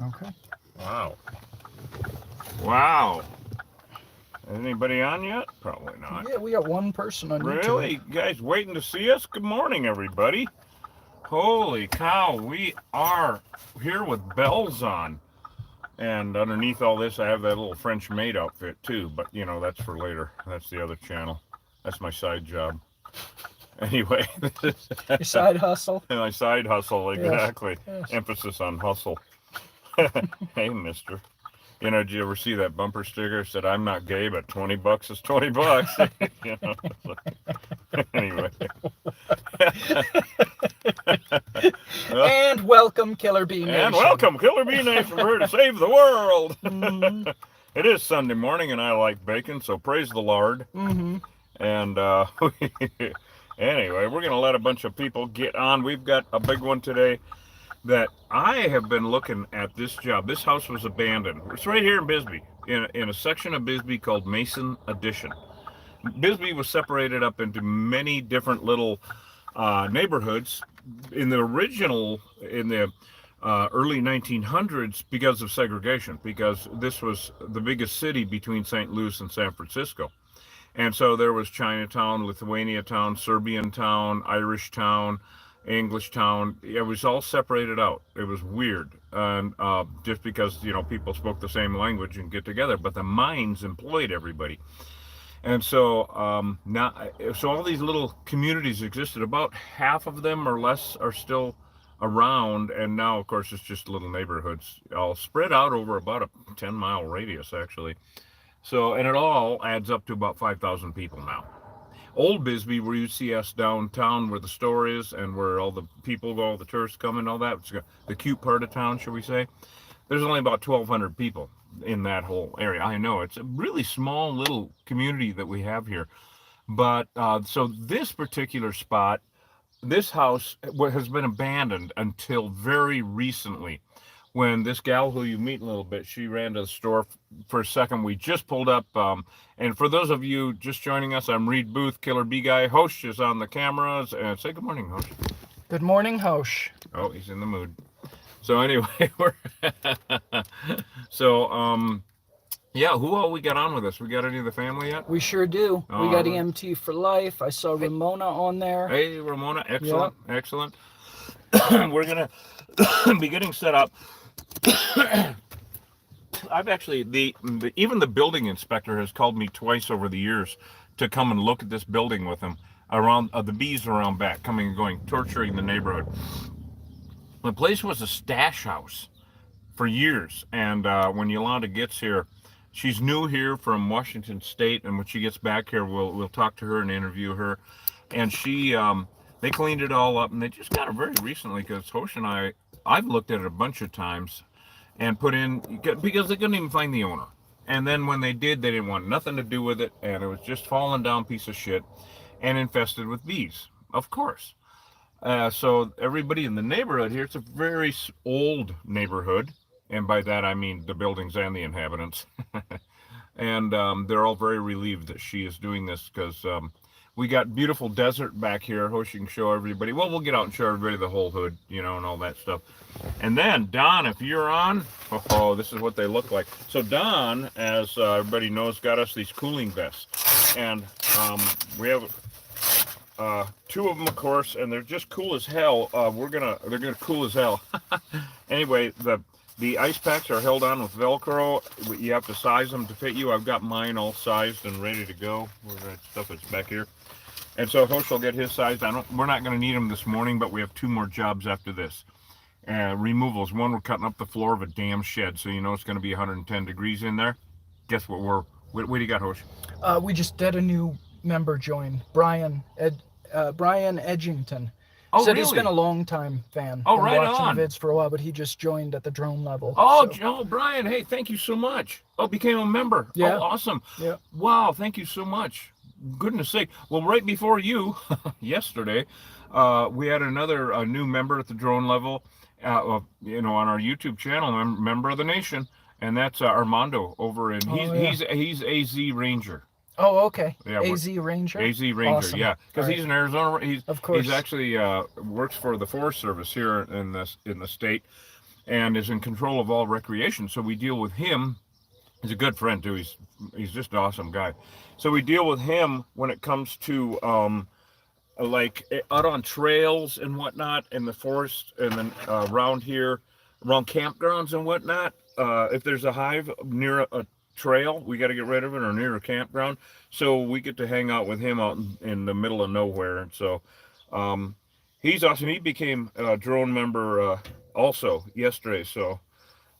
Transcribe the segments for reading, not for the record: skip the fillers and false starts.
Okay. Wow. Wow. Is anybody on yet? Probably not. Yeah, we got one person on YouTube. Really? You guys waiting to see us? Good morning, everybody. Holy cow, we are here with bells on. And underneath all this, I have that little French maid outfit too. But, you know, that's for later. That's the other channel. That's my side job. Anyway. Your side hustle? My side hustle, exactly. Yes. Emphasis on hustle. Hey, mister. You know, did you ever see that bumper sticker that said, "I'm not gay, but $20 is $20." You know, anyway. And welcome, Killer Bee Nation. And welcome, Killer Bee Nation. We're here to save the world. Mm-hmm. It is Sunday morning, and I like bacon, so praise the Lord. Mm-hmm. And anyway, we're going to let a bunch of people get on. We've got a big one today that I have been looking at this job. This house was abandoned. It's right here in Bisbee, in a section of Bisbee called Mason Addition. Bisbee was separated up into many different little neighborhoods in the early 1900s because of segregation, because this was the biggest city between St. Louis and San Francisco. And so there was Chinatown, Lithuania town, Serbian town, Irish town, English town. It was all separated out. It was weird, and just because, you know, people spoke the same language and get together, but the mines employed everybody. And so so all these little communities existed. About half of them or less are still around, and now, of course, it's just little neighborhoods all spread out over about a 10-mile radius, actually. So, and it all adds up to about 5,000 people now. Old Bisbee, where you see us downtown, where the store is and where all the people go, all the tourists come and all that, it's the cute part of town, shall we say. There's only about 1,200 people in that whole area. I know it's a really small little community that we have here. But so this particular spot, this house has been abandoned until very recently, when this gal who you meet in a little bit, she ran to the store for a second. We just pulled up. And for those of you just joining us, I'm Reed Booth, Killer Bee Guy. Hosh is on the cameras. And say good morning, Hosh. Good morning, Hosh. Oh, he's in the mood. So anyway, yeah, who all we got on with us? We got any of the family yet? We sure do. Oh, we got right. EMT for life. I saw Ramona on there. Hey, Ramona. Excellent. Yep. Excellent. We're going to be getting set up. I've actually, even the building inspector has called me twice over the years to come and look at this building with him, around the bees around back, coming and going, torturing the neighborhood. The place was a stash house for years, and when Yolanda gets here, she's new here from Washington State, and when she gets back here, we'll talk to her and interview her. And they cleaned it all up, and they just got it very recently, because Hosh and I've looked at it a bunch of times and put in, because they couldn't even find the owner. And then when they did, they didn't want nothing to do with it, and it was just falling down piece of shit and infested with bees, of course. So everybody in the neighborhood here, it's a very old neighborhood, and by that I mean the buildings and the inhabitants. And they're all very relieved that she is doing this, because we got beautiful desert back here. Hosh, you can show everybody. Well, we'll get out and show everybody the whole hood, you know, and all that stuff. And then, Don, if you're on, oh, this is what they look like. So Don, as everybody knows, got us these cooling vests. And we have two of them, of course, and they're just cool as hell. They're gonna cool as hell. Anyway, the ice packs are held on with Velcro. You have to size them to fit you. I've got mine all sized and ready to go. Where that stuff is back here. And so Hosh will get his size. We're not going to need them this morning, but we have two more jobs after this. Removals. One, we're cutting up the floor of a damn shed, so you know it's going to be 110 degrees in there. Guess what what do you got, Hosh? We just had a new member join, Brian Edgington. Oh, said really? He's been a long time fan. Oh, been right watching on. the vids for a while, but he just joined at the drone level. Oh, so. Brian, hey, thank you so much. Oh, became a member. Yeah. Oh, awesome. Yeah. Wow, thank you so much. Goodness sake. Well, right before you, yesterday, we had another new member at the drone level, you know, on our YouTube channel, member of the nation, and that's Armando over in, he's AZ Ranger. Oh, okay. Yeah, AZ Ranger? AZ Ranger, awesome. Yeah. Because he's in Arizona. Of course. He's actually works for the Forest Service here in the state. and is in control of all recreation. So we deal with him. He's a good friend too. He's just an awesome guy. So we deal with him when it comes to like out on trails and whatnot in the forest, and then around here, around campgrounds and whatnot. If there's a hive near a trail, we got to get rid of it, or near a campground. So we get to hang out with him out in the middle of nowhere. And so he's awesome. He became a drone member also yesterday. So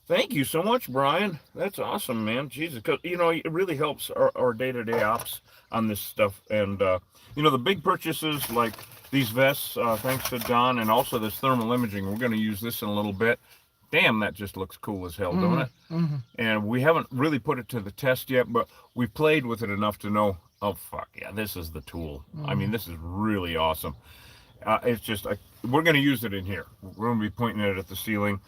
thank you so much, Brian. That's awesome, man. Jesus, because it really helps our day-to-day ops on this stuff. And the big purchases like these vests, thanks to Don, and also this thermal imaging. We're going to use this in a little bit. Damn, that just looks cool as hell, don't it? Mm-hmm. And we haven't really put it to the test yet, but we played with it enough to know, oh fuck yeah, this is the tool. Mm-hmm. I mean, this is really awesome. It's just we're going to use it in here. We're going to be pointing it at the ceiling.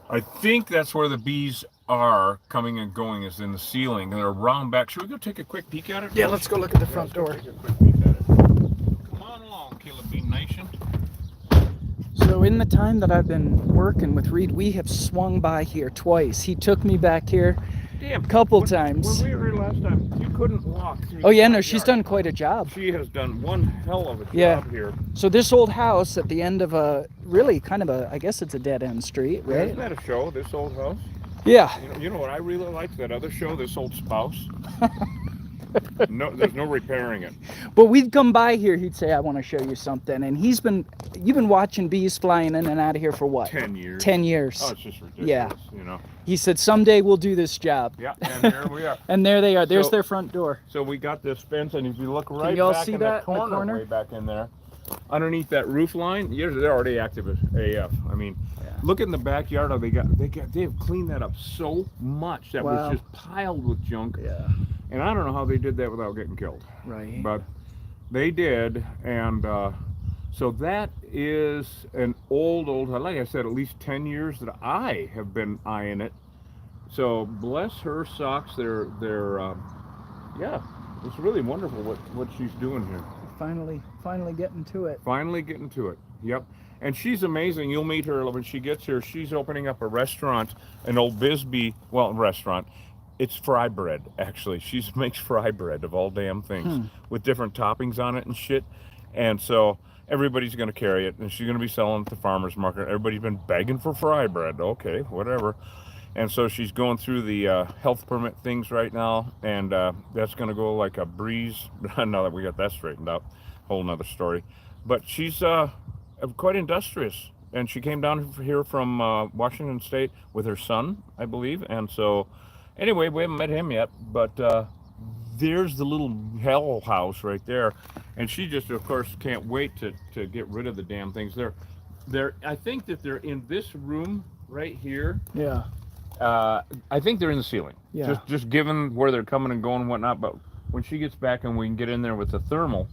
I think that's where the bees are coming and going, is in the ceiling, and they're around back. Should we go take a quick peek at it? Yeah, let's go look at the front door. Take a quick peek at it. Come on along, Killer Bee Nation. So in the time that I've been working with Reed, we have swung by here twice. He took me back here a couple times. When we were here last time, you couldn't walk through. Oh yeah, no, she's done quite a job. She has done one hell of a job here. So this old house at the end of a really kind of a, I guess it's a dead end street, right? Isn't that a show, This Old House? Yeah. You know what I really like? That other show, This Old Spouse. No, there's no repairing it. But we'd come by here, he'd say, I want to show you something. And you've been watching bees flying in and out of here for what? 10 years. 10 years. Oh, it's just ridiculous. Yeah. He said, someday we'll do this job. Yeah, and here we are. And there they are. There's their front door. So we got this fence, and if you look right y'all back see in that the in the corner? way back in there, underneath that roof line, they're already active as AF. I mean, look in the backyard. They've cleaned that up so much that was just piled with junk. Yeah. And I don't know how they did that without getting killed. Right. But they did, and so that is an old, like I said, at least 10 years that I have been eyeing it. So bless her socks. They're it's really wonderful what she's doing here. Finally getting to it. Finally getting to it. Yep. And she's amazing. You'll meet her when she gets here. She's opening up a restaurant, an old Bisbee, restaurant. It's fry bread, actually. She makes fry bread of all damn things with different toppings on it and shit. And so everybody's going to carry it, and she's going to be selling it at the farmer's market. Everybody's been begging for fry bread. Okay, whatever. And so she's going through the health permit things right now, and that's going to go like a breeze. Now that we got that straightened out, whole nother story. But she's quite industrious, and she came down here from Washington State with her son, I believe. And so anyway, we haven't met him yet, but there's the little hell house right there, and she just, of course, can't wait to get rid of the damn things. I think that they're in this room right here. Yeah. I think they're in the ceiling. Yeah. Just given where they're coming and going and whatnot. But when she gets back and we can get in there with the thermal,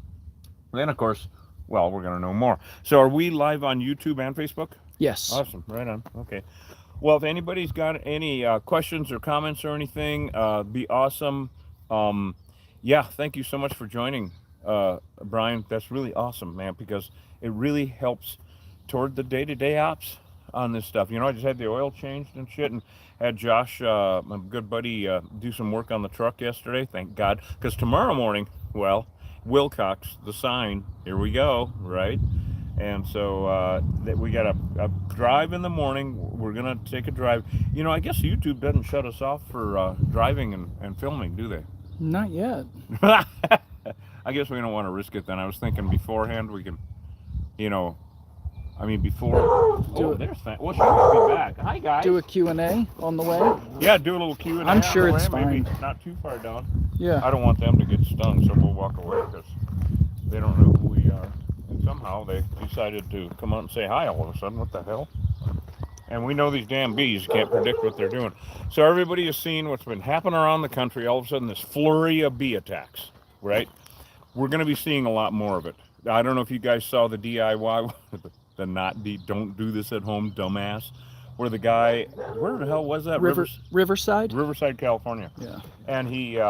then of course, we're gonna know more. So are we live on YouTube and Facebook? Yes. Awesome. Right on. Okay. Well, if anybody's got any questions or comments or anything, be awesome. Thank you so much for joining, Brian. That's really awesome, man, because it really helps toward the day-to-day ops on this stuff. I just had the oil changed and shit, and had Josh, my good buddy, do some work on the truck yesterday. Thank God, because tomorrow morning, Wilcox, the sign, here we go, right? And so we got a drive in the morning. We're gonna take a drive. I guess YouTube doesn't shut us off for driving and filming, do they? Not yet. I guess we don't want to risk it then. I was thinking beforehand we can, before. There's she must be back. Hi guys. Do a Q&A on the way. Yeah, do a little Q&A. I'm sure it's maybe fine. Not too far down. Yeah. I don't want them to get stung, so we'll walk away because they don't know who we are. And somehow they decided to come out and say hi all of a sudden. What the hell? And we know these damn bees can't predict what they're doing. So everybody has seen what's been happening around the country. All of a sudden, this flurry of bee attacks, right? We're going to be seeing a lot more of it. I don't know if you guys saw the DIY, don't do this at home, dumbass, where the guy, where the hell was that? Riverside? Riverside, California. Yeah. And he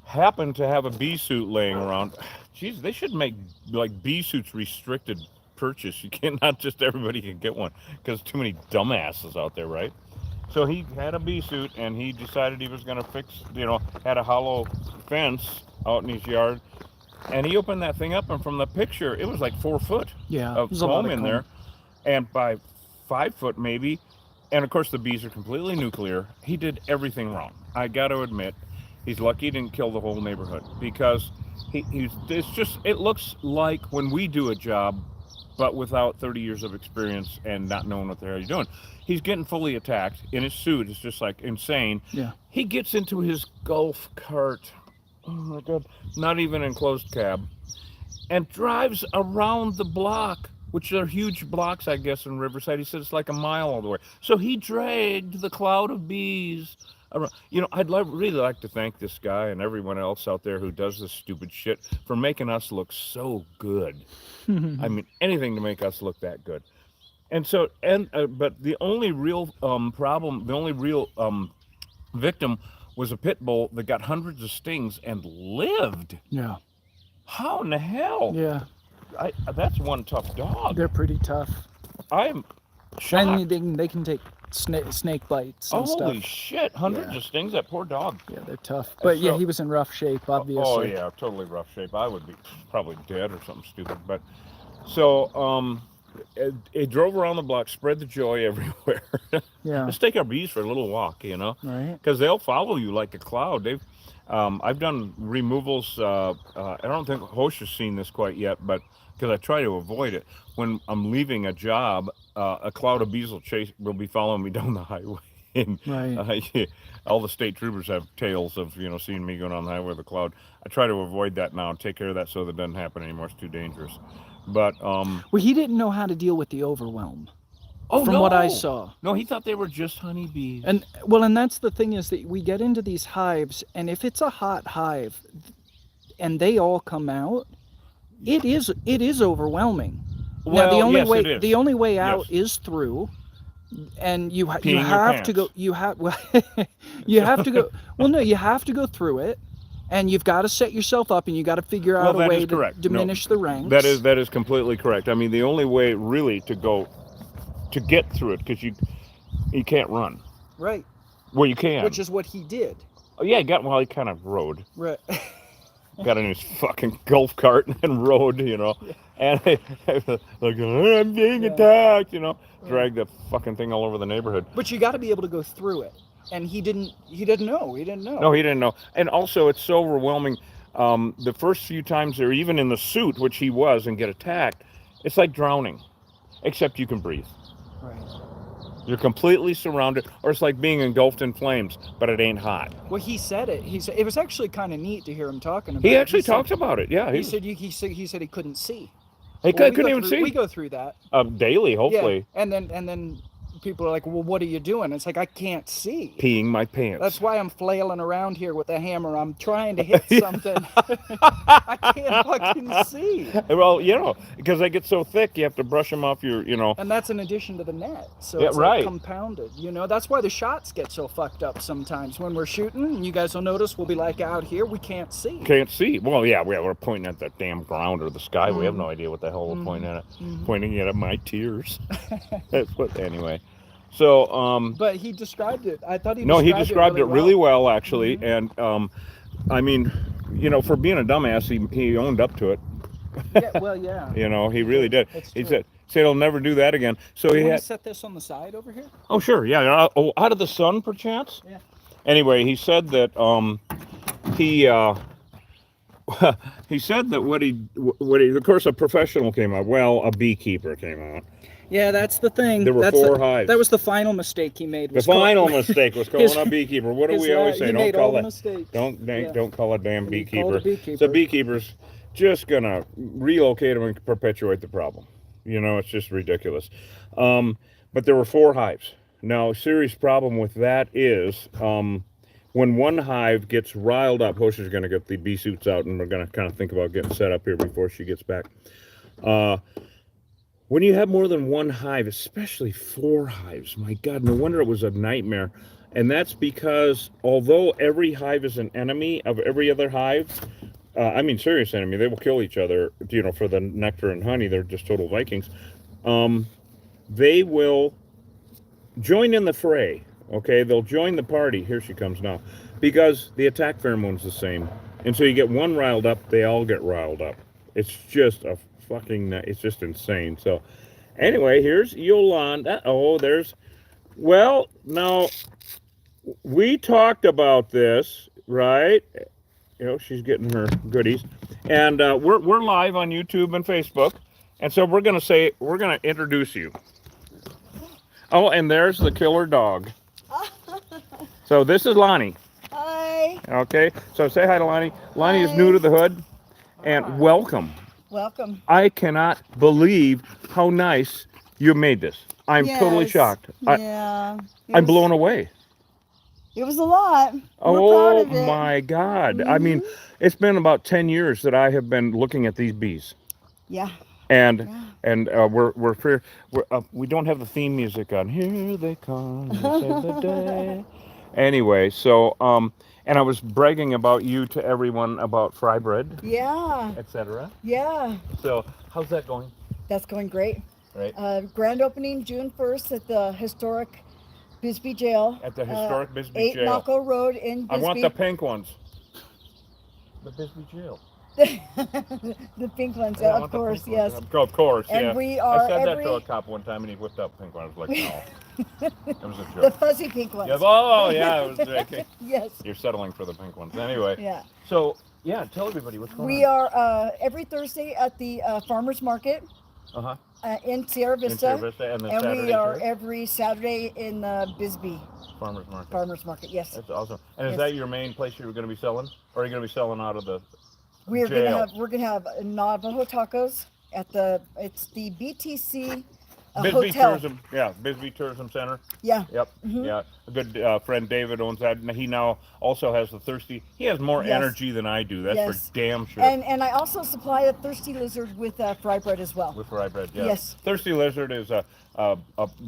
happened to have a bee suit laying around. Jeez, they should make like bee suits restricted purchase. You can't, not just everybody can get one because too many dumbasses out there, right? So he had a bee suit, and he decided he was going to fix, had a hollow fence out in his yard, and he opened that thing up, and from the picture, it was like 4 foot of comb in there, and by 5 foot maybe, and of course the bees are completely nuclear. He did everything wrong. I got to admit, he's lucky he didn't kill the whole neighborhood, because it looks like when we do a job, but without 30 years of experience and not knowing what the hell you're doing. He's getting fully attacked in his suit. It's just like insane. Yeah. He gets into his golf cart, oh my God, not even enclosed cab, and drives around the block, which are huge blocks, I guess, in Riverside. He said it's like a mile all the way. So he dragged the cloud of bees around. I'd really like to thank this guy and everyone else out there who does this stupid shit for making us look so good. I mean, anything to make us look that good. And so, but the only real problem, the only real victim was a pit bull that got hundreds of stings and lived. Yeah. How in the hell? Yeah. That's one tough dog. They're pretty tough. I'm shocked. And they can take snake bites and stuff. Holy shit, hundreds of stings, that poor dog. Yeah, they're tough. But yeah, he was in rough shape, obviously. Oh yeah, totally rough shape. I would be probably dead or something stupid. But so it drove around the block, spread the joy everywhere. Yeah. Let's take our bees for a little walk, Right. Because they'll follow you like a cloud. I've done removals. I don't think Hosh has seen this quite yet, but because I try to avoid it. When I'm leaving a job, a cloud of bees will be following me down the highway. And Right. All the state troopers have tales of seeing me going on the highway with a cloud. I try to avoid that now and take care of that so that doesn't happen anymore. It's too dangerous. But well, he didn't know how to deal with the overwhelm. Oh, from no. what I saw. No, he thought they were just honeybees. And that's the thing, is that we get into these hives, and if it's a hot hive and they all come out, it is overwhelming. Well, now the only way Yes. out is through, and you have to go you have to go well, no, you have to go through it, and you've got to set yourself up, and you got to figure out a way to diminish the ranks. That is completely correct. I mean, the only way really to get through it, because you can't run. Right. Well, you can. Which is what he did. Oh yeah, he kind of rode. Right. Got in his fucking golf cart and rode, Yeah. And like, I'm being attacked, Dragged the fucking thing all over the neighborhood. But you got to be able to go through it, and he didn't know. No, he didn't know. And also, it's so overwhelming. The first few times they're even in the suit, which he was, and get attacked, it's like drowning, except you can breathe. Right. You're completely surrounded, or it's like being engulfed in flames, but it ain't hot. Well, he said it. He said it was actually kind of neat to hear him talking about it. He actually talks about it. Yeah. He said he couldn't see. He couldn't even see. We go through that Daily, hopefully. Yeah. And then people are like, well, what are you doing? It's like, I can't see. Peeing my pants. That's why I'm flailing around here with a hammer. I'm trying to hit something. I can't fucking see. Well, because they get so thick, you have to brush them off your, And that's in addition to the net. So Yeah, it's right. like compounded. That's why the shots get so fucked up sometimes. When we're shooting, and you guys will notice, we'll be like out here, we can't see. Can't see. Well, yeah, we're pointing at the damn ground or the sky. We have no idea what the hell we're pointing at. Pointing at my tears. That's what, anyway. So, but he described it. I thought he described it really well, actually. And, I mean, for being a dumbass, he owned up to it. Yeah, well, yeah. He really did. He said he'll never do that again. So he had set this on the side over here. Oh, sure. Yeah. Out of the sun, perchance. Yeah. Anyway, he said that he said that what he of course a professional came out. Well, a beekeeper came out. Yeah, that's the thing. There were 4 hives. That was the final mistake he made. The final mistake was calling a beekeeper. What do we always say? Don't call it. Don't call a damn beekeeper. The beekeeper's just gonna relocate them and perpetuate the problem. It's just ridiculous. But there were 4 hives. Now, a serious problem with that is when one hive gets riled up. Hosh is gonna get the bee suits out, and we're gonna kind of think about getting set up here before she gets back. When you have more than one hive, especially 4 hives, my God, no wonder it was a nightmare. And that's because although every hive is an enemy of every other hive, I mean, serious enemy. They will kill each other, you know, for the nectar and honey. They're just total Vikings. They will join in the fray. Okay, they'll join the party. Here she comes now, because the attack pheromone's the same, and so you get one riled up, they all get riled up. It's just a fucking. It's just insane. So, anyway, here's Yolanda. Oh, there's. Well, now we talked about this, right? You know, she's getting her goodies, and we're live on YouTube and Facebook, and so we're gonna introduce you. Oh, and there's the killer dog. So this is Lonnie. Hi. Okay, so say hi to Lonnie. Lonnie is new to the hood, and welcome. Welcome. I cannot believe how nice you made this. I'm totally shocked. Yeah. I'm blown away. It was a lot. We're Oh proud of it. my God. I mean, it's been about 10 years that I have been looking at these bees. Yeah. And we don't have the theme music on. Here they come, to save the day. Anyway, so and I was bragging about you to everyone about fry bread, Yeah. etc. Yeah. So how's that going? That's going great. Right. Grand opening June 1st at the historic Bisbee Jail. At the historic Bisbee 8 Jail. Naco Road in Bisbee. I want the pink ones. The Bisbee Jail. The pink ones, Yeah, of course, yes. Of course, And yeah. we are I said that to a cop one time, and he whipped out pink one. I was like, no. It was a joke. The fuzzy pink ones. Yeah, oh, yeah. It was, okay. Yes. You're settling for the pink ones. Anyway. Yeah. So, yeah, tell everybody what's going on. We are every Thursday at the farmers market in Sierra Vista. In Sierra Vista, and then And Saturday we are too? every Saturday in Bisbee Farmers Market. Farmers Market. Yes. That's awesome. And is Yes. that your main place you're going to be selling? Or are you going to be selling out of the We're jail? gonna have Navajo tacos at the BTC Bisbee hotel. Tourism, yeah, Bisbee Tourism Center. Yeah. Yep. Yeah, a good friend David owns that, and he now also has the Thirsty. He has more Yes. energy than I do. That's Yes. for damn sure. And I also supply a Thirsty Lizard with fry bread as well. With fry bread, yeah. Yes. Thirsty Lizard is a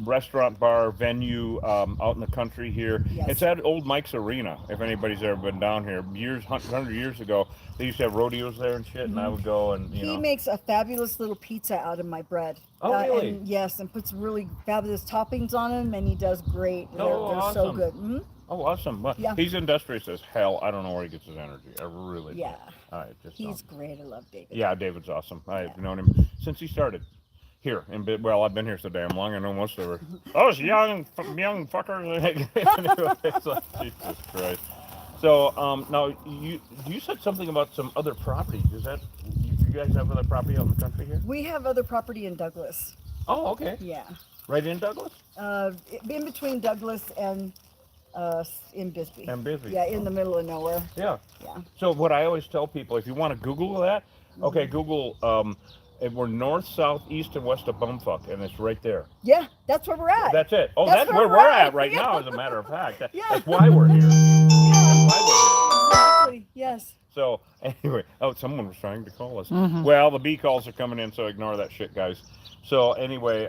restaurant bar venue out in the country here. Yes. It's at Old Mike's Arena. If anybody's ever been down here, 100 years ago, they used to have rodeos there and shit, and I would go and He makes a fabulous little pizza out of my bread. Oh, really? And yes, and puts really fabulous toppings on them, and he does great. They're so awesome. good. Mm-hmm. Oh, awesome. Well, Yeah. He's industrious as hell. I don't know where he gets his energy. I really Yeah. don't. I just He's don't. great. I love David. Yeah, David's awesome. I've known him since he started here. Well, I've been here so damn long. I know most of her. Those young fuckers. Anyway, so, Jesus Christ. So now you said something about some other property. Is that you guys have other property out in the country here? We have other property in Douglas. Oh, okay. Yeah. Right in Douglas? In between Douglas and in Bisbee. And Bisbee. Yeah, in the middle of nowhere. Yeah. Yeah. So what I always tell people, if you want to Google that, okay, Google. We're north, south, east, and west of Bumfuck, and it's right there. Yeah, that's where we're at. That's it. Oh, That's that's where where we're we're at. at right now, as a matter of fact. That's Yeah. why we're here. Yeah. That's why we're here. Exactly. Yes. So anyway, someone was trying to call us. Well, the bee calls are coming in, so ignore that shit, guys. So anyway,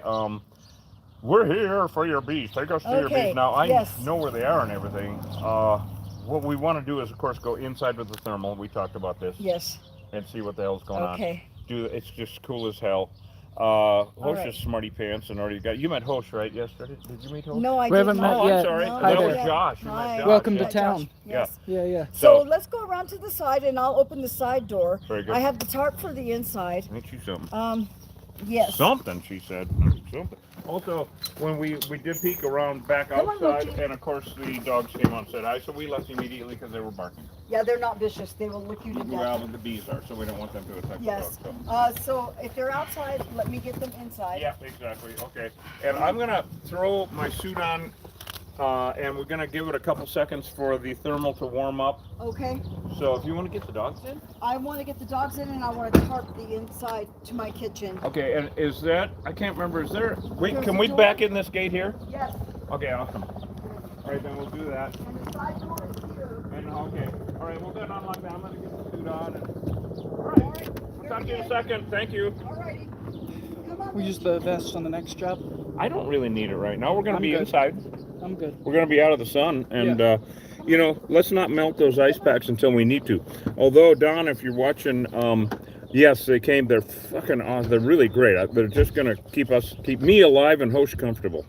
we're here for your bees. Take us to your Okay, bees. Now I yes. know where they are and everything. What we want to do is, of course, go inside with the thermal. We talked about this. Yes. And see what the hell's going on. Okay. It's just cool as hell. Hosh right. is smarty pants and already got. You met Hosh, right? Yesterday? Did you meet Hosh? No, I We haven't didn't. met Oh, yet. I'm sorry. No, that Hi was there. Josh. You met Hi. Josh. Welcome to Hi, town. Josh. Yeah. Yes. Yeah. So let's go around to the side, and I'll open the side door. Very good. I have the tarp for the inside. Ain't you something? Yes. Something, she said. Something. Also, when we did peek around back Come on, outside, Loki. and of course the dogs came on and said hi, so we left immediately because they were barking. Yeah, they're not vicious. They will lick you to Well, death. the bees are, so we don't want them to attack Yes. the dogs. So if they're outside, let me get them inside. Yeah, exactly. Okay. And I'm going to throw my suit on, and we're going to give it a couple seconds for the thermal to warm up. Okay. So if you want to get the dogs in. I want to get the dogs in, and I want to tarp the inside to my kitchen. Okay, and is that, I can't remember, is there, wait, There's can a we door. back in this gate here? Yes. Okay, awesome. All right, then we'll do that. And the side door is here. And okay, all right, we'll go on like that. I'm going to get the suit on. And, all All right, right. we'll talk to you in a second. Thank you. All righty. Come on. We use the vest on the next job. I don't really need it right now. We're going to be good. inside. I'm good. We're going to be out of the sun, and Yeah. you know, let's not melt those ice packs until we need to. Although, Don, if you're watching, yes, they came. They're fucking awesome. They're really great. They're just going to keep me alive and Hosh comfortable.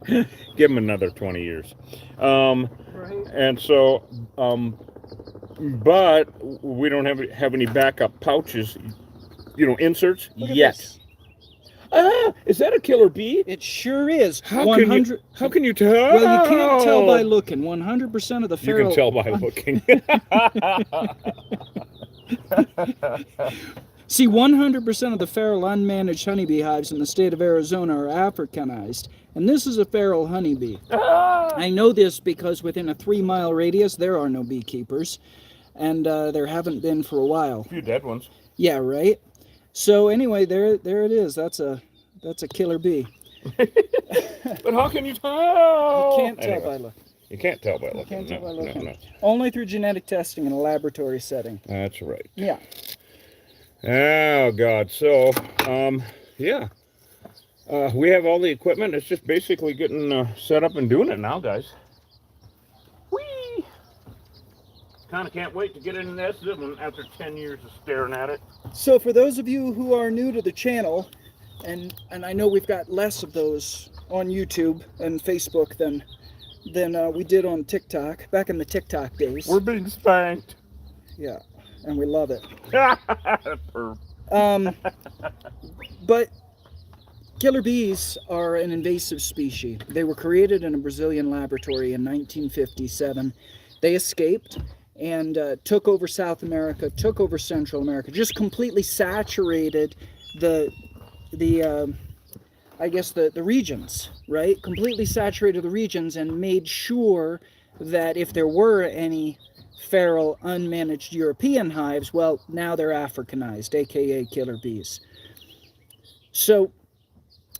Give them another 20 years. Right. And so, but we don't have any backup pouches, you know, inserts yet. Ah, is that a killer bee? It sure is. How can you tell? Well, you can't tell by looking. 100% of the feral... You can tell by looking. See, 100% of the feral unmanaged honeybee hives in the state of Arizona are Africanized, and this is a feral honeybee. I know this because within a 3-mile radius there are no beekeepers, and there haven't been for a while. A few dead ones. Yeah, right. So anyway, there it is. That's a killer bee. But how can you tell? You can't tell by looking. You can't tell by looking. You can't tell by looking. No. Only through genetic testing in a laboratory setting. That's right. Yeah. Oh God. So, yeah. We have all the equipment. It's just basically getting set up and doing it now, guys. Whee! Kind of can't wait to get in this one after 10 years of staring at it. So for those of you who are new to the channel, and I know we've got less of those on YouTube and Facebook than we did on TikTok, back in the TikTok days. We're being spanked. Yeah, and we love it. But killer bees are an invasive species. They were created in a Brazilian laboratory in 1957. They escaped and took over South America, took over Central America, just completely saturated the regions, right? Completely saturated the regions and made sure that if there were any feral, unmanaged European hives, well, now they're Africanized, aka killer bees. So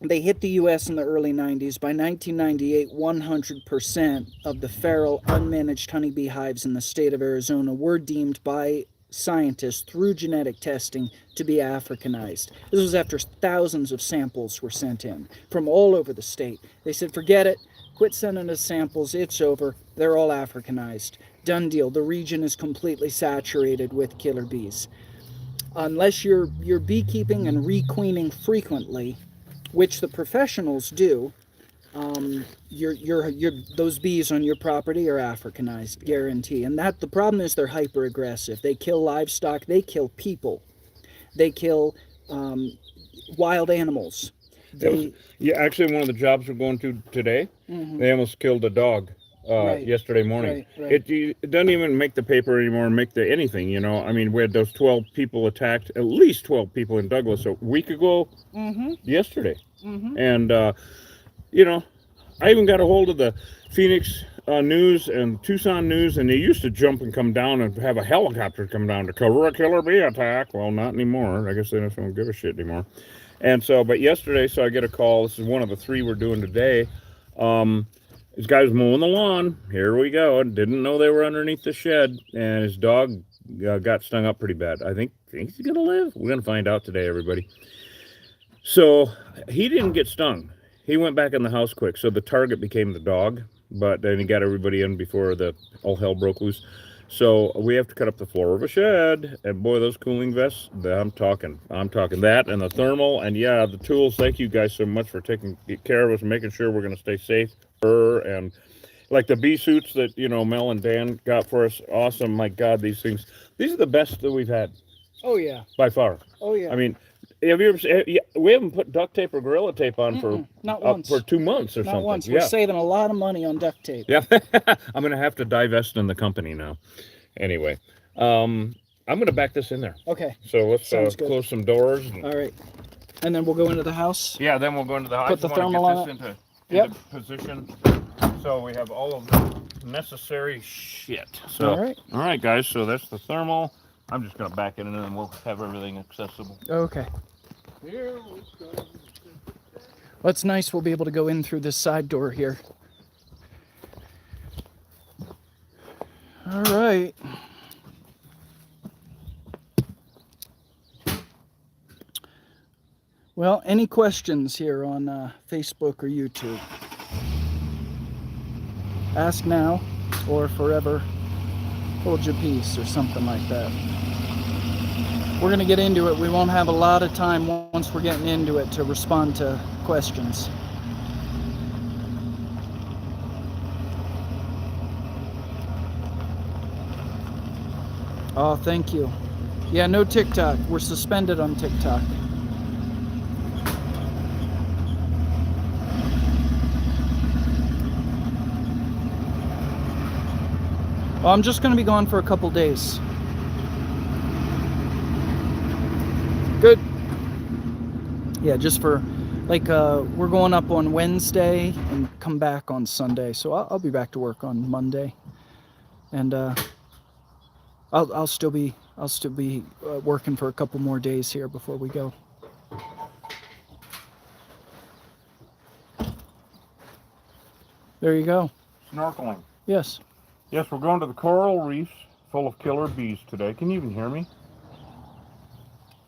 they hit the U.S. in the early 90s. By 1998, 100% of the feral, unmanaged honeybee hives in the state of Arizona were deemed by scientists through genetic testing to be Africanized. This was after thousands of samples were sent in from all over the state. They said, forget it, quit sending us samples, it's over, they're all Africanized. Done deal, the region is completely saturated with killer bees. Unless you're beekeeping and requeening frequently, which the professionals do, those bees on your property are Africanized, guarantee. And the problem is they're hyper aggressive. They kill livestock, they kill people, they kill wild animals. Actually, one of the jobs we're going to today, they almost killed a dog yesterday morning. Right. It doesn't even make the paper anymore, make the anything, you know. I mean, we had those 12 people attacked, at least 12 people in Douglas a week ago yesterday. And, you know, I even got a hold of the Phoenix News and Tucson News, and they used to jump and come down and have a helicopter come down to cover a killer bee attack. Well, not anymore. I guess they don't give a shit anymore. And so, but yesterday, so I get a call. This is one of the 3 we're doing today. This guy was mowing the lawn. Here we go. Didn't know they were underneath the shed, and his dog got stung up pretty bad. I think he's gonna live. We're gonna find out today, everybody. So he didn't get stung. He went back in the house quick. So the target became the dog, but then he got everybody in before all hell broke loose. So we have to cut up the floor of a shed, and boy, those cooling vests, I'm talking that, and the thermal, and yeah, the tools. Thank you guys so much for taking care of us and making sure we're going to stay safe. And like the bee suits that, you know, Mel and Dan got for us, awesome. My God, these are the best that we've had. Oh yeah, by far. Oh yeah. I mean, have you ever? We haven't put duct tape or Gorilla Tape on for 2 months or something. Not once. We're saving a lot of money on duct tape. Yeah, I'm gonna have to divest in the company now. Anyway, I'm gonna back this in there. Okay. So let's close some doors. All right. And then we'll go into the house. Yeah, then we'll go into the house. Put the thermal on into position. So we have all of the necessary shit. So all right, guys. So that's the thermal. I'm just gonna back it in, and we'll have everything accessible. Okay. Here we go. Well, it's nice we'll be able to go in through this side door here. All right. Well, any questions here on Facebook or YouTube? Ask now or forever hold your peace or something like that. We're going to get into it. We won't have a lot of time once we're getting into it to respond to questions. Oh, thank you. Yeah, no TikTok. We're suspended on TikTok. Well, I'm just going to be gone for a couple days. Good. Yeah, just for like we're going up on Wednesday and come back on Sunday. So I'll be back to work on Monday, and I'll still be working for a couple more days here before we go. There you go. Snorkeling. Yes. Yes, we're going to the coral reefs full of killer bees today. Can you even hear me?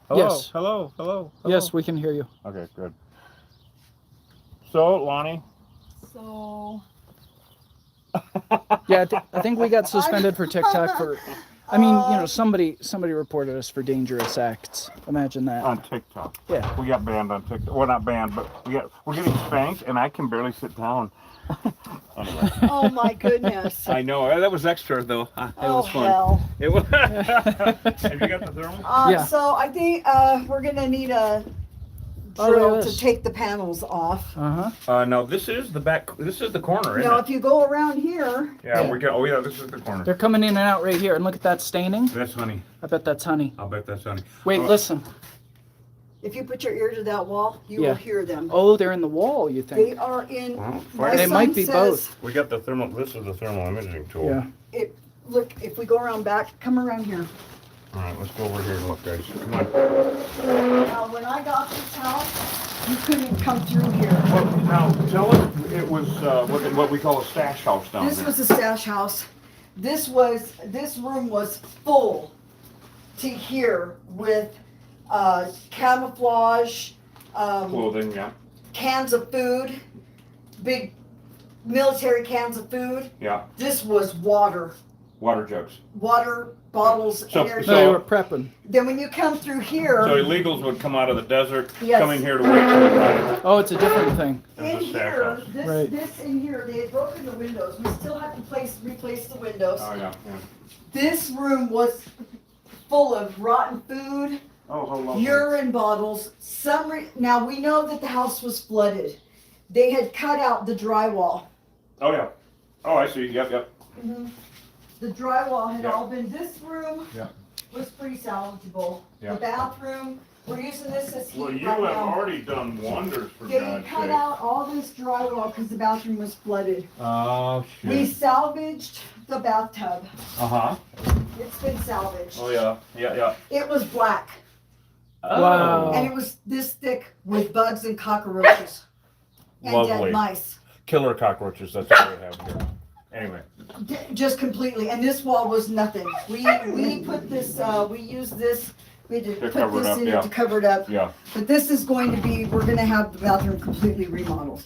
Hello, yes. Hello. Yes, we can hear you. Okay, good. So, Lonnie. So. Yeah, I think we got suspended for TikTok for. I mean, you know, somebody reported us for dangerous acts. Imagine that. On TikTok. Yeah. We got banned on TikTok. Well, not banned, but we're getting spanked, and I can barely sit down. Anyway. Oh my goodness. I know. That was extra, though. It was fun. Hell. It was. Have you got the thermal? Yeah. So I think we're gonna need a Oh, drill there it to is. take the panels off. No, this is the back. This is the corner, isn't Now, it? if you go around here, Yeah, we got. Oh, yeah, this is the corner. They're coming in and out right here, and look at that staining. That's honey. I bet that's honey. I'll bet that's honey. Wait, listen. if you put your ear to that wall, you Yeah. will hear them. Oh, they're in the wall. You They think? are in. Well, my They son might be says both. We got the thermal. This is the thermal imaging tool. Yeah. Look, if we go around back, come around here. All right, let's go over here and look, guys. Come on. Now, when I got this house, you couldn't come through here. Well, now tell us, it was what we call a stash house down This there. was a stash house. This room was full to here with camouflage, Clothing, yeah. cans of food, big military cans of food. Yeah. This was water Jugs. bottles, So- and So everything. they were prepping. Then when you come through here, So illegals would come out of the desert, Yes. come in here to wait for the ride. Oh, it's a different thing. in There's a stash here, house. Right. this in here, they had broken the windows. We still have to replace the windows. Oh, yeah. This room was full of rotten food, Oh, how lovely. urine bottles. Now we know that the house was flooded. They had cut out the drywall. Oh, yeah. Oh, I see. Yep. The drywall had Yeah. all been. This room Yeah. was pretty salvageable. Yeah. The bathroom, we're using this as heat Well, you right have now. already done wonders for They God's cut sake. out all this drywall because the bathroom was flooded. Oh, We shit. salvaged the bathtub. Uh-huh. It's been salvaged. Oh, yeah. Yeah. It was black Wow. and it was this thick with bugs and cockroaches and Lovely. dead mice. Killer cockroaches, that's what we have here. Anyway. Just completely. And this wall was nothing. We put this, we used this, we had to put cover it this up, in yeah. it to cover it up. Yeah. But this is going to be, we're gonna have the bathroom completely remodeled.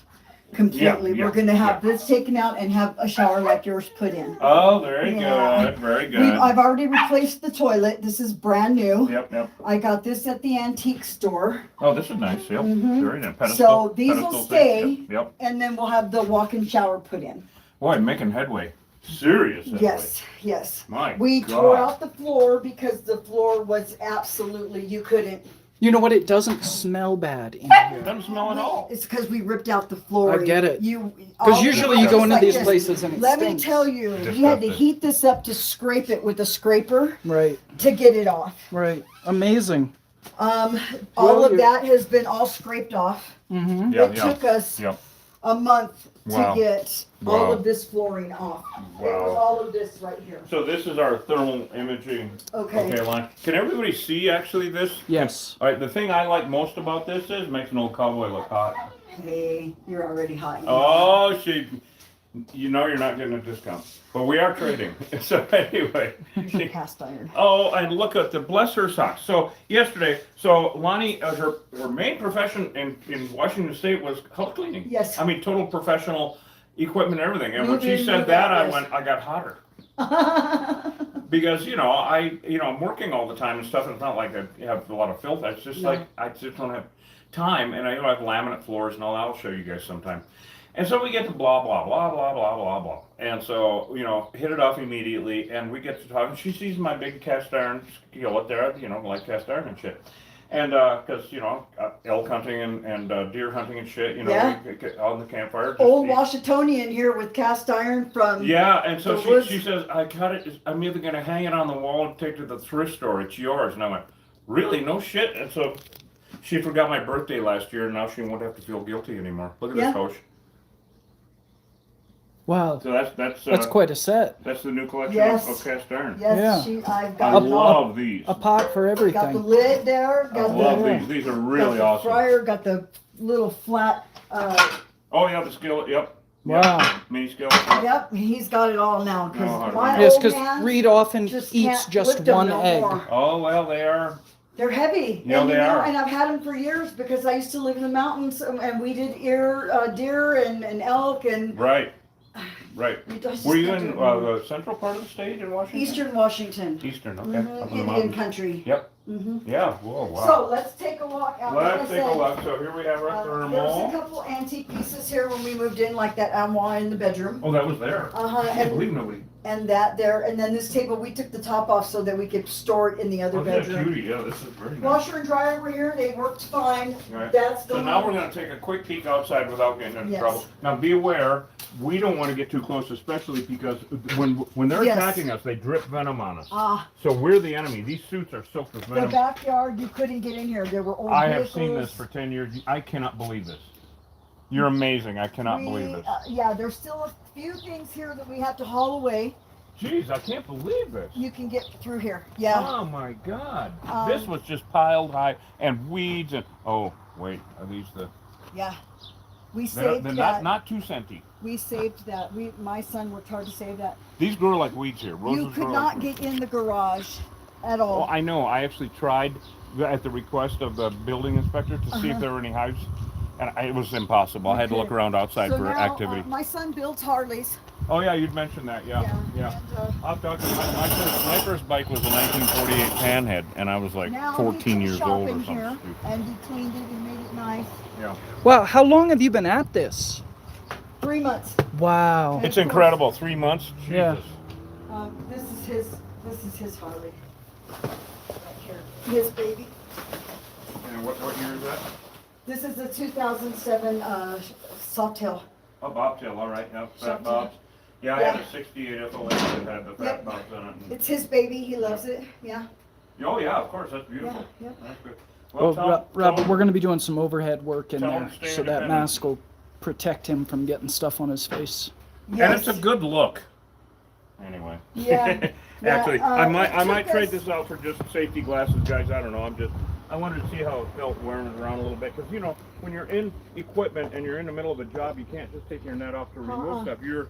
Completely. Yeah, We're gonna have this taken out and have a shower like yours put in. Oh, very Yeah. good. Very good. I've already replaced the toilet. This is brand new. Yep. I got this at the antique store. Oh, this is nice. Yep. Mhm. Very nice. Pedestal. So these will pedestal stay. thing. Yep. And then we'll have the walk-in shower put in. Boy, making headway. Serious headway. Yes. My We God. tore out the floor because the floor was absolutely, you couldn't. You know what? It doesn't smell bad in It here. doesn't smell at all. It's because we ripped out the floor. I get it. Because Because usually you go into these places and it Let me stinks. tell you, Just we had to have to- heat this up to scrape it with a scraper Right. to get it off. Right. Amazing. All Well, of you're- that has been all scraped off. Mm-hmm. Yeah. It took us Yep. a month Wow. to get Wow. all of this flooring off. It was Wow. all of this right here. So this is our thermal imaging. Okay. Line. Can everybody see actually this? Yes. All right. The thing I like most about this is it makes an old cowboy look hot. Hey, you're already hot. Oh, she. You know you're not getting a discount, but we are trading. So anyway, Cast iron. oh, and look at the bless her socks. So yesterday, Lonnie, her main profession in Washington State was house cleaning. Yes. I mean, total professional equipment and everything. And when she Moving, said that, yes. I got hotter. Because I'm working all the time and stuff, and it's not like I have a lot of filth. It's just like I just don't have time, and I have laminate floors and all that. I'll show you guys sometime. And so we get to blah blah blah blah blah blah blah, and so hit it off immediately, and we get to talking. She sees my big cast iron skillet there, like cast iron and shit, and because elk hunting and deer hunting and shit, we get on the campfire. Old Washingtonian here with cast iron from. Yeah, and so she says, I cut it. I'm either gonna hang it on the wall and take it to the thrift store. It's yours. And I went, really? No shit. And so she forgot my birthday last year, and now she won't have to feel guilty anymore. Look at this, Hosh. Wow. So that's quite a set. That's the new collection of cast iron. Yes, yeah. I've I got love these. A pot for everything. Got the lid there. I love these. These are really got awesome. The fryer, got the little flat. Oh yeah, the skillet. Yep. Wow. Yep. Mini skillet. Yep, he's got it all now. Yes, because Reed often eats just one egg. Oh well, they are. They're heavy. Yeah, they are. And I've had them for years because I used to live in the mountains, and we did deer and elk and. Right. Right. Were you in the central part of the state in Washington? Eastern Washington. Eastern, okay. Mm-hmm. Indian country. Yep. Mm-hmm. Yeah. Whoa, wow. So let's take a walk out. Let's take a look. So here we have our thermal. There's a couple antique pieces here when we moved in, like that armoire in the bedroom. Oh, that was there. I can't believe nobody. And that there, and then this table, we took the top off so that we could store it in the other bedroom. That's beauty. Yeah, this is very nice. Washer and dryer over here, they worked fine. Right. That's so now we're going to take a quick peek outside without getting into trouble. Now be aware, we don't want to get too close, especially because when they're attacking us, they drip venom on us. So we're the enemy. These suits are soaked with venom. The backyard, you couldn't get in here. There were old I vehicles. have seen this for 10 years. I cannot believe this. You're amazing. I cannot believe this. Yeah, there's still a few things here that we have to haul away. Jeez, I can't believe this. You can get through here. Yeah. Oh my God. This was just piled high and weeds and are these the? Yeah. We saved they're that. Not 2 centi. We saved that. My son worked hard to save that. These grow like weeds here. Roses you could not get in the garage at all. Well, I know. I actually tried at the request of the building inspector to see if there were any hives, and it was impossible. I had to look around outside for activity. My son builds Harleys. Oh yeah, you'd mentioned that. Yeah. And, I'll talk to you. My first bike was a 1948 Panhead, and I was like 14 years old or something. Here, and he cleaned it and made it nice. Yeah. Wow, how long have you been at this? 3 months. Wow. It's incredible. 3 months. Jesus. Yeah. This is his Harley. Right here. His baby. And what year is that? This is a 2007 Sawtail. Oh, bobtail. All right. Yep. Fat bobs. Yeah, I had a 68 FOA that had the fat bobs in it. It's his baby. He loves it. Yeah. Oh yeah, of course. That's beautiful. Yeah. That's good. Well, Robert, we're going to be doing some overhead work in there, so that independent. mask will protect him from getting stuff on his face. Yes. And it's a good look. Anyway. Yeah. Actually, I might trade us- this out for just safety glasses, guys. I don't know. I wanted to see how it felt wearing it around a little bit, because when you're in equipment and you're in the middle of a job, you can't just take your net off to remove stuff. You're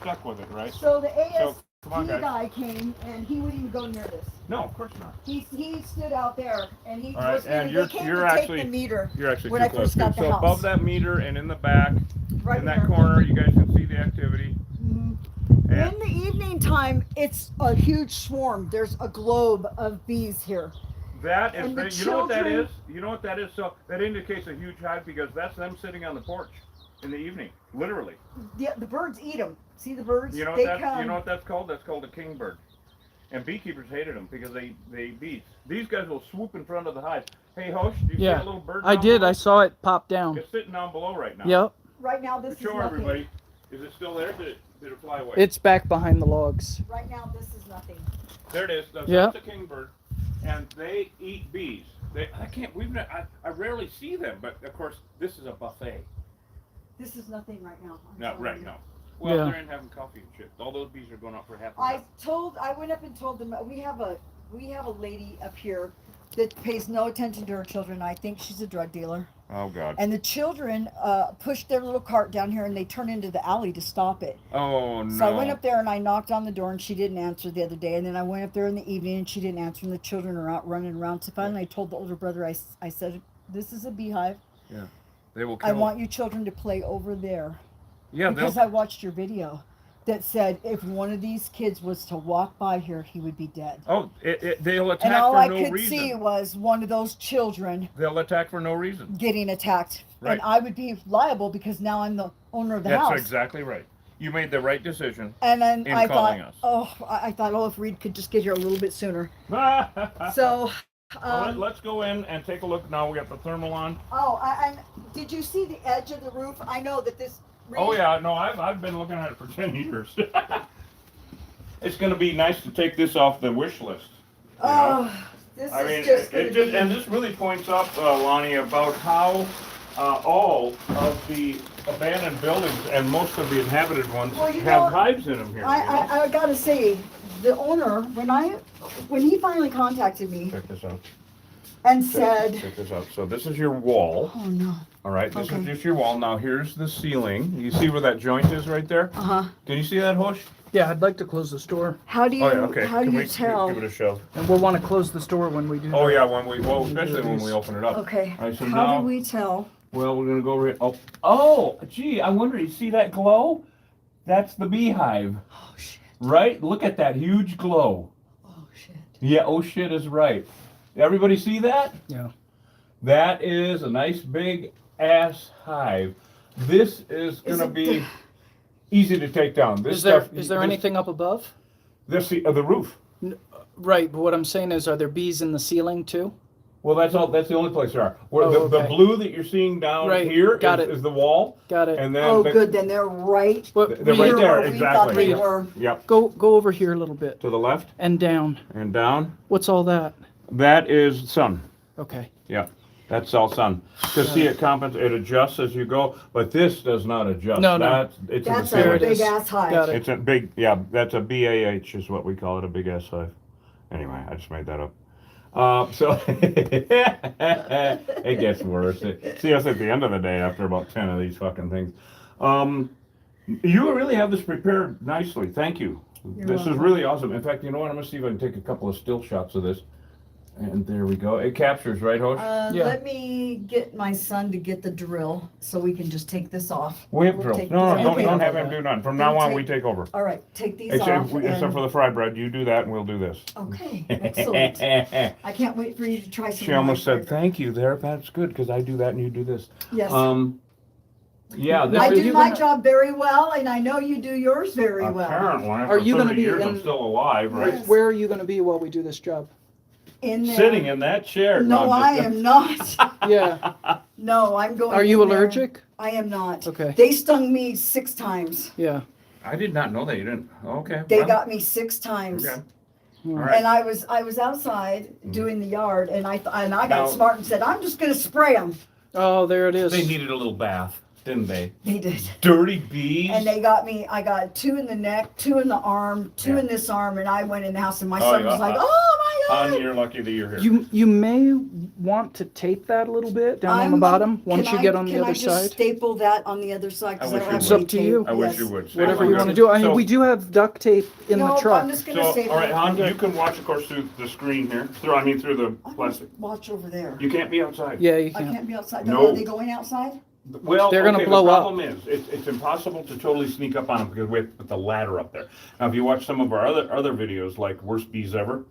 stuck with it, right? So the ASP come on, guys. guy came, and he wouldn't even go near this. No, of course not. He stood out there, and he All right, was and they came to take the meter. You're actually when too I close. first got the So house. above that meter and in the back, Right in that there. corner, you guys can see the activity. Mhm. And In the evening time, it's a huge swarm. There's a globe of bees here. that is, and the you know what that children- is? You know what that is? So that indicates a huge hive, because that's them sitting on the porch in the evening, literally. The birds eat them. See the birds? You know They what come. you know what that's called? That's called a kingbird. And beekeepers hated them because they eat bees. These guys will swoop in front of the hive. Hey, Hosh, do you see that little bird? I down did. below? I saw it pop down. It's sitting down below right now. Yep. Right now, this is Show nothing. everybody. Is it still there? Did it fly away? It's back behind the logs. Right now, this is nothing. There it is. That's Yeah. a kingbird, and they eat bees. I rarely see them, but of course this is a buffet. This is nothing right now. I'm No, telling right you. now. Well, Yeah. they're in having coffee and shit. All those bees are going out for half a I went up and told them we have a lady up here that pays no attention to her children. I think she's a drug dealer. Oh, God. And the children pushed their little cart down here, and they turned into the alley to stop it. Oh, no. So I went up there and I knocked on the door, and she didn't answer the other day. And then I went up there in the evening, and she didn't answer, and the children are out running around. So finally I told the older brother, I said, this is a beehive. Yeah. They will I want you children to play over there. Yeah, because I watched your video that said if one of these kids was to walk by here, he would be dead. Oh, they'll attack and all for I no could reason. see was one of those children They'll attack for no reason. getting attacked. Right. And I would be liable because now I'm the owner of the house. That's exactly right. You made the right decision. And then in I calling thought, us. I thought, if Reed could just get here a little bit sooner. So, let's go in and take a look. Now we got the thermal on. and did you see the edge of the roof? I know that this. Oh yeah, no, I've been looking at it for 10 years. It's going to be nice to take this off the wish list. This I is mean, just and this really points up, Lonnie, about how all of the abandoned buildings and most of the inhabited ones have hives in them here. I gotta say, the owner, when he finally contacted me Check this out. and said, Check this out. So this is your wall. oh no. All right, this is just your wall. Now here's the ceiling. You see where that joint is right there? Uh-huh. Can you see that, Hosh? Yeah, I'd like to close the store. How do you, Oh yeah, okay. how do Can you we tell? give it a shove? And we'll want to close the store when we do Oh that. yeah, especially when we open it up. Okay, All right, so how now, do we tell? well, we're gonna go over here. Oh, gee, I wonder, you see that glow? That's the beehive, Oh shit, right? Look at that huge glow. oh shit. Yeah, oh shit is right. Everybody see that? Yeah. That is a nice big ass hive. This is gonna it be easy to take down. This Is there stuff, is there anything up above? This the roof. Right, but what I'm saying is, are there bees in the ceiling too? Well, that's all. That's the only place there are. Where Oh, the okay. blue that you're seeing down Right, here got it. is the wall. Got it. And then Oh good, then they're right But they're Reed, right there, where we thought exactly. they were. Yep. Go over here a little bit To the left and down. and down. What's all that? That is sun. Okay. Yeah, that's all sun. To see it it adjusts as you go, but this does not adjust. No, no. It's That's in a the There it ceiling. is. big ass hive. Got it. It's a big, yeah. That's a BAH is what we call it, a big S hive. Anyway, I just made that up. So it gets worse. See us at the end of the day after about 10 of these fucking things. You really have this prepared nicely. Thank you. This is welcome. really awesome. In fact, you know what? I'm gonna see if I can take a couple of still shots of this. And there we go. It captures, right, Hosh? Yeah. Let me get my son to get the drill so we can just take this off. We have We'll drills. take No, these- no, okay. don't have him do nothing. From now on, we take over. All right, take these Except, off. except for the fry bread, you do that and we'll do this. Okay, excellent. I can't wait for you to try some. She almost more. said, "Thank you there. That's good because I do that and you do this." Yes. Yeah. This I Are is do you my gonna- job very well, and I know you do yours very well. apparently. Are you going gonna to be years in- I'm still alive, right? Yes. Where are you going to be while we do this job? In there. Sitting in that chair. No, I'm I just- am not. Yeah. No, I'm going. Are you in there. allergic? I am not. Okay. They stung me 6 times. Yeah. I did not know that you didn't. Okay. They well, got me 6 times. Okay. Hmm. All right. And I was outside doing the yard, and I Now- got smart and said, I'm just gonna spray them. Oh, there it is. They needed a little bath, didn't they? They did. Dirty bees. And they got me. I got 2 in the neck, 2 in the arm, 2 in this arm, and I went in the house, and my son yeah. was like, "Oh my Hon, God!" you're lucky that you're here. You may want to tape that a little bit down on the bottom once you get on the other Can I just side. staple that on the other side? 'Cause I I wish don't have you It's any up to tape. you. I wish Yes. you would. Whatever you Okay. want to do. I mean, So- we do have duct tape in the No, truck. I'm just gonna So, staple all right, it. hon, you can watch, of course, through the screen here. Through the I plastic. must watch over there. You can't be outside. Yeah, you I can. can't be outside. No. Are they going outside? Well, They're gonna okay, blow the up. problem is, it's impossible to totally sneak up on them because we have to put the ladder up there. Now, if you watch some of our other videos, like Worst Bees Ever,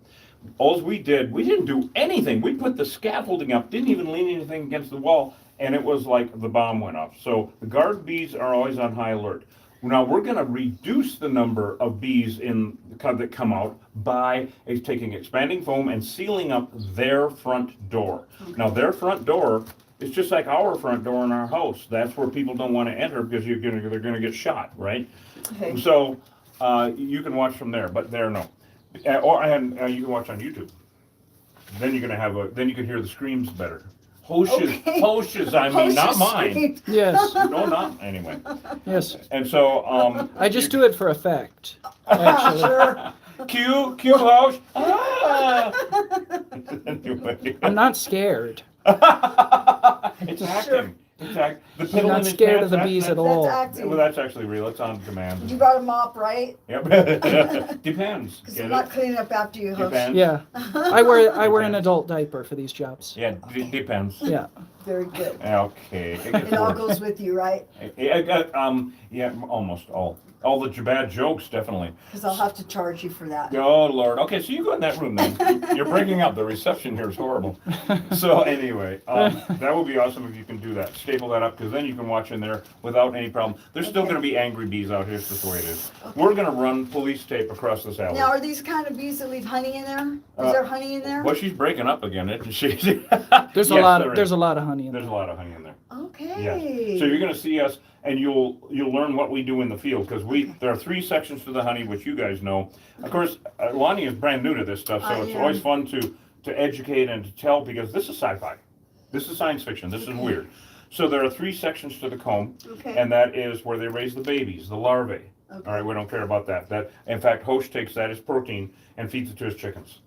all we didn't do anything. We put the scaffolding up, didn't even lean anything against the wall, and it was like the bomb went off. So the guard bees are always on high alert. Now, we're going to reduce the number of bees that come out by taking expanding foam and sealing up their front door. Now, their front door is just like our front door in our house. That's where people don't want to enter because they're going to get shot, right? Okay. So you can watch from there, but there no. And you can watch on YouTube. Then you're going to then you can hear the screams better. Hoshes, I mean, not mine. Yes. No, not anyway. Yes. And so I just do it for effect. Actually. Sure. Q house. Ah. Anyway. I'm not scared. It's acting. It's act. I'm not scared of the bees at all. That's acting. Well, that's actually real. It's on demand. You got a mop, right? Yep. Depends. Because I'm not cleaning up after you, host. Depends. Yeah, I wear an adult diaper for these jobs. Yeah, depends. Yeah. Very good. Okay. It all goes with you, right? I got yeah, almost all the bad jokes, definitely. Because I'll have to charge you for that. Oh Lord. Okay, so you go in that room then. You're breaking up. The reception here is horrible. So anyway, that would be awesome if you can do that. Staple that up, because then you can watch in there without any problem. There's still going to be angry bees out here. It's just the way it is. Okay. We're going to run police tape across this alley. Now, are these kind of bees that leave honey in there? Is there honey in there? Well, she's breaking up again, isn't she? There's Yes, a lot. there is. There's a lot of honey in There's there. a lot of honey in there. Okay. Yes. So you're going to see us, and you'll learn what we do in the field, because there are 3 sections to the honey, which you guys know. Of course, Lonnie is brand new to this stuff, so it's always fun to educate and to tell, because this is sci-fi. This is science fiction. This is weird. So there are 3 sections to the comb, and that is where they raise the babies, the larvae. All right, we don't care about that. That, in fact, Host takes that as protein and feeds it to his chickens.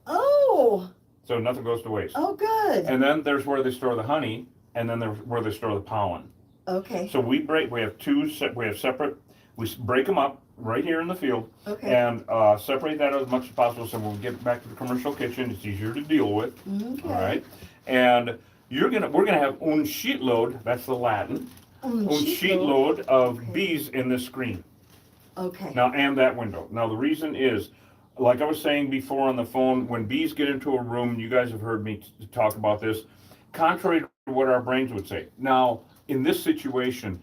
Oh. So nothing goes to waste. Oh, good. And then there's where they store the honey, and then there's where they store the pollen. Okay. So we have separate, we break them up right here in the field, and separate that as much as possible, so when we get back to the commercial kitchen, it's easier to deal with. Okay. All right, and we're gonna have un sheetload, that's the Latin, un sheetload of bees in this screen. Okay. Now, and that window. Now, the reason is, like I was saying before on the phone, when bees get into a room, you guys have heard me talk about this, contrary to what our brains would say. Now, in this situation,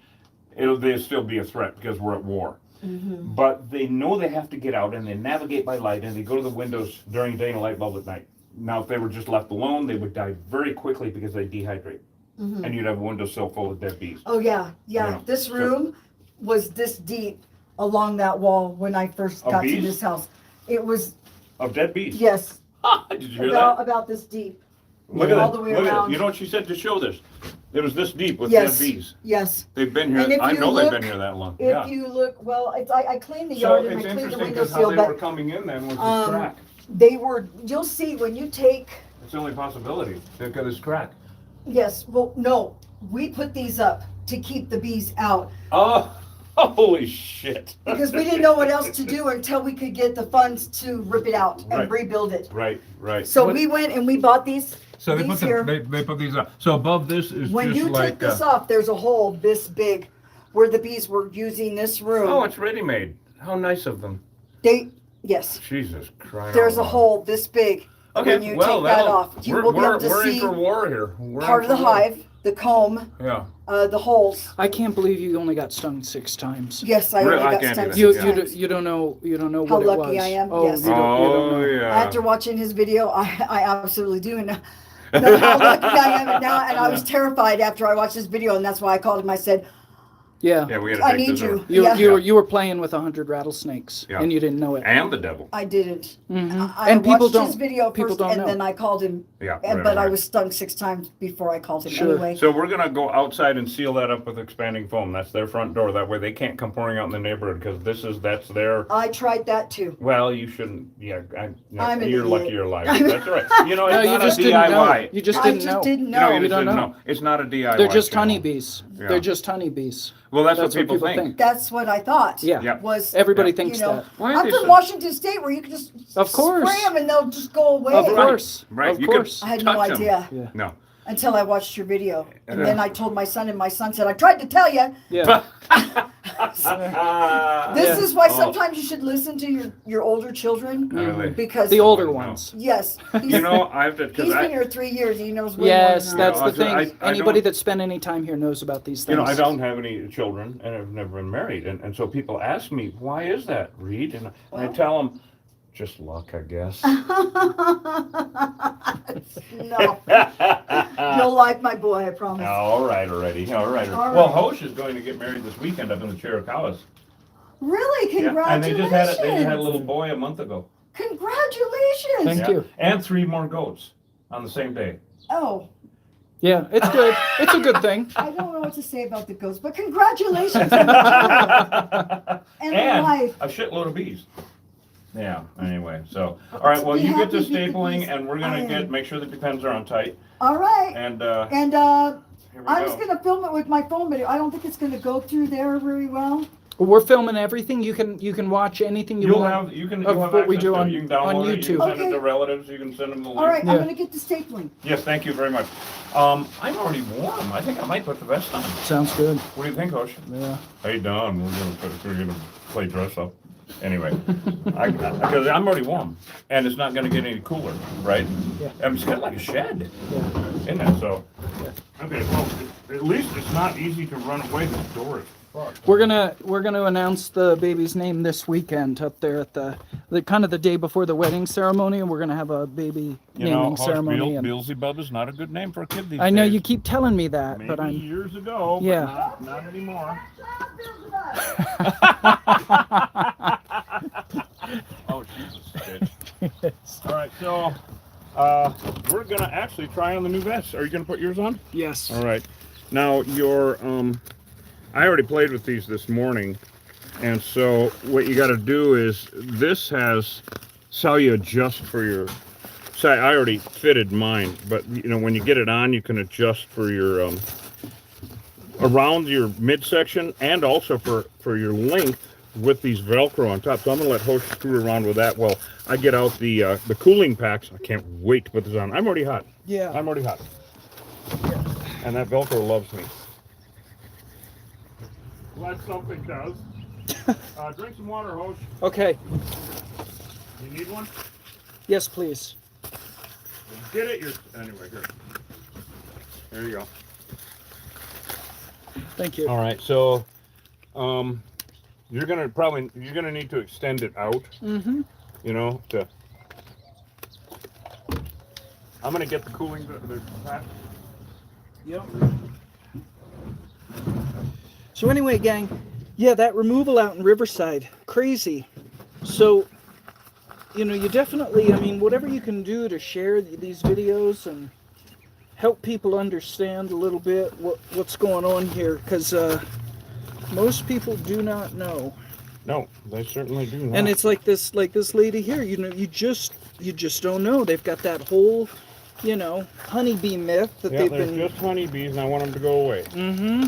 they'll still be a threat because we're at war. But they know they have to get out, and they navigate by light, and they go to the windows during day and a light bulb at night. Now, if they were just left alone, they would die very quickly because they dehydrate. And you'd have a windowsill full of dead bees. Oh, yeah. Yeah. You know, This room was this deep along that wall when I first got to this house. It was. Of dead bees? Yes. Did you hear that? About this deep. Look at all that. the way Look at around. it. You know what she said to show this? It was this deep with Yes. dead bees. Yes. They've been here. And if I you know look- they've been here that long. If you look, well, I cleaned the So yard and I it's cleaned the interesting because how windowsill, they were but coming in then was this crack. they were. You'll see when you take. It's the only possibility. They've got this crack. Yes. Well, no, we put these up to keep the bees out. Oh, holy shit. Because we didn't know what else to do until we could get the funds to rip it out and Right. rebuild it. Right. So we went and we bought these. So they these put here. they put these up. So above this is When just you like take this off, there's a hole this big where the bees were using this room. oh, it's ready made. How nice of them. Yes. Jesus Christ. There's a hole this big. Okay, When you well, take that off, you will be able to we're see in for war here. We're part in of the for war. hive, the comb, Yeah. the holes. I can't believe you only got stung 6 times. Yes, I Really? only I got can't stung do You six that. times. you don't know How what it was. lucky I am, Oh, yes. you don't know. yeah. After watching his video, I absolutely do. And know how lucky I am now. And I was terrified after I watched this video, and that's why I called him. I said, Yeah. Yeah, we had to I take need this you. over. You were playing with 100 rattlesnakes, Yeah. and you didn't know it. And the devil. I didn't. I And people watched his don't- video people first, don't and know. then I called him. Yeah. But I was stung 6 times before I called him Sure. anyway. So we're gonna go outside and seal that up with expanding foam. That's their front door. That way they can't come pouring out in the neighborhood, because that's their. I tried that too. Well, you shouldn't. Yeah, I'm an you're idiot. lucky you're alive. That's all right. You know, No, it's you not just a didn't know. DIY. You just I didn't just know. didn't No, know. you You just don't didn't know. know. It's not a DIY. They're just channel. honeybees. Yeah. They're just honeybees. Well, that's what That's what people people think. think. That's what I thought. Yeah. Yep. Was Everybody Yeah. thinks you know, that. Why I'm are they from so- Washington State, where you can just Of course. spray them and they'll just go away. Of course. Right. Of You could course. I had no touch 'em. idea Yeah. No. until I watched your video, and Yeah. then I told my son, and my son said, "I tried to tell you." Yeah. This is why Oh. sometimes you should listen to your older children Really? because The older No. ones. Yes, You know, I have to. Cause he's I, been here 3 years. He knows way Yes, more than I that's do. the thing. I Anybody don't- that's spent any time here knows about these things. You know, I don't have any children, and I've never been married, and so people ask me, "Why is that, Reed?" And I tell them, "Just luck, I guess." No, you'll like my boy, I promise. All right, already. All right. All Well, right. Hosh is going to get married this weekend up in the Chiricahuas. Really, Yeah, and congratulations! they just had a little boy a month ago. Congratulations! Thank you. And 3 more goats on the same day. Oh, Yeah, it's good. It's a good thing. I don't know what to say about the ghosts, but congratulations on the child and the And wife. a shitload of bees. Yeah, anyway, so, all right, well, you get to stapling, and we're gonna make sure that the pens are on tight. All right. And, I was going to film it with my phone, but I don't think it's going to go through there very well. We're filming everything. You can watch anything you want. You have what we do access to it. on, You can download on it, YouTube. you can send it to relatives, you can send them the link. All right, Yeah. I'm going to get the stapling. Yes, thank you very much. I'm already warm. I think I might put the vest on. Sounds good. What do you think, Hosh? Yeah. Hey, Don, we're gonna play dress up. Anyway, because I'm already warm, and it's not gonna get any cooler, right? Yeah. It's kind of like a shed, Yeah. isn't it? So, Yeah. okay, well, at least it's not easy to run away. The door is fucked. We're gonna announce the baby's name this weekend up there at the kind of the day before the wedding ceremony, and we're gonna have a baby naming ceremony. Beelzebub is not a good name for a kid these I know days. you keep telling me that, Maybe but I'm years ago, Yeah. but not anymore. Oh, Jesus, bitch. All right, so we're gonna actually try on the new vest. Are you gonna put yours on? yes. All right. Now your I already played with these this morning, and so what you got to do is this has how you adjust for your. So I already fitted mine, but you know when you get it on, you can adjust for your around your midsection and also for your length with these Velcro on top. So I'm gonna let Hosh screw around with that while I get out the cooling packs. I can't wait to put this on. I'm already hot. Yeah. I'm already hot. And that Velcro loves me. Glad something does. Drink some water, Hosh. Okay. You need one? Yes, please. Get it. Anyway, here. There you go. Thank you. All right. So, you're gonna need to extend it out. Mm-hmm. You know, I'm gonna get the cooling the pack. Yep. So anyway, gang, yeah, that removal out in Riverside, crazy. So, you know, you definitely, I mean, whatever you can do to share these videos and help people understand a little bit what's going on here, because most people do not know. No, they certainly do not. And it's like this lady here, you know, you just don't know. They've got that whole, you know, honeybee myth that they've been. Just honeybees, and I want them to go away. Mm-hmm.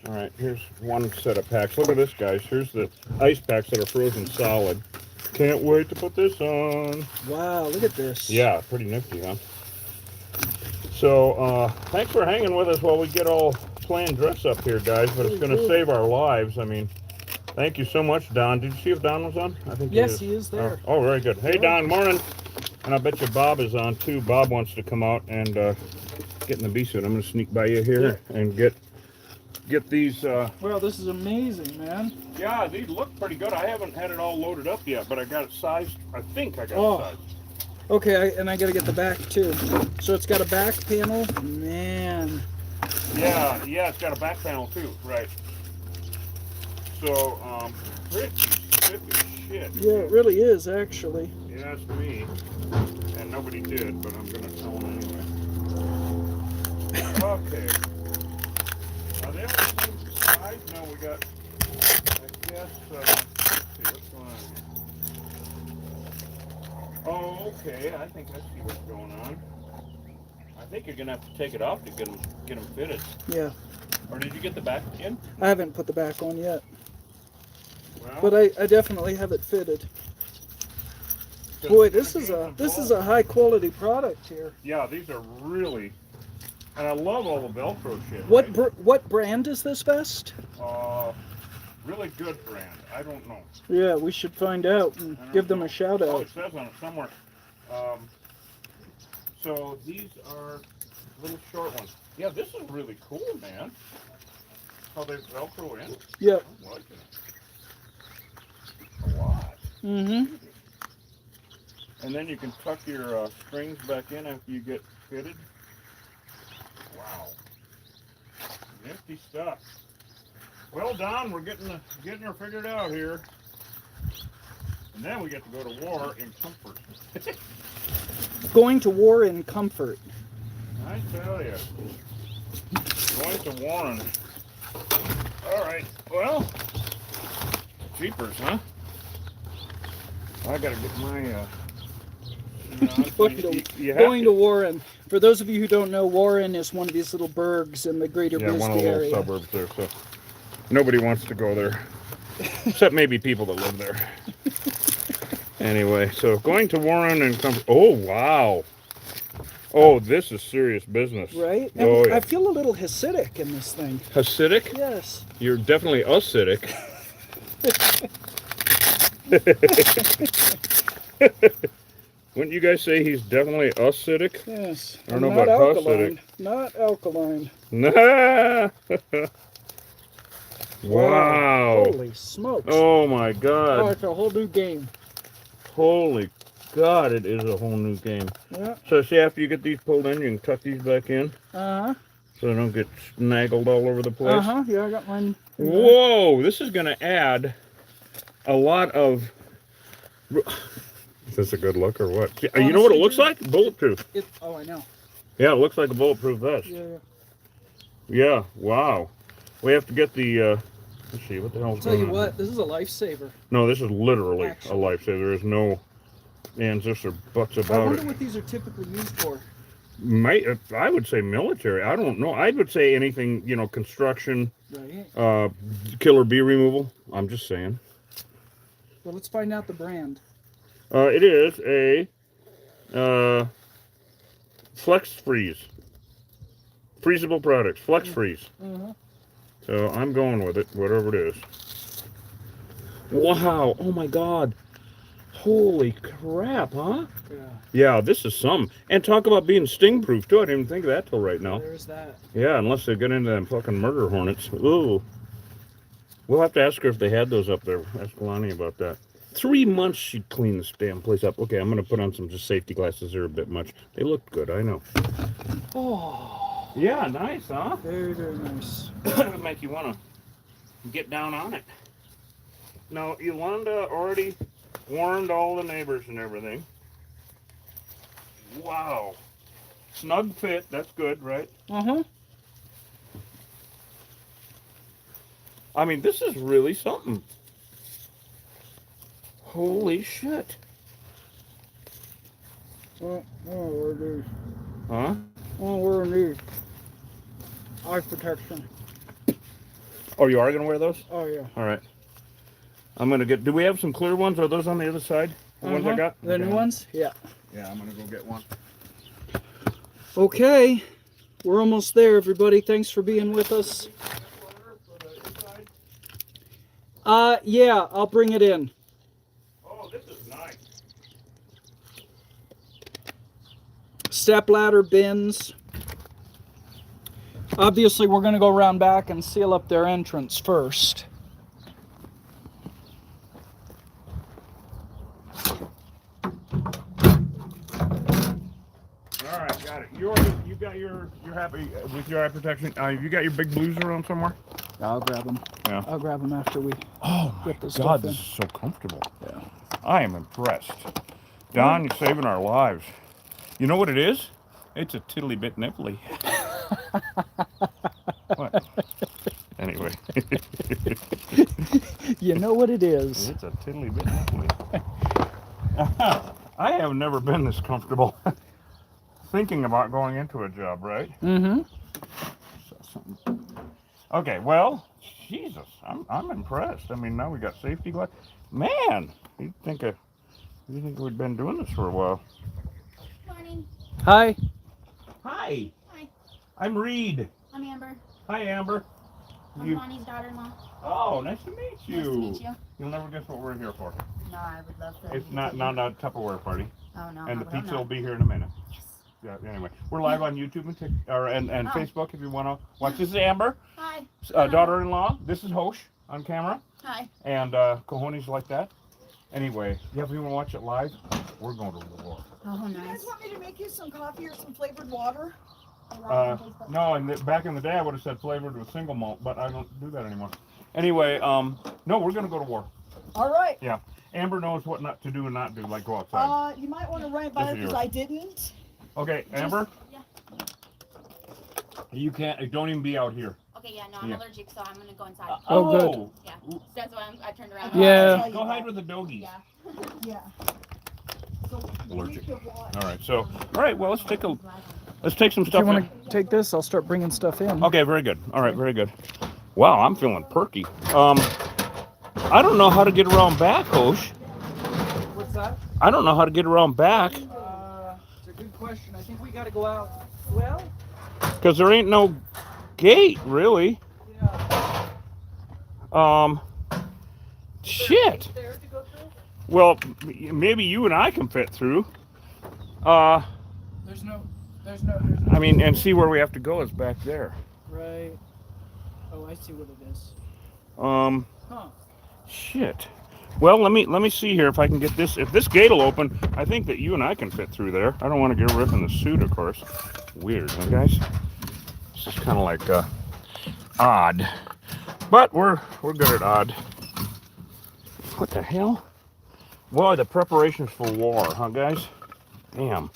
All right, here's one set of packs. Look at this, guys. Here's the ice packs that are frozen solid. Can't wait to put this on. Wow, look at this. Yeah, pretty nifty, huh? So, thanks for hanging with us while we get all planned dress up here, guys. But it's going to save our lives. I mean, thank you so much, Don. Did you see if Don was on? I think yes, he is there. Oh, very good. Hey, Don, morning. And I bet you Bob is on too. Bob wants to come out and get in the bee suit. I'm going to sneak by you here and get these. Well, this is amazing, man. Yeah, these look pretty good. I haven't had it all loaded up yet, but I got it sized. I think I got it sized. Okay, and I got to get the back too. So it's got a back panel, man. Yeah, it's got a back panel too, right? So, pretty shit. Yeah, it really is, actually. Yeah, it's me. And nobody did, but I'm gonna tell them anyway. Okay. Are they all the same size? No, we got, I guess, let's see, what's going on here? Oh, okay, I think I see what's going on. I think you're gonna have to take it off to get them fitted. Yeah. Or did you get the back in? I haven't put the back on yet. Well, But I definitely have it fitted. Boy, this is a high quality product here. Yeah, these are really, and I love all the Velcro shit. What brand is this vest? Really good brand. I don't know. Yeah, we should find out and give them a shout Oh, out. it says on it somewhere. So these are little short ones. Yeah, this is really cool, man. How they Velcro in. Yep. I like it. A lot. Mm-hmm. And then you can tuck your strings back in after you get fitted. Wow. Nifty stuff. Well, Don, we're getting her figured out here. And then we get to go to war in comfort. Going to war in comfort. I tell you. Going to war in... All right. Well, jeepers, huh? I gotta get my. Going to Warren. For those of you who don't know, Warren is one of these little burgs in the greater Bisbee one of the area. little suburbs there. So nobody wants to go there, except maybe people that live there. Anyway, so going to Warren and come. Oh wow. Oh, this is serious business. Right? And oh, yeah. I feel a little Hasidic in this thing. Hasidic? Yes. You're definitely acidic. Wouldn't you guys say he's definitely acidic? Yes. I don't know not about alkaline. Hasidic. Not alkaline. Nah. Wow. Holy smokes. Oh my God. Oh, it's a whole new game. Holy God, it is a whole new game. Yeah. So see, after you get these pulled in, you can tuck these back in. Uh-huh. So they don't get snaggled all over the place. Uh-huh. Yeah, I got mine. Whoa, this is going to add a lot of... Is this a good look or what? Honestly, you know what it looks like? Bulletproof. Oh, I know. Yeah, it looks like a bulletproof vest. Yeah. Yeah, wow. We have to get the... let's see, what the hell's going on? Tell you what, this is a lifesaver. No, this is literally a lifesaver. There is no ands, ifs, or buts about it. I wonder what these are typically used for. I would say military. I don't know. I would say anything, you know, construction, right. Killer bee removal. I'm just saying. Well, let's find out the brand. It is a Flex Freeze. Freezable products. Flex Freeze. Mm-hmm. So I'm going with it, whatever it is. Wow. Oh my God. Holy crap, huh? Yeah. Yeah, this is some. And talk about being sting proof too. I didn't even think of that till right now. There's that. Yeah, unless they get into them fucking murder hornets. Ooh. We'll have to ask her if they had those up there. Ask Lonnie about that. 3 months she'd clean this damn place up. Okay, I'm going to put on some just safety glasses. They're a bit much. They look good, I know. Oh. Yeah, nice, huh? Very, very nice. It'll make you want to get down on it. Now, Yolanda already warned all the neighbors and everything. Wow. Snug fit. That's good, right? Uh-huh. I mean, this is really something. Holy shit. Where are these? Huh? Where are these? Eye protection. Oh, you are going to wear those? Oh, yeah. All right. I'm going to get... Do we have some clear ones? Are those on the other side? The ones I got? The new ones? Yeah. Yeah, I'm going to go get one. Okay. We're almost there, everybody. Thanks for being with us. Yeah, I'll bring it in. Oh, this is nice. Step ladder bins. Obviously, we're going to go around back and seal up their entrance first. All right, got it. You're happy with your eye protection. You got your big blues around somewhere? I'll grab them. Yeah. I'll grab them after we God, get this stuff in. this is so comfortable. Yeah. I am impressed. Don, you're saving our lives. You know what it is? It's a tiddly bit nipply. What? Anyway. You know what it is. It's a tiddly bit nipply. I have never been this comfortable thinking about going into a job, right? Mm-hmm. Okay, well, Jesus, I'm impressed. I mean, now we got safety glass. Man, you'd think we'd been doing this for a while. Morning. Hi. Hi. Hi. I'm Reed. I'm Amber. Hi, Amber. I'm Lonnie's daughter-in-law. Oh, nice to meet you. Nice to meet you. You'll never guess what we're here for. No, I would love to. It's not a Tupperware party. Oh no. And no, the but I'm pizza will not. be here in a minute. Yes. Yeah, anyway, we're live on YouTube and Oh. Facebook if you want to watch. This is Amber, Hi. daughter-in-law. This is Hosh on camera. Hi. And cojones like that. Anyway, yeah, if you want to watch it live, we're going to the war. Oh, You guys nice. want me to make you some coffee or some flavored water? No, and back in the day I would have said flavored with single malt, but I don't do that anymore. Anyway, no, we're going to go to war. All right. Yeah. Amber knows what not to do and not do, like go outside. You might want to run it by her This is because I didn't. Okay, Amber, Yeah. you can't, don't even be out here. Okay. Okay, yeah, no, I'm allergic, so I'm gonna go inside. Oh, good. Yeah, so that's why I turned around. Yeah. Go hide with the doggies. Yeah. Yeah. So Allergic. we need to watch. All right. So, all right. Well, let's take some If stuff you in. want to take this, I'll start bringing stuff in. Okay. Very good. All right. Very good. Wow, I'm feeling perky. I don't know how to get around back, Osh. What's that? I don't know how to get around back. It's a good question. I think we got to go out. Well, Because there ain't no gate, really. yeah. Shit. There to go through? Well, maybe you and I can fit through. There's no. I mean, and see where we have to go is back there. Right. Oh, I see what it is. Huh. Shit. Well, let me see here if I can get this. If this gate will open, I think that you and I can fit through there. I don't want to get ripped in the suit, of course. Weird, huh, guys? This is kind of like odd, but we're good at odd. What the hell? Boy, the preparations for war, huh, guys? Damn.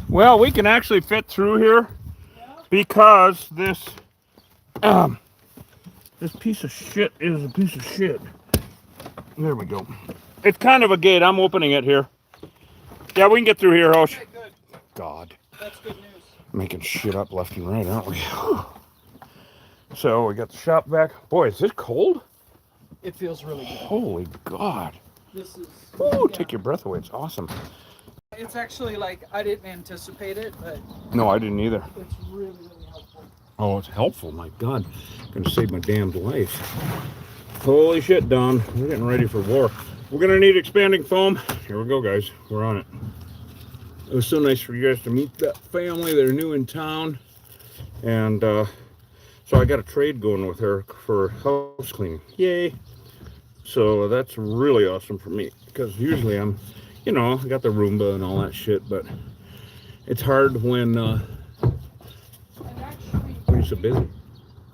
Well, we can actually fit through here because this piece of shit is a piece of shit. There we go. It's kind of a gate. I'm opening it here. Yeah, we can get through here, Hosh. Okay, good. God. That's good news. Making shit up left and right, aren't we? So we got the shop back. Boy, is this cold? It feels really good. Holy God. This is. Ooh, Yeah. take your breath away. It's awesome. It's actually like I didn't anticipate it, but No, I didn't either. it's really helpful. Oh, it's helpful. My God. Gonna save my damned life. Holy shit, Don. We're getting ready for war. We're gonna need expanding foam. Here we go, guys. We're on it. It was so nice for you guys to meet that family. They're new in town. And so I got a trade going with her for house cleaning. Yay. So that's really awesome for me. Because usually I'm, you know, I got the Roomba and all that shit. But it's hard when And actually, you're so busy.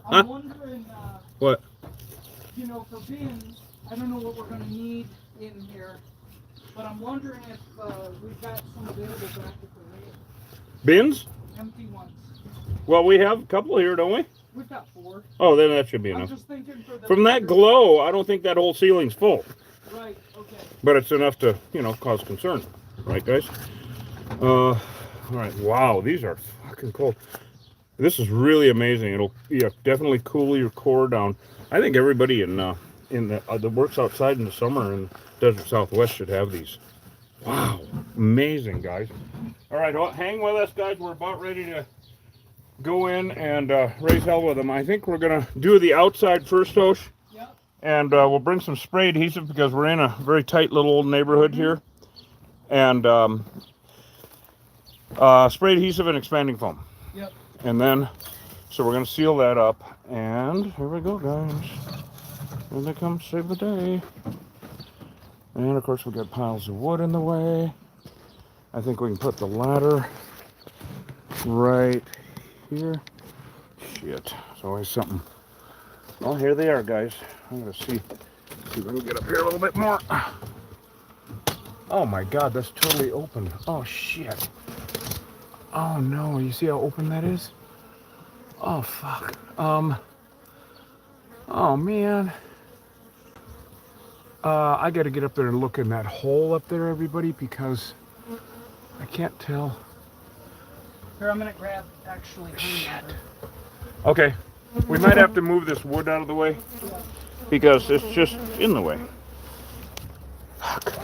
I'm wondering, What? you know, for bins, I don't know what we're going to need in here, but I'm wondering if we've got some available back at the rate. Bins? Empty ones. Well, we have a couple here, don't we? We've got 4. Oh, then that should be I'm enough. just thinking for the From that glow, I don't think that whole ceiling's full. Right, okay. But it's enough to, you know, cause concern. Right, guys? All right. Wow, these are fucking cold. This is really amazing. It'll definitely cool your core down. I think everybody in the that works outside in the summer in Desert Southwest should have these. Wow, amazing, guys. All right, well, hang with us, guys. We're about ready to go in and raise hell with them. I think we're gonna do the outside first, Tosh. Yep. And we'll bring some spray adhesive because we're in a very tight little old neighborhood here. And spray adhesive and expanding foam. Yep. And then, so we're going to seal that up. And here we go, guys. Here they come, save the day. And of course, we got piles of wood in the way. I think we can put the ladder right here. Shit, it's always something. Well, here they are, guys. I'm going to see if we can get up here a little bit more. Oh my God, that's totally open. Oh shit. Oh no, you see how open that is? Oh fuck. Oh man. I gotta get up there and look in that hole up there, everybody, because I can't tell. Here, I'm going to grab actually ladder. Okay. We might have to move this wood out of the way because it's just in the way. Fuck.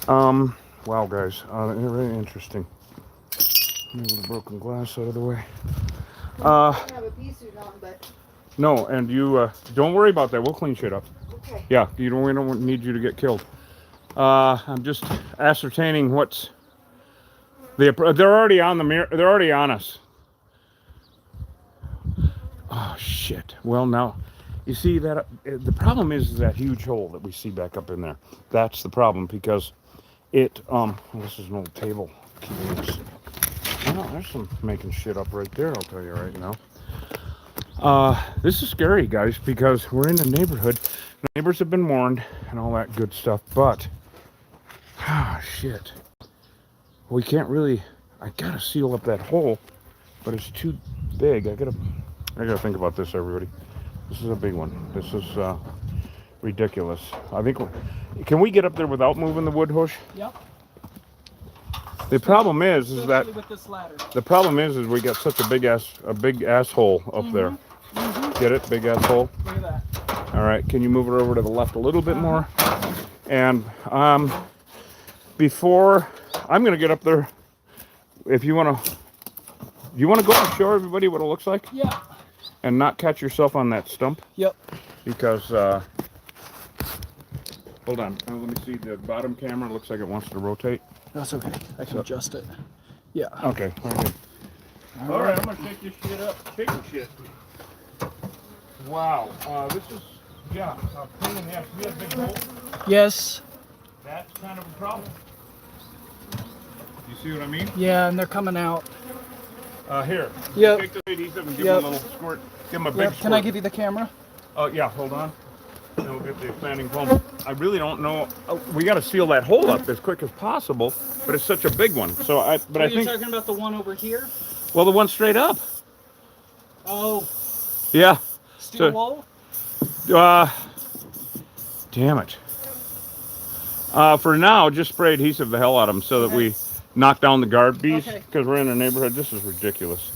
Wow, guys, very interesting. Move the broken glass out of the way. I don't have a pea suit on, but No, and you don't worry about that. We'll clean shit up. okay. Yeah, we don't need you to get killed. I'm just ascertaining what's they're already on the mirror. They're already on us. Oh shit. Well, now you see that the problem is that huge hole that we see back up in there. That's the problem because it this is an old table. Oh, there's some making shit up right there, I'll tell you right now. This is scary, guys, because we're in a neighborhood. Neighbors have been warned and all that good stuff, but shit. we can't really, I gotta seal up that hole, but it's too big. I gotta think about this, everybody. This is a big one. This is ridiculous. I think, can we get up there without moving the wood, Hoosh? Yep. The problem is that with this ladder. the problem is we got such a big asshole up there. Get it? Big asshole. Look at that. All right. Can you move it over to the left a little bit more? And before I'm gonna get up there, if you wanna go and show everybody what it looks like? Yeah. And not catch yourself on that stump? Yep. Because hold on. Let me see. The bottom camera looks like it wants to rotate. That's okay. I can adjust it. Yeah. Okay. All right. I'm gonna take this shit up. Chicken shit. Wow. This is a pain in the ass. You have a big hole? Yes. That's kind of a problem. You see what I mean? Yeah, and they're coming out. Here. Yep. Take the adhesive and give him a little squirt. Give him a big squirt. Can I give you the camera? Oh, yeah. Hold on. And we'll get the expanding foam. I really don't know. We got to seal that hole up as quick as possible, but it's such a big one. So I think. You're talking about the one over here? Well, the one straight up. Oh. Yeah. Steel wall? Damn it. For now, just spray adhesive the hell out of them so that we knock down the guard bees, because we're in a neighborhood. This is ridiculous.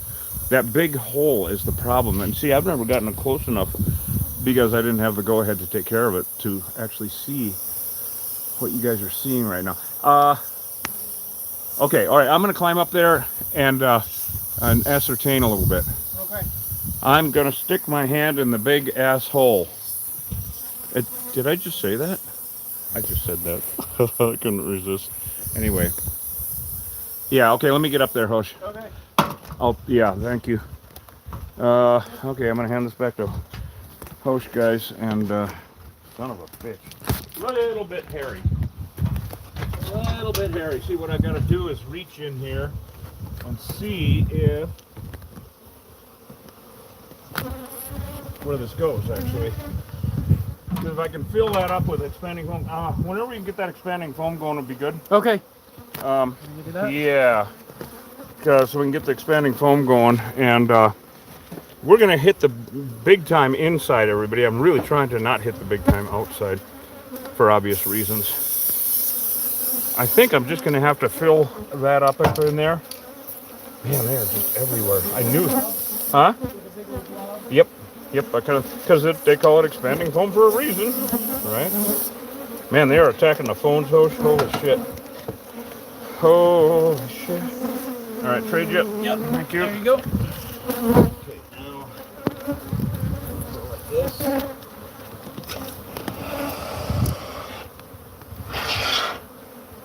That big hole is the problem. And see, I've never gotten it close enough because I didn't have the go-ahead to take care of it to actually see what you guys are seeing right now. Okay, all right, I'm going to climb up there and ascertain a little bit. Okay. I'm going to stick my hand in the big ass hole. Did I just say that? I just said that. I couldn't resist. Anyway. Yeah, okay, let me get up there, Hosh. Okay. Yeah, thank you. Okay, I'm going to hand this back to Hosh, guys, and son of a bitch. Little bit hairy. See, what I got to do is reach in here and see if where this goes, actually. Because if I can fill that up with expanding foam, whenever you can get that expanding foam going, would be good. Okay. Can you do that? Yeah. So we can get the expanding foam going, and we're going to hit the big time inside, everybody. I'm really trying to not hit the big time outside for obvious reasons. I think I'm just going to have to fill that up in there. Man, they are just everywhere. I knew it. Huh? Yep, because they call it expanding foam for a reason, right? Man, they are attacking the phones, Hosh. Holy shit. Holy shit. All right, trade you. Yep. Thank you. There you go. Okay, now go like this.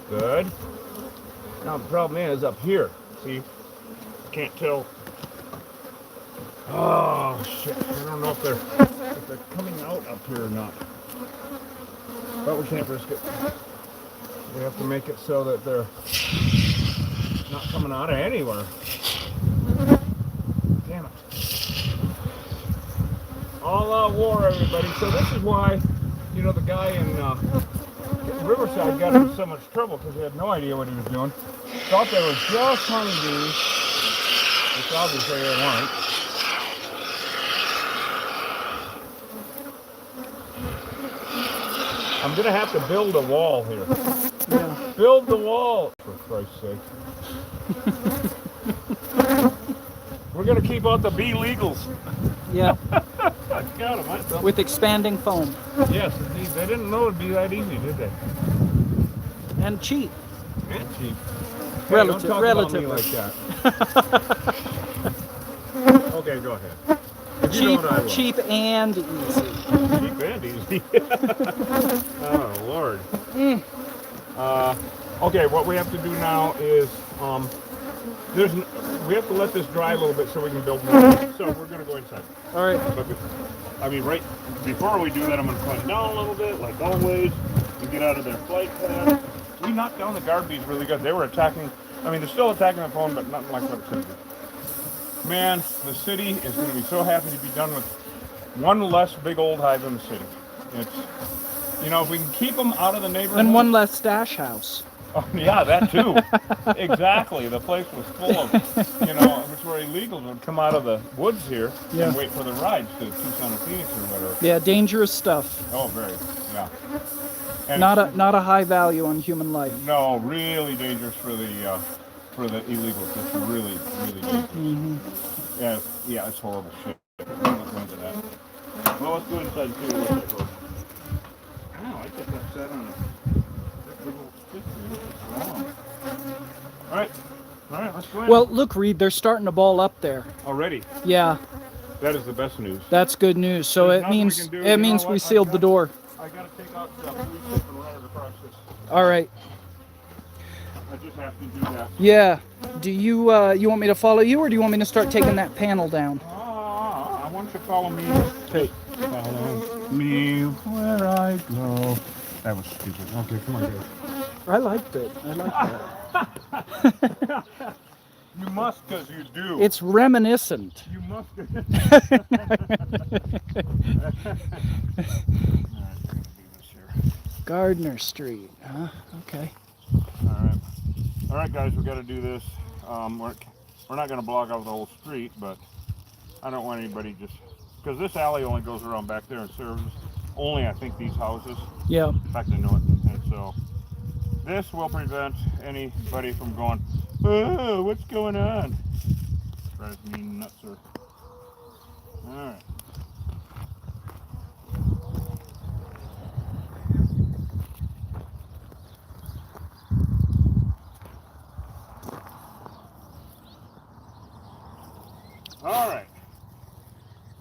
Good. Now the problem is up here. See, can't tell. Oh shit! I don't know if they're coming out up here or not. But we can't risk it. We have to make it so that they're not coming out of anywhere. Damn it! All out war, everybody. So this is why, you know, the guy in Riverside got in so much trouble because he had no idea what he was doing. Thought they were just honeybees, which obviously they weren't. I'm gonna have to build a wall here. Yeah. Build the wall, for Christ's sake. We're gonna keep out the bee legals. Yeah. I got them. With expanding foam. Yes, indeed. They didn't know it'd be that easy, did they? And cheap. And cheap. Hey, don't talk about me like that. Okay, go ahead. If you don't, I will. Cheap and easy. Cheap and easy. Oh, Lord. Okay, what we have to do now is we have to let this dry a little bit so we can build more. So we're going to go inside. All right. But right before we do that, I'm going to climb down a little bit, like always, and get out of their flight path. We knocked down the guard bees really good. They were attacking. I mean, they're still attacking the phone, but nothing like what it should be. Man, the city is going to be so happy to be done with one less big old hive in the city. It's, you know, if we can keep them out of the neighborhood. And one less stash house. Oh, yeah, that too. Exactly. The place was full of, it was where illegals would come out of the woods here and wait for the rides to Tucson or Phoenix or whatever. Yeah, dangerous stuff. Oh, very. Yeah. And Not a high value on human life. No, really dangerous for the illegals. It's really, really dangerous. Mm-hmm. Yeah, it's horrible shit. Let's go into that. Well, let's go inside and see what it looks like. Wow, I think that's set on a big old stick here. All right, let's go in. Well, look, Reed, they're starting to ball up there. Already? Yeah. That is the best news. That's good news. So There's it means we means we sealed the door. I gotta take out the food chip and run it across this. All right. I just have to do that. Yeah. Do you you want me to follow you, or do you want me to start taking that panel down? I want you to follow me. Okay. Follow me where I go. That was stupid. Okay, come on, guys. I liked it. I liked that. You must, because you do. It's reminiscent. You must. Gardner Street, huh? Okay. All right, guys, we got to do this. We're not going to block off the whole street, but I don't want anybody just because this alley only goes around back there and serves only, I think, these houses. Yeah. In fact, I know it, and so this will prevent anybody from going, "Oh, what's going on?" Drives me nuts, sir. All right. All right.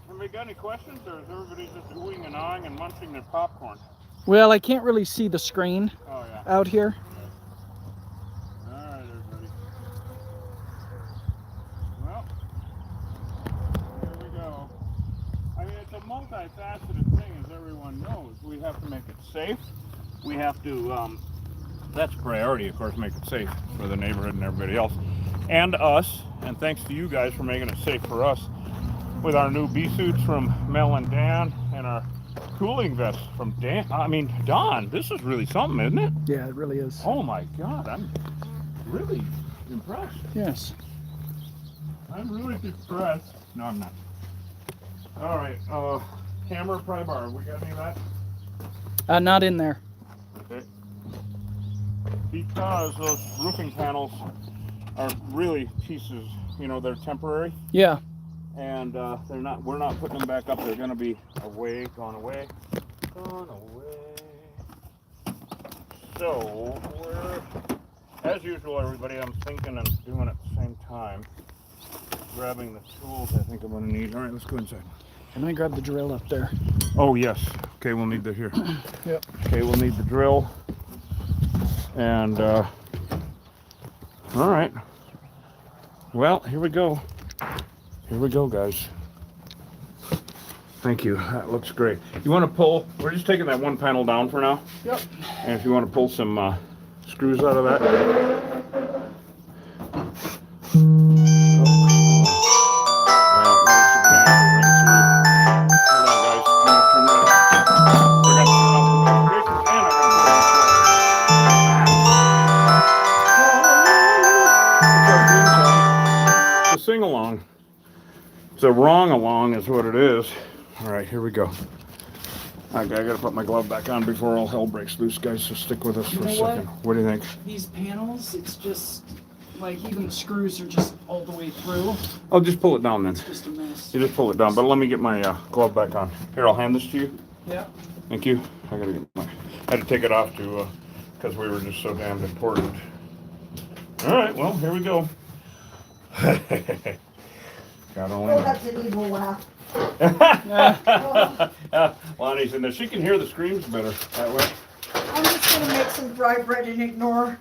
Anybody got any questions, or is everybody just oohing and ahhing and munching their popcorn? Well, I can't really see the screen out here. All right, everybody. Well, here we go. I mean, it's a multifaceted thing, as everyone knows. We have to make it safe. We have to, that's priority, of course, make it safe for the neighborhood and everybody else. And us, and thanks to you guys for making it safe for us with our new bee suits from Mel and Dan and our cooling vests from Don. This is really something, isn't it? Yeah, it really is. Oh my God, I'm really impressed. Yes. I'm really impressed. No, I'm not. All right, hammer pry bar. We got any of that? Not in there. Okay. Because those roofing panels are really pieces, they're temporary. Yeah. And we're not putting them back up. They're going to be gone away. So, as usual, everybody, I'm thinking and doing at the same time. Grabbing the tools I think I'm going to need. All right, let's go inside. Can I grab the drill up there? Oh, yes. Okay, we'll need that here. Yep. Okay, we'll need the drill. And, all right. Well, here we go. Here we go, guys. Thank you. That looks great. You want to pull, we're just taking that one panel down for now. Yep. And if you want to pull some screws out of that. Sing along. It's a wrong along is what it is. All right, here we go. I gotta put my glove back on before all hell breaks loose, guys, so stick with us for a second. What do you think? These panels, it's just like even the screws are just all the way through. I'll just pull it down then. It's just a mess. You just pull it down, but let me get my glove back on. Here, I'll hand this to you. Yeah. Thank you. I had to take it off because we were just so damned important. All right, well, here we go. God only knows. That's an evil laugh. Lonnie's in there. She can hear the screams better that way. I'm just going to make some dry bread and ignore.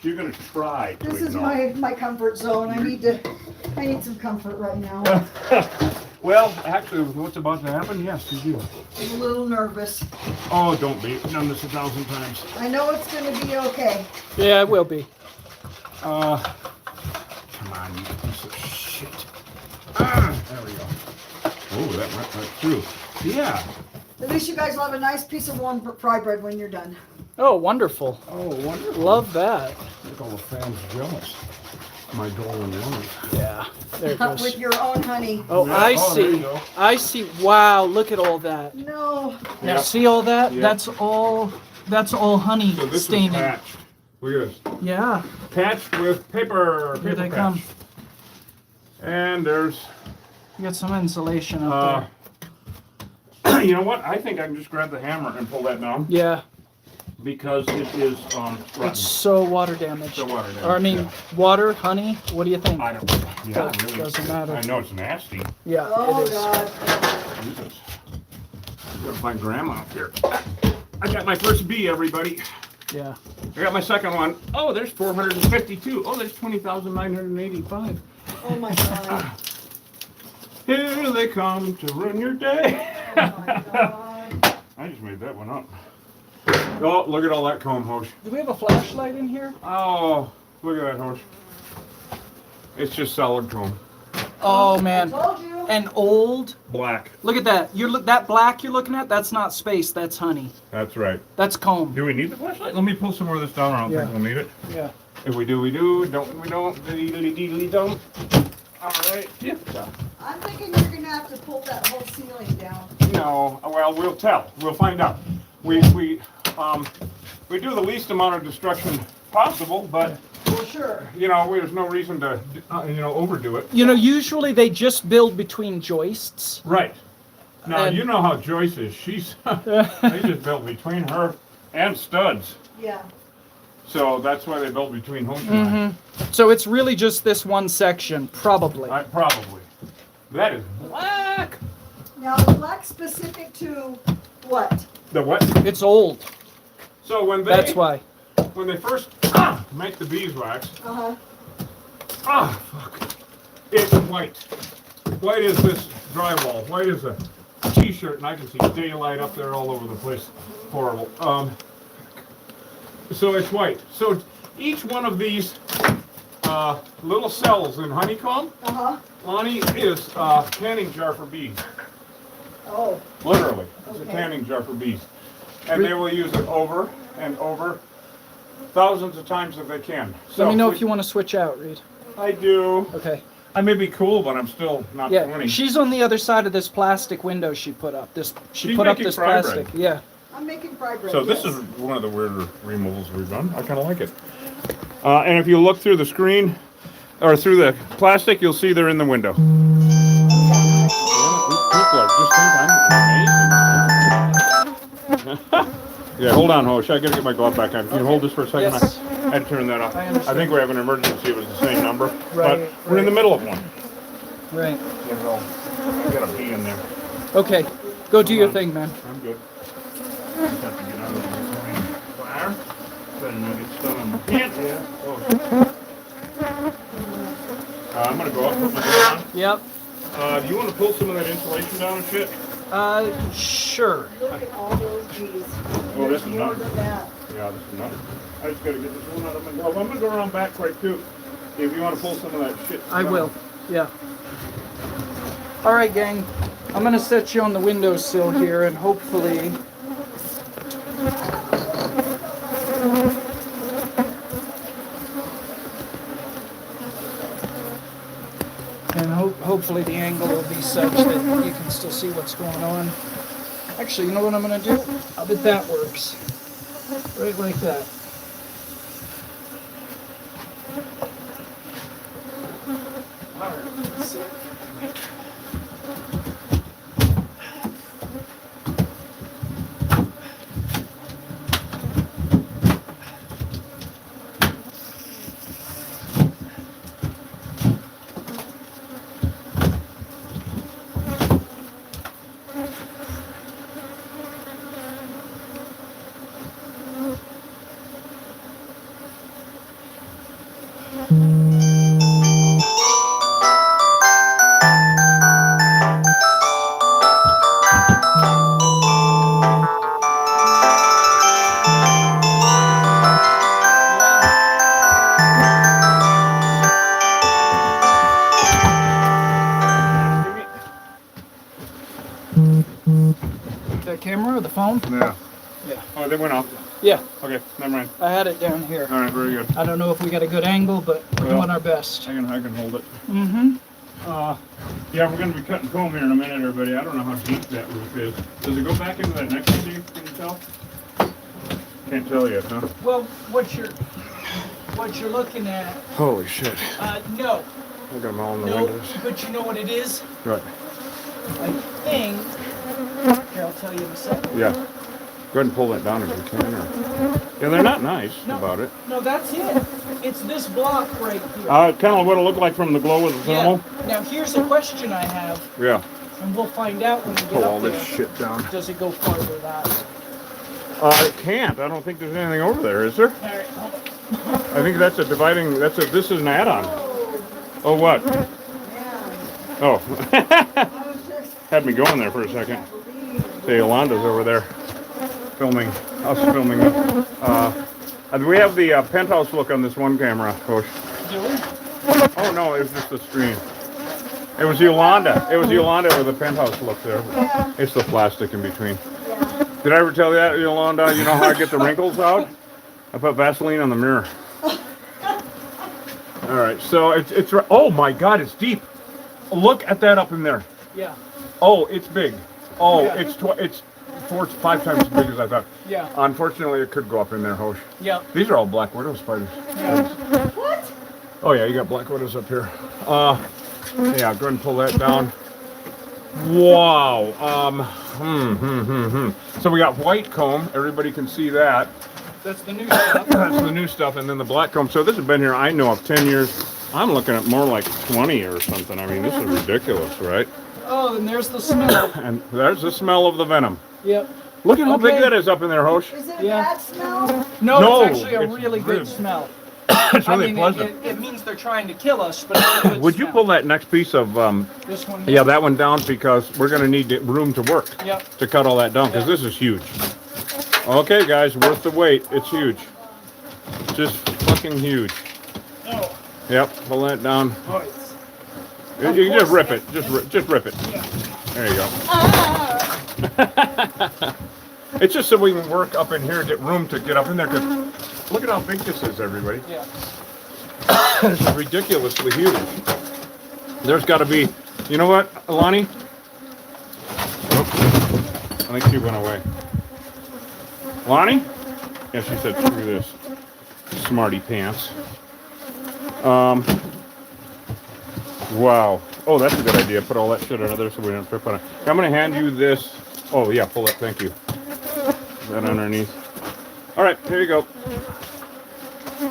You're going to try to This ignore. is my comfort zone. I need some comfort right now. Well, actually, what's about to happen? Yes, you do. I'm a little nervous. Oh, don't be. I've done this 1,000 times. I know it's going to be okay. Yeah, it will be. Come on, you piece of shit. There we go. Oh, that went right through. Yeah. At least you guys will have a nice piece of warm fry bread when you're done. Oh, wonderful. Oh, wonderful. Love that. Look, all the fans jealous. My golden woman. Yeah, there it goes. With your own honey. Oh, Yeah. I Oh, there you see. go. I see. Wow, look at all that. No. Now, Yeah. see all that? Yeah. That's all honey So this staining. is patched. Look at this. Yeah, Patched with paper. here they paper come. patch. And there's, You got some insulation up you know what? I think I can just grab the hammer and pull that down there. Yeah, because it is rotten. it's so water damaged. So water damaged, Or I mean, yeah. water, honey. What do you think? I don't. Yeah, Does- really. doesn't matter. I know it's nasty. Yeah, Oh it is. God. Jesus. Gotta find grandma up here. I got my first bee, everybody. Yeah. I got my second one. Oh, there's 452. Oh, there's 20,985. Oh my God. Here they come to ruin your day. Oh my God. I just made that one up. Oh, look at all that comb, Hosh. Do we have a flashlight in here? Oh, look at that, Hosh. It's just solid comb. Oh man, Told you. and old. Black. Look at that. That black you're looking at. That's not space. That's honey. That's right. That's comb. Do we need the flashlight? Let me pull some more of this down. I don't Yeah. think we'll need it. Yeah. If we do, we do. Don't, we don't. Diddly don't. All right. Yeah. I'm thinking you're gonna have to pull that whole ceiling down. No. Well, we'll tell. We'll find out. We do the least amount of destruction possible, but For sure. you know, there's no reason to overdo it. You know, usually they just build between joists. Right. Now And- you know how Joyce is. She's they just built between her and studs. Yeah. So that's why they built between Hosh and So it's really just this one section, probably. I. Probably. That is black. Now the black specific to what? The what? It's old. So when they That's why. when they first make the beeswax, Uh ah, fuck, it's white. White is this drywall. White is a t-shirt, and I can see daylight up there all over the place. Horrible. So it's white. So each one of these little cells in honeycomb, huh. Lonnie, is a canning jar for bees. Oh. Literally, it's a Okay. canning jar for bees. And they will use it over and over, thousands of times if they can. So Let me know if you want to switch out, Reed. I do. Okay. I may be cool, but I'm still not Yeah, 20. she's on the other side of this plastic window she put up. She She's put up making this fry plastic. bread. Yeah. I'm making fried bread. So this yes. is one of the weirder removals we've done. I kind of like it. And if you look through the screen, or through the plastic, you'll see they're in the window. People are just think I'm amazing. Yeah, hold on, Hosh. I gotta get my glove back on. Can you hold this for a second? Yes. I had to turn that off. I I understand. think we have an emergency. It was the same number, Right, but we're in the middle of one. Right. You know, I got a bee in there. Okay. Go do your thing, man. I'm good. Just have to get out of the fire. Better not get stuck on my pants. Yeah. Oh. I'm gonna go up, put my glove on. Yep. Do you want to pull some of that insulation down and shit? Sure. Look at all those bees. Oh, this is More not. than that. Yeah, this is nuts. I just gotta get this one out of my glove. I'm gonna go around back quick too. If you want to pull some of that shit. I down. will. Yeah. All right, gang. I'm gonna set you on the windowsill here, and hopefully. And hopefully the angle will be such that you can still see what's going on. Actually, you know what I'm gonna do? I bet that works. Right like that. All right, let's see. That camera or the phone? Yeah. Yeah. Oh, they went off. Yeah, Okay, never mind. I had it down here. All right, very good. I don't know if we got a good angle, but we're doing our best. I can hold it. Mm-hmm. Yeah, we're going to be cutting comb here in a minute, everybody. I don't know how deep that roof is. Does it go back into that next one, Dave? Can you tell? Can't tell yet, huh? Well, what you're looking at? Holy shit! No. Look at them all in the No, windows. but you know what it is? Right. I think. Here, I'll tell you in a second. Yeah. Go ahead and pull that down if you can. Yeah, they're not nice about it. No, that's it. It's this block right here. Kind of what it looked like from the glow of the thermal. Yeah. Now here's a question I have, Yeah. and we'll find out when we get Pull all up there. this shit down. Does it go farther that way? It can't. I don't think there's anything over there, is there? All right, hold on. I think that's a dividing. This is an add-on. Oh, what? Oh. Had me going there for a second. See, Yolanda's over there filming. Us filming. We have the penthouse look on this one camera, Coach. Do we? Oh no, it was just the screen. It was Yolanda. It was Yolanda with the penthouse look there. It's the plastic in between. Did I ever tell you that, Yolanda? You know how I get the wrinkles out? I put Vaseline on the mirror. All right, so it's. Oh my God, it's deep. Look at that up in there. Yeah. Oh, it's big. Oh, Yeah. it's 5 times as big as I thought. Yeah. Unfortunately, it could go up in there, Hosh. Yeah. These are all black widow spiders. What? Oh yeah, you got black widows up here. Yeah, go ahead and pull that down. Wow. So we got white comb. Everybody can see that. That's the new stuff. That's the new stuff, and then the black comb. So this has been here, I know, of 10 years. I'm looking at more like 20 or something. I mean, this is ridiculous, right? Oh, and there's the smell. And there's the smell of the venom. Yep. Look at how big Okay. that is up in there, Hosh. Is it a Yeah. bad smell? No, No, it's actually a it's really really- good smell. It's really I mean, pleasant. it means they're trying to kill us, but it's a good Would you smell. pull that next piece of, This one? yeah, that one down, because we're going to need room to work Yep. to cut all that down, because Yeah. this is huge. Okay, guys, worth the wait. It's huge. Just fucking huge. Oh, Yep, pull that down. oh, it's, You can just rip it. Just rip it. yeah. There you go. It's just so we can work up in here and get room to get up in there. Cause look at how big this is, everybody. Yeah. This is ridiculously huge. There's got to be, you know what, Alani? Oh, I think she went away. Lonnie? Yeah, she said, screw this. Smarty pants. Wow. Oh, that's a good idea. Put all that shit under there so we don't trip on it. I'm going to hand you this. Oh, yeah, pull it. Thank you. That underneath. All right, here you go.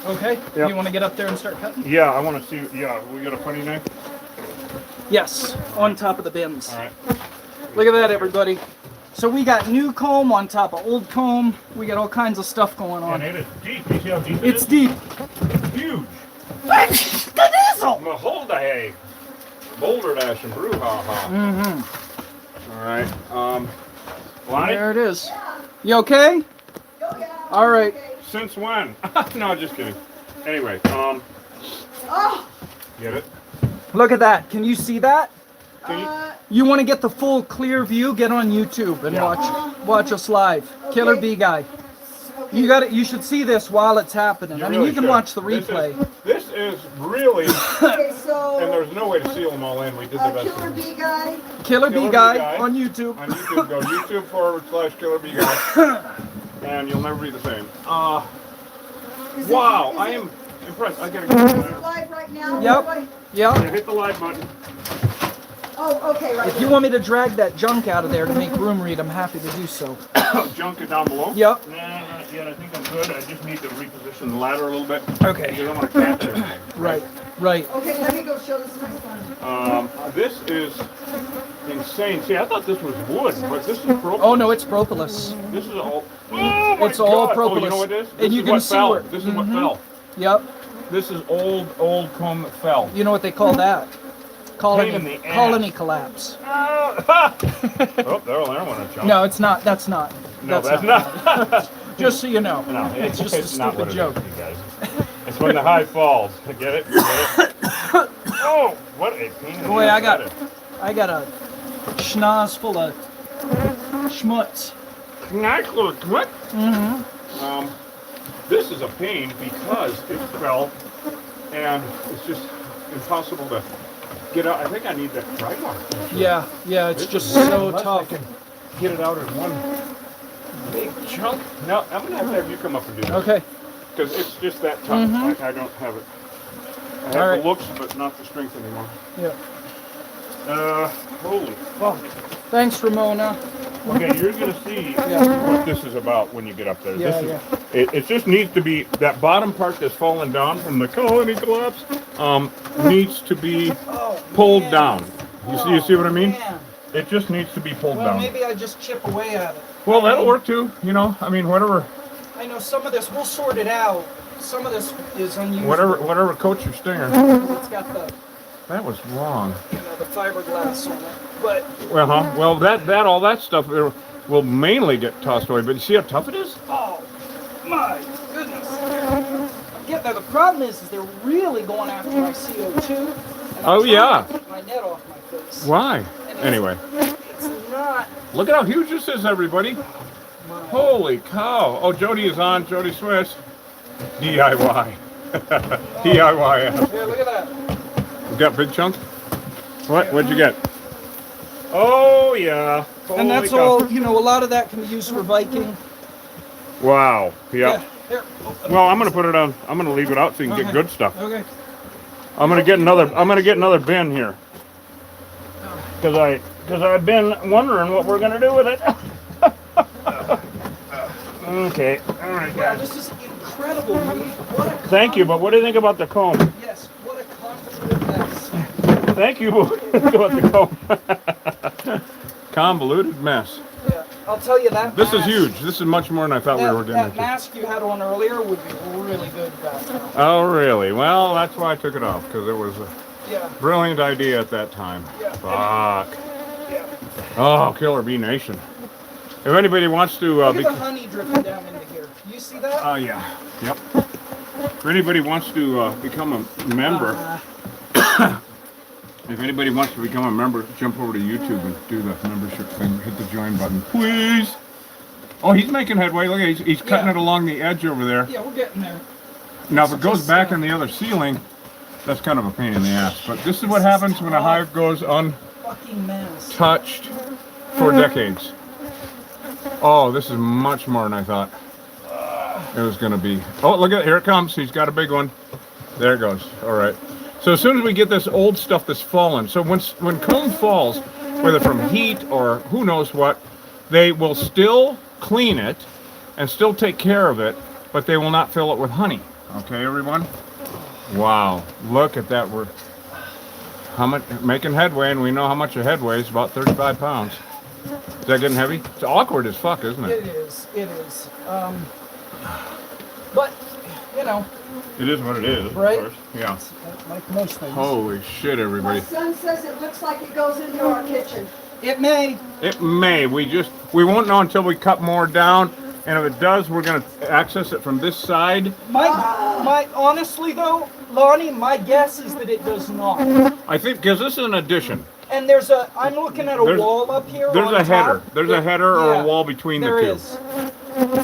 Okay. Yep. You want to get up there and start cutting? Yeah, I want to see. Yeah, we got a funny knife. Yes, on top of the bins. All right. Look at that, everybody. So we got new comb on top of old comb. We got all kinds of stuff going on. And it is deep. You see how deep it It's is? deep. Huge. The diesel! Maholda hay. Boulder dash and brouhaha. Mm-hmm. All right. Lonnie, There it is. You okay? All right. since when? No, just kidding. Anyway, Oh, get it? Look at that. Can you see that? Can you? You want to get the full clear view? Get on YouTube and Yeah. watch us live. Okay. Killer Bee Guy. okay. You got it. You should see this while it's happening. I mean, really you can should. watch the replay. This is really, Okay, and so there's no way to seal them all in. We did the best. Killer Bee Guy. Killer Bee Killer Bee Guy Guy. on YouTube. On YouTube, go YouTube/Killer Bee Guy, and you'll never be the same. Is it- Wow, is I it- am impressed. I gotta Is go. it live right now? Yep. Everybody? Yep. Hit the like button. Oh, okay, right. If you want me to drag that junk out of there to make room read, I'm happy to do so. Junk it down below. Yep. Nah, not yet. I think I'm good. I just need to reposition the ladder a little bit. Okay. Because I want to catch everything. Right. Right. Okay, let me go show this to my son. This is insane. See, I thought this was wood, but this is propolis. Oh no, it's propolis. This is all. Oh my It's all God. propolis. Oh, you know what it is? And This you is can what see fell. where- This is what fell. Yep. This is old comb that fell. You know what they call that? Pain in the ass. Colony collapse. Oh, there went a chunk. No, it's not. That's not. No, that's not. Just so you know. No, It's just a not what stupid it joke. is, you guys. It's when the high falls. Get it? Get it? Oh, what a pain in the Boy, ass I got that is. I got a schnoz full of schmutz. Nice little twit. This is a pain because it fell and it's just impossible to get out. I think I need that pry bar. Yeah, it's just so unless tough. I can get it out in one big chunk. No, I'm going to have you come up and do this. Okay. Because it's just that tough. I don't have it. I have the looks, but not the strength anymore. Yeah. Holy Well, thanks, Ramona. Okay, you're going to see what this is about when you get up there. It just needs to be, that bottom part that's fallen down from the colony collapse needs to be pulled down. You see what I mean? Man. It just needs to be pulled Well, down. maybe I just chip away at it. Well, that'll work too, you know, I mean, whatever. I know some of this, we'll sort it out. Some of this is unusual. Whatever coats your stinger. It's got the, That was wrong. the fiberglass on it. But Well, all that stuff will mainly get tossed away, but you see how tough it is? oh my goodness. I'm getting there. The problem is they're really going after my CO2. And I'm trying to keep my net off my face. Why? Anyway, It's not. look at how huge this is, everybody. Holy cow. Oh, Jody is on. Jody Swiss. DIY. DIY. Here, look at that. You got big chunk? What'd you get? Oh, yeah. Holy And that's cow. all, a lot of that can be used for Viking. Wow. Yeah. Here. Well, I'm gonna put it on. I'm gonna leave it out so you can get good stuff. Okay. I'm gonna get another bin here. Cause I've been wondering what we're gonna do with it. Okay. All right, Wow, guys. this is incredible, Reed. What a Thank you, but what do you think about the comb? Yes, what a convoluted mess. Thank you. What do you think about the comb? Convoluted mess. Yeah, I'll tell you that. This is mask- huge. This is much more than I thought we were getting That into. mask you had on earlier would be really good back now. Oh, really? Well, that's why I took it off, because it was a Yeah, brilliant idea at that time. Yeah. Fuck. yeah. Oh, Killer Bee Nation. If anybody wants to Look at the honey dripping down into here. You see that? oh yeah, yep. If anybody wants to become a member, if anybody wants to become a member, jump over to YouTube and do the membership thing. Hit the join button, please. Oh, he's making headway. Look, he's cutting it along the edge over there. Yeah, we're getting there. Now, if it goes back in the other ceiling, that's kind of a pain in the ass. But this is what happens when a hive goes Fucking mess. untouched for decades. Oh, this is much more than I thought it was going to be. Oh, look at it. Here it comes. He's got a big one. There it goes. All right. So as soon as we get this old stuff that's fallen, so when comb falls, whether from heat or who knows what, they will still clean it and still take care of it, but they will not fill it with honey. Okay, everyone? Wow. Look at that. We're making headway, and we know how much a headway is, about 35 pounds. Is that getting heavy? It's awkward as fuck, isn't it? It is. It is. But, It is what it is, Right? of course. Yeah. like most things. Holy shit, My everybody. son says it looks like it goes into our kitchen. It may. It may. We won't know until we cut more down, and if it does, we're gonna access it from this side. My honestly though, Lonnie, my guess is that it does not. I think because this is an addition. And I'm looking at a wall up here. There's on a header. top. There's a header or Yeah, a wall between the There two. is.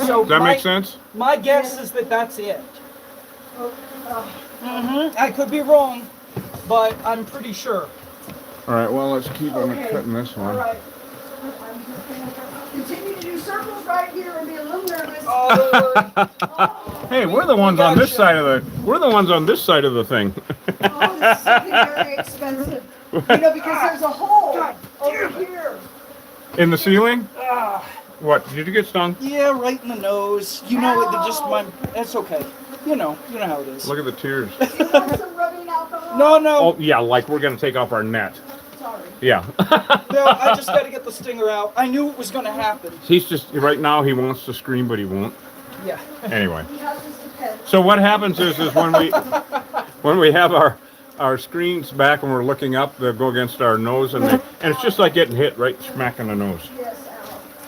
So Does that make sense? My guess is that that's it. I could be wrong, but I'm pretty sure. All right. Well, let's keep on Okay. cutting this All one. right. I'm just gonna continue to do circles right here and be a little nervous. Oh, Hey, we're the ones on this side of the. We're the ones on this side of the thing. Oh, this is something very expensive. Because there's a hole over here. In the ceiling? What? Did you get stung? yeah, right in the nose. That's okay. You know how it is. Look at the tears. Do you want some rubbing alcohol? No. Oh yeah, like we're gonna take off our net. Sorry. Yeah. No, I just got to get the stinger out. I knew it was going to happen. He's just right now. He wants to scream, but he won't. Yeah. Anyway. He has just a pen. So what happens is when we have our screens back and we're looking up, they'll go against our nose, and it's just like getting hit right smack in the nose. Yes,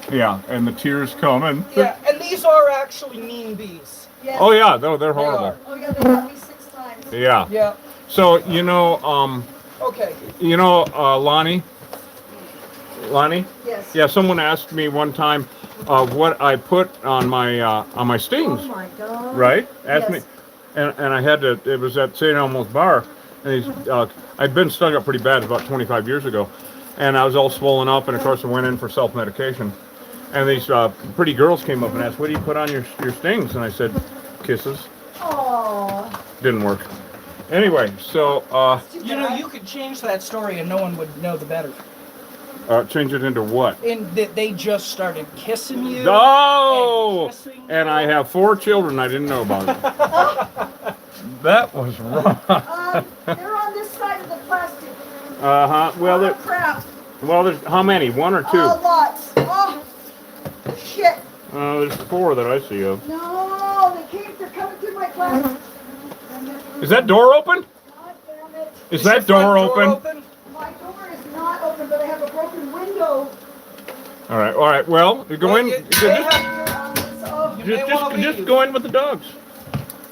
Al. Yeah, and the tears come and. Yeah, and these are actually mean bees. Yes. Oh yeah, they're They horrible. are. Oh, yeah, they got me 6 times. Yeah. Yeah. So Okay. Lonnie, Lonnie? Yes. Yeah, someone asked me one time what I put on my stings. Oh my God. Right? Asked Yes. me, and I had to. It was at St. Elmo's Bar, and I'd been stung up pretty bad about 25 years ago, and I was all swollen up, and of course I went in for self-medication, and these pretty girls came up and asked, "What do you put on your stings?" And I said, "Kisses." Oh. Didn't work. Anyway, so You know, you could change that story and no one would know the better. change it into what? And that they just started kissing you. Oh! And kissing And I have 4 children I didn't know about. That was wrong. They're on this side of the plastic. Well, Oh, crap. there's how many? 1 or 2? Oh, lots. Oh, shit. There's 4 that I see of. No, they're coming through my plastic. Is that door open? God damn it. Is that door open? My door is not open, but I have a broken window. All right. Well, you go in. Just go in with the dogs.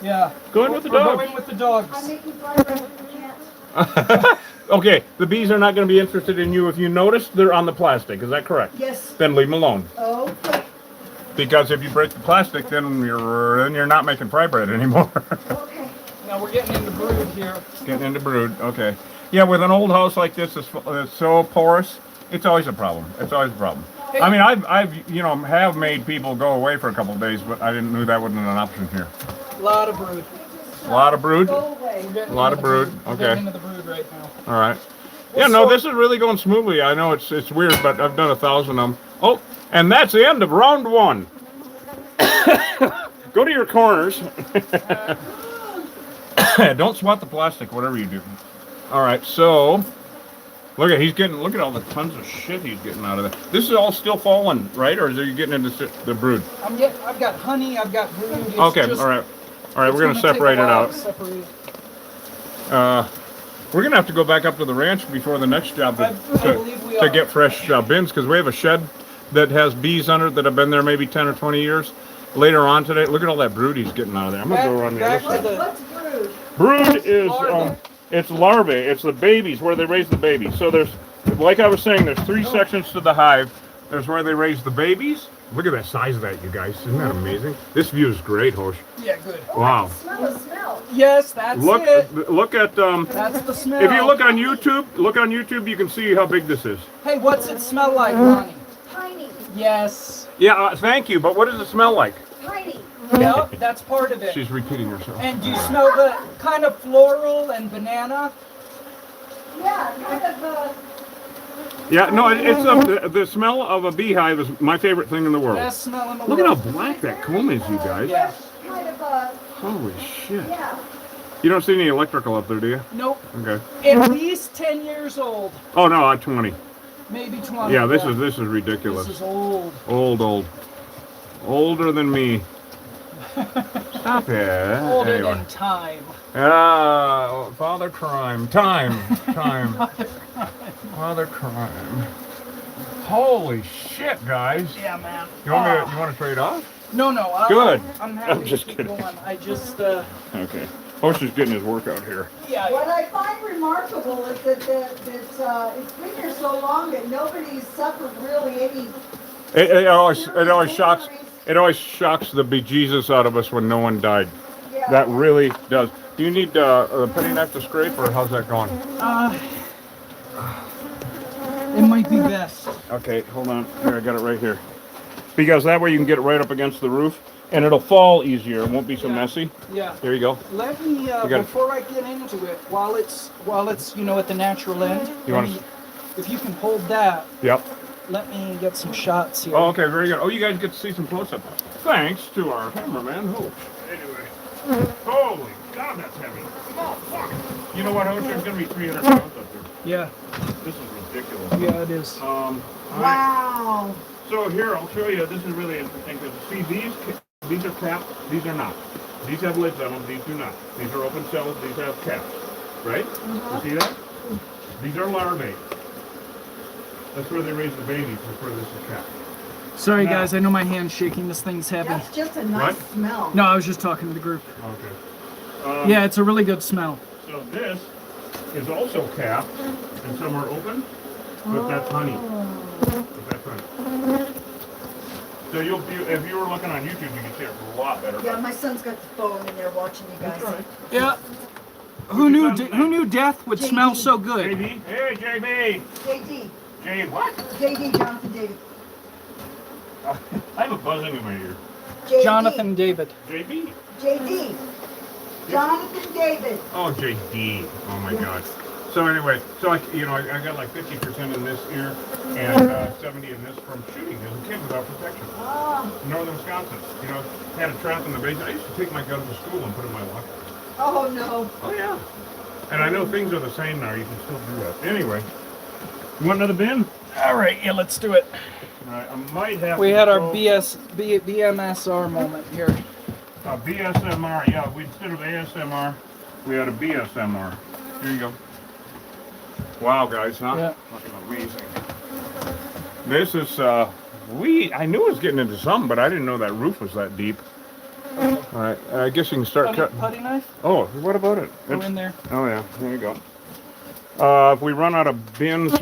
Yeah. Go in with the Go dogs. in with the dogs. I'm making progress, but I can't. Okay, the bees are not going to be interested in you if you notice they're on the plastic. Is that correct? Yes. Then leave them alone. Okay. Because if you break the plastic, then you're not making fry bread anymore. Okay. Now we're getting into brood here. Getting into brood. Okay. Yeah, with an old house like this that's so porous, it's always a problem. It's always a problem. I mean, I've have made people go away for a couple of days, but I didn't know that wasn't an option here. A lot of brood. A lot of brood. Go away. A lot of brood. We're Okay. getting into the brood right now. All right. Yeah, no, this is really going smoothly. I know it's weird, but I've done 1,000 of them. Oh, and that's the end of round 1. Go to your corners. Don't swat the plastic, whatever you do. All right, so look at all the tons of shit he's getting out of there. This is all still falling, right? Or are you getting into the brood? I've got honey. I've got brood. It's Okay, just, all right. We're gonna take a separate it while out. to separate. We're gonna have to go back up to the ranch before the next job I believe we to are. get fresh bins because we have a shed that has bees under it that have been there maybe 10 or 20 years. Later on today, look at all that brood he's getting out of there. I'm gonna go around the Back other to side. the- What's brood? Brood is Larvae. it's larvae. It's the babies where they raise the babies. So there's, like I was saying, there's 3 sections to the hive. There's where they raise the babies. Look at that size of that, you guys. Isn't that amazing? This view is great, Hosh. Yeah, good. Wow. Smell. Yes, that's it. Look at That's the smell. if you look on YouTube, you can see how big this is. Hey, what's it smell like, Ronnie? Tiny. Yes. Yeah, thank you. But what does it smell like? Tiny. Yep, that's part of it. She's repeating herself. And do you smell the kind of floral and banana? Yeah, kind of. Yeah, no, it's the smell of a beehive is my favorite thing in the world. Best smell in the Look at how world. black that comb is, you guys. Yeah. Kind of Holy shit. yeah. You don't see any electrical up there, do you? Nope. Okay. At least 10 years old. Oh no, I'm 20. Maybe 20. Yeah, this is ridiculous. This is old. Old. Older than me. Stop it. Older Anyway. than time. Father crime. Time. Father crime. Holy shit, guys. Yeah, man. You want to trade off? No. Good. I'm happy I'm just to keep kidding. going. I just, Okay. Hosh is getting his workout here. yeah. What I find remarkable is that it's been here so long that nobody's suffered really any. It always shocks the bejesus out of us when no one died. Yeah. That really does. Do you need a penny knife to scrape, or how's that going? It might be best. Okay, hold on. Here, I got it right here. Because that way you can get it right up against the roof, and it'll fall easier. It won't be so messy. Yeah. There you go. Let me got it. before I get into it, while it's at the natural end. You want to? If you can hold that, Yep. let me get some shots here. Oh, okay, very good. Oh, you guys get to see some close-up. Thanks to our cameraman, Hope. Anyway. Holy God, that's heavy. Oh, fuck. You know what, Hope? There's going to be 300 pounds up there. Yeah. This is ridiculous. Yeah, it is. All right. Wow. So here, I'll show you. This is really interesting because see, these are capped. These are not. These have lids on them. These do not. These are open cells. These have caps. Right? You see that? These are larvae. That's where they raise the babies. That's where this is capped. Sorry, Now- guys. I know my hand's shaking. This thing's heavy. That's just a nice What? smell. No, I was just talking to the group. Okay. Yeah, it's a really good smell. So this is also capped, and some are open, but that's honey. So if you were looking on YouTube, you could see it a lot better. Yeah, my son's got the phone and they're watching you guys. Right. Yeah. Who knew death would JD. smell so good? JB? Hey, JB. JD. J what? JD, Jonathan David. I have a buzzing in my ear. JD. Jonathan David. JB? JD. Jonathan David. Oh, JD. Oh my God. So anyway, I got like 50% in this ear and 70 in this from shooting as a kid without protection. Oh. Northern Wisconsin. Had a trap in the basement. I used to take my gun to school and put it in my locker. Oh no. Oh yeah. And I know things are the same now. You can still do that. Anyway, you want another bin? All right, yeah, let's do it. All right, I might have. We to had our go- BMSR moment here. BSMR. Yeah, instead of ASMR, we had a BSMR. Here you go. Wow, guys, huh? Yeah. Fucking amazing. This is I knew it was getting into something, but I didn't know that roof was that deep. All right, I guess you can start cutting. Putty knife? Oh, what about it? Go in there. Oh yeah, there you go. If we run out of bins,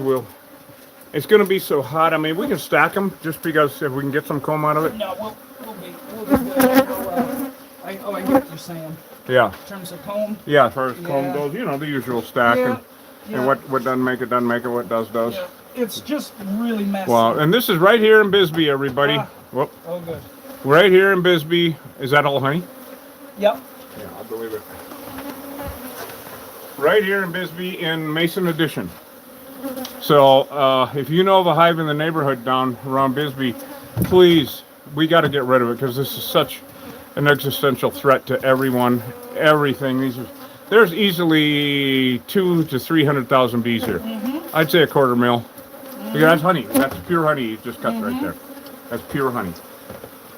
it's going to be so hot. I mean, we can stack them just because if we can get some comb out of it. No, we'll be good. I get what you're saying. Yeah. In terms of comb. Yeah, as far as comb Yeah. goes, the usual stack. Yeah. And what doesn't make it, doesn't make it. What does. Yeah. It's just really messy. Well, and this is right here in Bisbee, everybody. Ah. Whoop. Oh, good. Right here in Bisbee. Is that all honey? Yep. Yeah, I believe it. Right here in Bisbee in Mason Addition. So if you know of a hive in the neighborhood down around Bisbee, please, we got to get rid of it because this is such an existential threat to everyone, everything. There's easily 200,000 to 300,000 bees here. I'd say a quarter mil. Look, that's honey. That's pure honey you just cut right there. That's pure honey.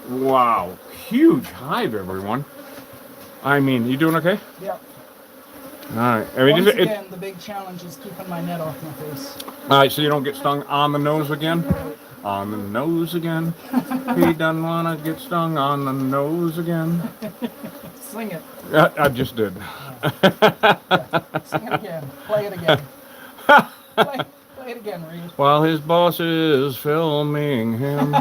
Wow. Huge hive, everyone. I mean, you doing okay? Yep. All right. I mean, Once again, the big challenge is keeping my net off my face. all right, so you don't get stung on the nose again? On the nose again. He doesn't want to get stung on the nose again. Sing it. I just did. Sing it again. Play it again. Play it again, Reed. While his boss is filming him,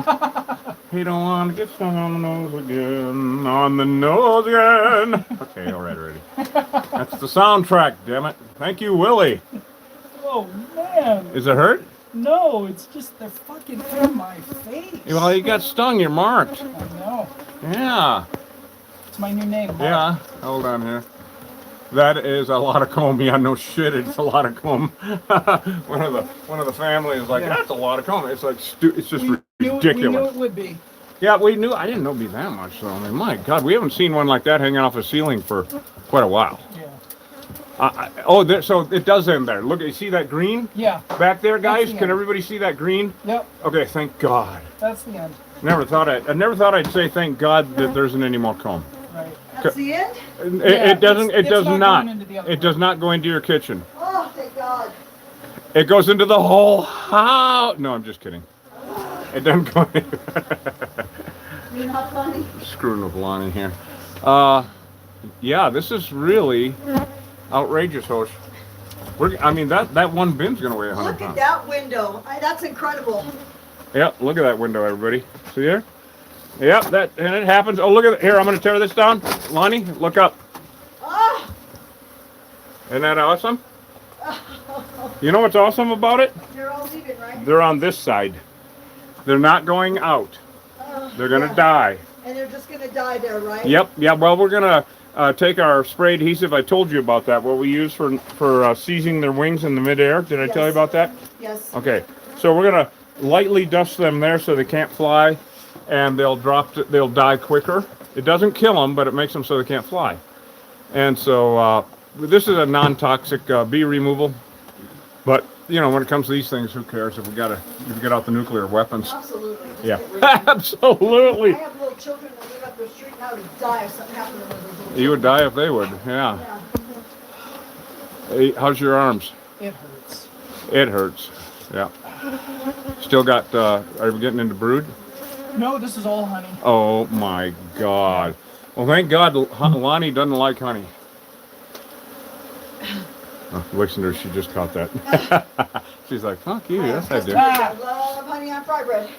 he don't want to get stung on the nose again. On the nose again. Okay, all right, already. That's the soundtrack, damn it. Thank you, Willie. Oh, man. Is it hurt? No, it's just they're fucking in my face. Well, you got stung. You're marked. I know. Yeah. It's my new name. Mark. Yeah. Hold on here. That is a lot of comb. Yeah, no shit, it's a lot of comb. one of the family is like, Yeah. that's a lot of comb. It's like it's just We ridiculous. knew it would be. Yeah, we knew. I didn't know it'd be that much. So I mean, my God, we haven't seen one like that hanging off a ceiling for quite a while. Yeah. So it does end there. Look, you see that green Yeah. back there, guys? the Can end. everybody see that green? Yep. Okay, thank God. That's the end. I never thought I'd say thank God that there isn't any more comb. Right. That's the end? It doesn't. it's It does not not. going into the other It does not go into your kitchen. Oh, thank God. It goes into the whole house. No, I'm just kidding. It doesn't go anywhere. You're not funny. Screwing with Lonnie here. Yeah, this is really outrageous, Hosh. I mean, that one bin's gonna weigh 100 Look at pounds. that window. That's incredible. Yep, look at that window, everybody. See there? Yep, and it happens. Oh, look at it. Here, I'm gonna tear this down. Lonnie, look up. Ah! Isn't that awesome? You know what's awesome about it? They're all leaving, right? They're on this side. They're not going out. They're gonna die. And they're just gonna die there, right? Yep. Yeah. Well, we're gonna take our spray adhesive. I told you about that. What we use for seizing their wings in the midair. Did I tell you Yes. about that? Yes. Okay. So we're gonna lightly dust them there so they can't fly, and they'll die quicker. It doesn't kill them, but it makes them so they can't fly. And so this is a non-toxic bee removal. But you know, when it comes to these things, who cares if we get out the nuclear weapons? Absolutely. Just Yeah. get rid of them. Absolutely. I have little children that live up the street now who die if something happened to them. You would die if they would. Yeah. Yeah. Hey, how's your arms? It hurts. It hurts. Yeah. Still got. Are we getting into brood? No, this is all honey. Oh my God. Well, thank God Lonnie doesn't like honey. Oh, listen to her. She just caught that. She's like, fuck you. Yes, I do. I love love honey on fry bread.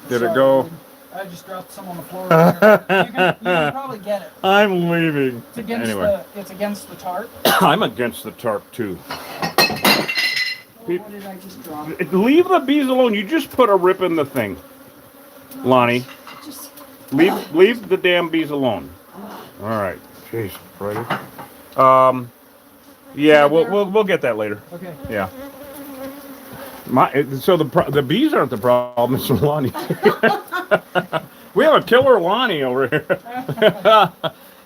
Did it go? I just dropped some on the floor. You can probably get it. I'm leaving. It's against the tarp. I'm against the tarp too. Well, what did I just drop? Leave the bees alone. You just put a rip in the thing, Lonnie. Just Leave the damn bees alone. All right. Jeez, Friday. Yeah, we'll get that later. Okay. Yeah. So the bees aren't the problem. It's Lonnie. We have a killer Lonnie over here.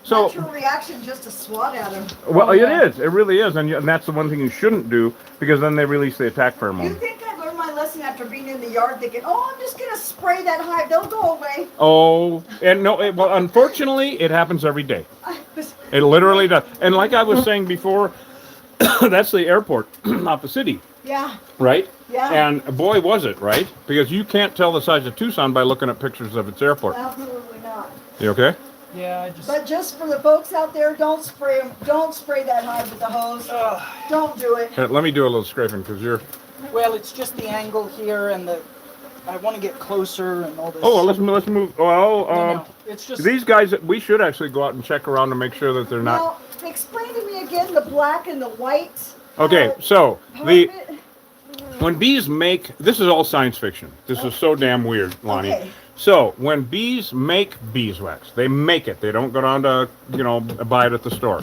So natural reaction just to swat at him. well, it is. It really is, and that's the one thing you shouldn't do because then they release the attack pheromone. You think I learned my lesson after being in the yard thinking, oh, I'm just gonna spray that hive. They'll go away. Oh, and no. Well, unfortunately, it happens every day. It literally does. And like I was saying before, that's the airport off the city. Yeah. Right? Yeah. And boy, was it, right? Because you can't tell the size of Tucson by looking at pictures of its airport. Absolutely not. You okay? Yeah, But just for the folks out there, don't spray them. Don't spray that hive with the hose. Don't do it. Here, let me do a little scraping because you're... Well, it's just the angle here and I want to get closer and all this. Oh, well, let's move. Well, No, it's just... these guys, we should actually go out and check around to make sure that they're not... Now, explain to me again the black and the white. Okay, so part of it. when bees make, this is all science fiction. This is so damn weird, Lonnie. Okay. So when bees make beeswax, they make it. They don't go down to, buy it at the store.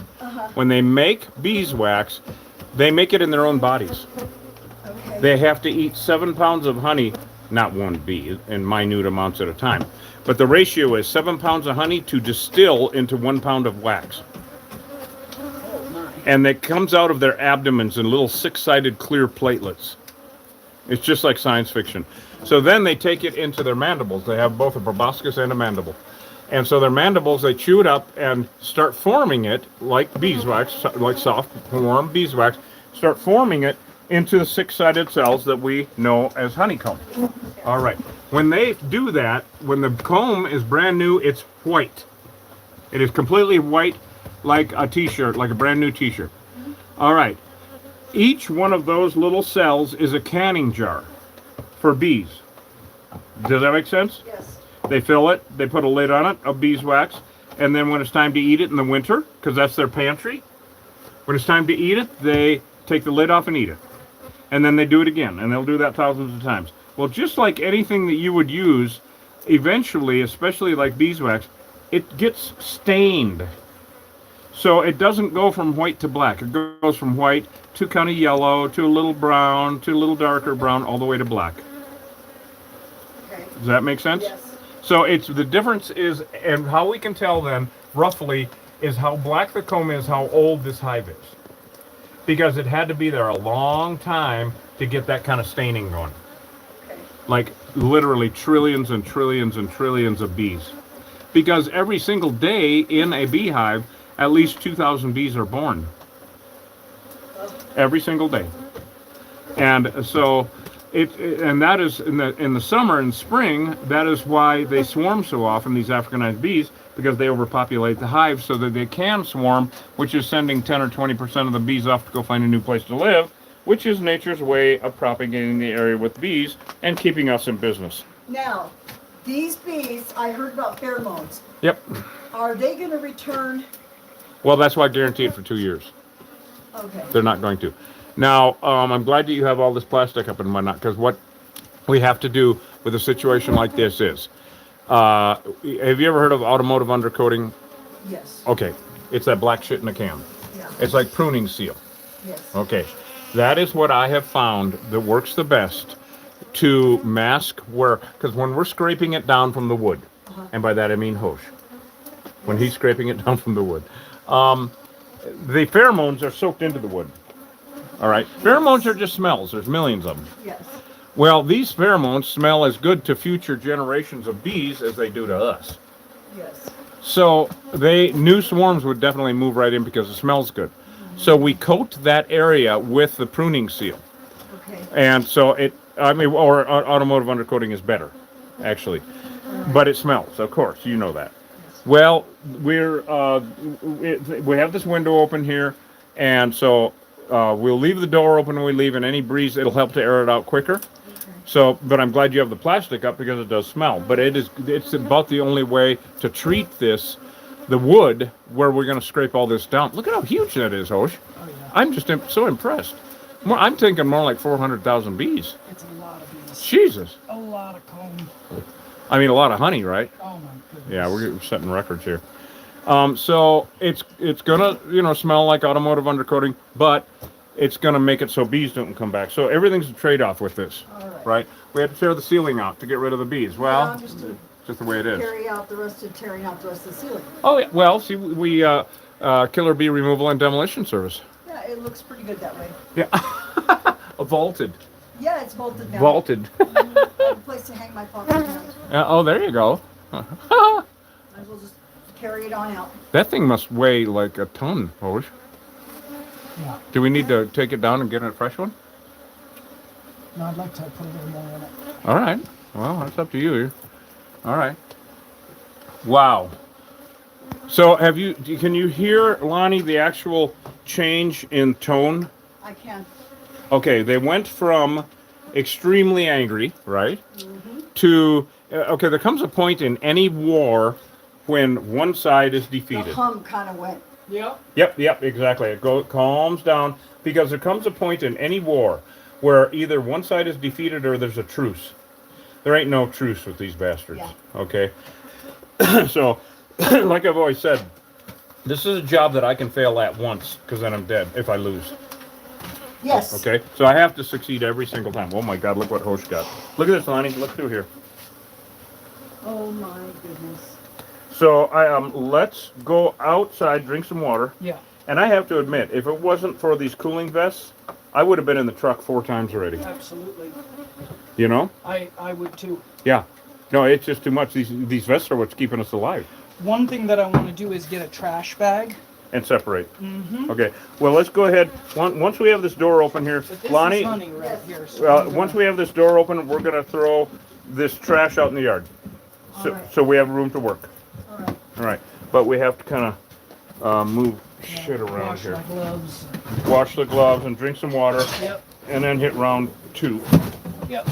When they make beeswax, they make it in their own bodies. Okay. They have to eat 7 pounds of honey, not one bee, in minute amounts at a time. But the ratio is 7 pounds of honey to distill into 1 pound of wax. And it comes out of their abdomens in little 6-sided clear platelets. It's just like science fiction. So then they take it into their mandibles. They have both a proboscis and a mandible. And so their mandibles, they chew it up and start forming it like beeswax, like soft, warm beeswax, start forming it into the 6-sided cells that we know as honeycomb. All right. When they do that, when the comb is brand new, it's white. It is completely white, like a t-shirt, like a brand new t-shirt. All right. Each one of those little cells is a canning jar for bees. Does that make sense? Yes. They fill it, they put a lid on it of beeswax, and then when it's time to eat it in the winter, because that's their pantry, when it's time to eat it, they take the lid off and eat it. And then they do it again, and they'll do that thousands of times. Well, just like anything that you would use, eventually, especially like beeswax, it gets stained. So it doesn't go from white to black. It goes from white to kind of yellow, to a little brown, to a little darker brown, all the way to black. Okay. Does that make sense? Yes. So it's the difference is, and how we can tell then, roughly, is how black the comb is, how old this hive is. Because it had to be there a long time to get that kind of staining going. Okay. Like literally trillions and trillions and trillions of bees. Because every single day in a beehive, at least 2,000 bees are born. Every single day. And so and that is in the summer and spring, that is why they swarm so often, these Africanized bees, because they overpopulate the hive so that they can swarm, which is sending 10 or 20% of the bees off to go find a new place to live, which is nature's way of propagating the area with bees and keeping us in business. Now, these bees, I heard about pheromones. Yep. Are they going to return? Well, that's why I guarantee it for 2 years. Okay. They're not going to. Now, I'm glad that you have all this plastic up and whatnot, because what we have to do with a situation like this is, have you ever heard of automotive undercoating? Yes. Okay, it's that black shit in a can. Yeah. It's like pruning seal. Yes. Okay, that is what I have found that works the best to mask where, because when we're scraping it down from the wood, and by that I mean Hosh, when he's scraping it down from the wood, the pheromones are soaked into the wood. All right, pheromones are just smells. There's millions of them. Yes. Well, these pheromones smell as good to future generations of bees as they do to us. Yes. So new swarms would definitely move right in because it smells good. So we coat that area with the pruning seal. Okay. And so or automotive undercoating is better, actually. But it smells, of course, you know that. Well, we have this window open here, and so we'll leave the door open when we leave, and any breeze, it'll help to air it out quicker. So, but I'm glad you have the plastic up because it does smell. But it's about the only way to treat this, the wood, where we're going to scrape all this down. Look at how huge that is, Hosh. Oh, yeah. I'm just so impressed. I'm thinking more like 400,000 bees. It's a lot of bees. Jesus. A lot of comb. I mean, a lot of honey, right? Oh my goodness. Yeah, we're setting records here. So it's gonna smell like automotive undercoating, but it's gonna make it so bees don't come back. So everything's a trade-off with this, right? We had to tear the ceiling out to get rid of the bees. Well, just the way it is. Tearing out the rest of the ceiling. Oh yeah. Well, see, we killer bee removal and demolition service. Yeah, it looks pretty good that way. Yeah. Vaulted. Yeah, it's bolted now. Vaulted. I have a place to hang my pots now. Oh, there you go. Might as well just carry it on out. That thing must weigh like a ton, Hosh. Yeah. Do we need to take it down and get a fresh one? No, I'd like to put a little more in it. All right. Well, that's up to you. All right. Wow. So can you hear, Lonnie, the actual change in tone? I can. Okay, they went from extremely angry, right? To, okay, there comes a point in any war when one side is defeated. The hum kind of went. Yep, exactly. It calms down because there comes a point in any war where either one side is defeated or there's a truce. There ain't no truce with these bastards. Yeah. Okay? So, like I've always said, this is a job that I can fail at once because then I'm dead if I lose. Yes. Okay? So I have to succeed every single time. Oh my God, look what Hosh got. Look at this, Lonnie. Look through here. Oh my goodness. So let's go outside, drink some water. Yeah. And I have to admit, if it wasn't for these cooling vests, I would have been in the truck 4 times already. Absolutely. You know? I would too. Yeah. No, it's just too much. These vests are what's keeping us alive. One thing that I want to do is get a trash bag. And separate. Okay. Well, let's go ahead. Once we have this door open here, But this Lonnie. is honey right here. So Once we have this door open, we're gonna throw this trash out in the yard, so we have room to work. All right. All right. But we have to kind of move shit around wash here. my gloves. Wash the gloves and drink some water. Yep. And then hit round 2. Yep.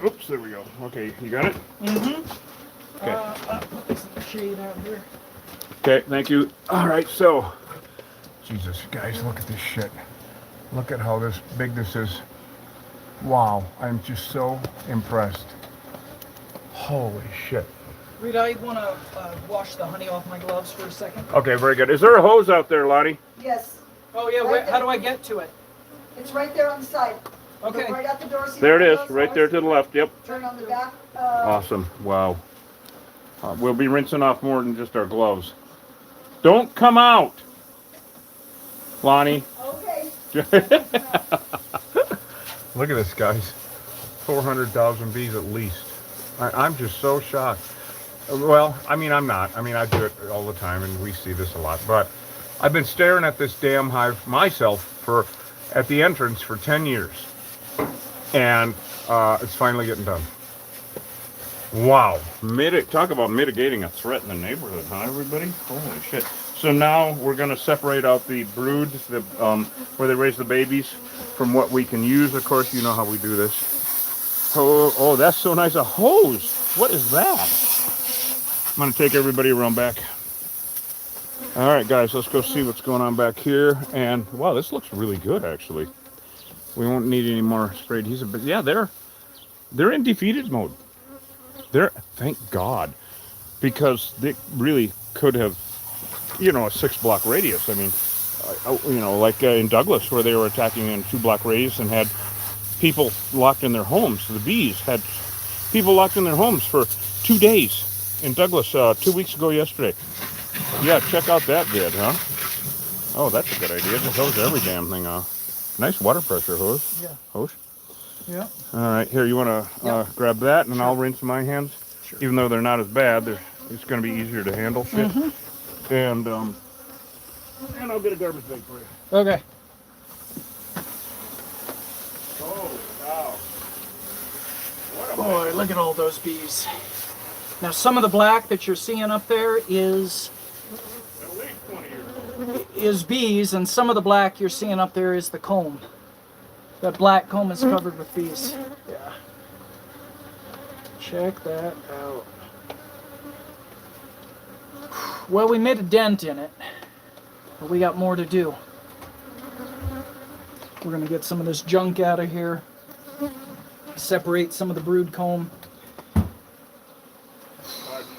Oops, there we go. Okay, you got it? Okay. Put this in the shade out here. Okay, thank you. All right, so. Jesus, guys, look at this shit. Look at how big this is. Wow, I'm just so impressed. Holy shit. Rita, I want to wash the honey off my gloves for a second. Okay, very good. Is there a hose out there, Lottie? Yes. Oh yeah, Right how do I get to it? It's right there on the side. Okay. Look right out the door. See There it where is, goes? right there to the left. Yep. Turn on the back. Awesome. Wow. We'll be rinsing off more than just our gloves. Don't come out, Lonnie. Okay. Look at this, guys. 400,000 bees at least. I'm just so shocked. Well, I mean, I'm not. I mean, I do it all the time, and we see this a lot. But I've been staring at this damn hive myself at the entrance for 10 years. And it's finally getting done. Wow. Talk about mitigating a threat in the neighborhood, huh, everybody? Holy shit. So now we're going to separate out the broods, where they raise the babies, from what we can use. Of course, you know how we do this. Oh, that's so nice. A hose. What is that? I'm going to take everybody around back. All right, guys, let's go see what's going on back here. And, wow, this looks really good, actually. We won't need any more spray adhesive. But, yeah, they're in defeated mode. Thank God. Because they really could have, a 6-block radius. I mean, like in Douglas, where they were attacking in 2-block radius and had people locked in their homes. The bees had people locked in their homes for 2 days in Douglas 2 weeks ago yesterday. Yeah, check out that vid, huh? Oh, that's a good idea. Just hose every damn thing off. Nice water pressure hose. Yeah. Hose. Yeah. All right, here, you want to grab that, and I'll rinse my hands. Sure. Even though they're not as bad, it's going to be easier to handle shit. And I'll get a garbage bag for you. Okay. Oh, wow. Boy, look at all those bees. Now, some of the black that you're seeing up there is bees, and some of the black you're seeing up there is the comb. That black comb is covered with bees. Yeah. Check that out. Well, we made a dent in it, but we got more to do. We're gonna get some of this junk out of here, separate some of the brood comb. Do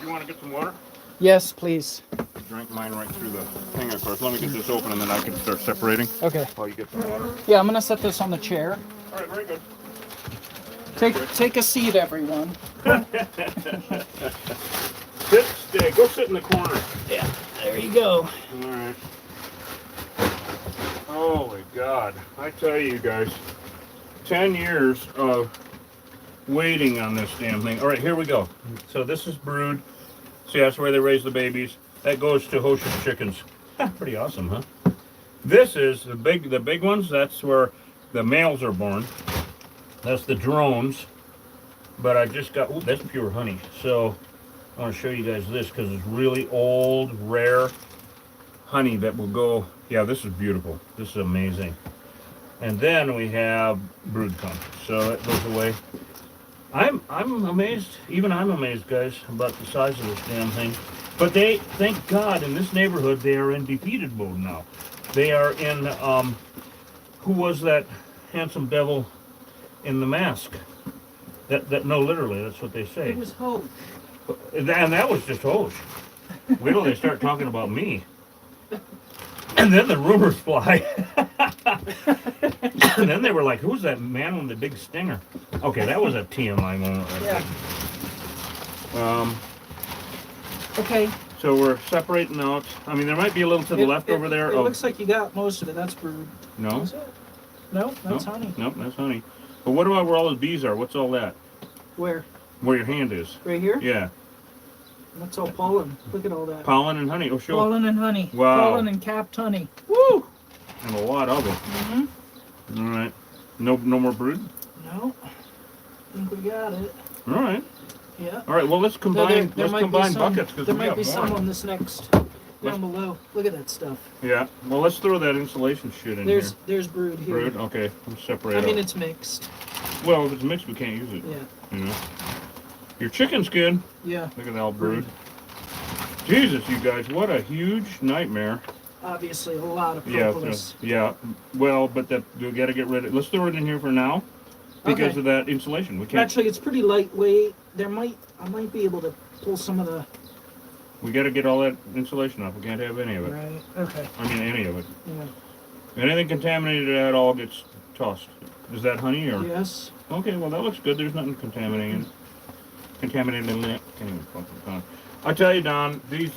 you want to get some water? Yes, please. Drink mine right through the thing, of course. Let me get this open and then I can start separating. Okay. While you get some water. Yeah, I'm gonna set this on the chair. All right, very good. Take a seat, everyone. Stay. Go sit in the corner. Yeah, there you go. All right. Holy God. I tell you guys, 10 years of waiting on this damn thing. All right, here we go. So this is brood. See, that's where they raise the babies. That goes to Hosh's chickens. Pretty awesome, huh? This is the big ones. That's where the males are born. That's the drones. But I just got, ooh, that's pure honey. So I want to show you guys this because it's really old, rare honey that will go. Yeah, this is beautiful. This is amazing. And then we have brood comb. So that goes away. I'm amazed. Even I'm amazed, guys, about the size of this damn thing. But they, thank God, in this neighborhood, they are in defeated mode now. They are in, who was that handsome devil in the mask? No, literally, that's what they say. It was Hope. And that was just Hosh. Wait till they start talking about me. And then the rumors fly. And then they were like, who's that man with the big stinger? Okay, that was a TMI moment right there. Okay. So we're separating out. I mean, there might be a little to the left over there. It looks like you got most of it. That's brood. No. Is it? No, that's honey. Nope, that's honey. But what about where all those bees are? What's all that? Where? Where your hand is. Right here? Yeah. That's all pollen. Look at all that. Pollen and honey. Oh, sure. Pollen and honey. Wow. Pollen and capped honey. Woo! And a lot of it. Mm-hmm. All right. No more brood? No. I think we got it. All right. Yeah. All right. Well, let's combine. There let's might combine be some, buckets because there we might got be more. some on this next down below. Look at that stuff. Yeah. Well, let's throw that insulation shit in There's here. There's brood here. Brood. Okay. Let's separate. I mean, out. it's mixed. Well, if it's mixed, we can't use it. Yeah. You know. Your chicken's good. Yeah. Look at that brood. Jesus, you guys, what a huge nightmare. Obviously, a lot of Yeah, propolis. yeah. Well, but that we got to get rid of. Let's throw it in here for now, because Okay. of that insulation. We can't. Actually, it's pretty lightweight. I might be able to pull some of the. We got to get all that insulation off. We can't have any of it. Right. Okay. I mean, any of it. Yeah. Anything contaminated at all gets tossed. Is that honey or? Yes. Okay, well that looks good. There's nothing contaminated. Contaminated in it. Can't even fucking talk. I tell you, Don, these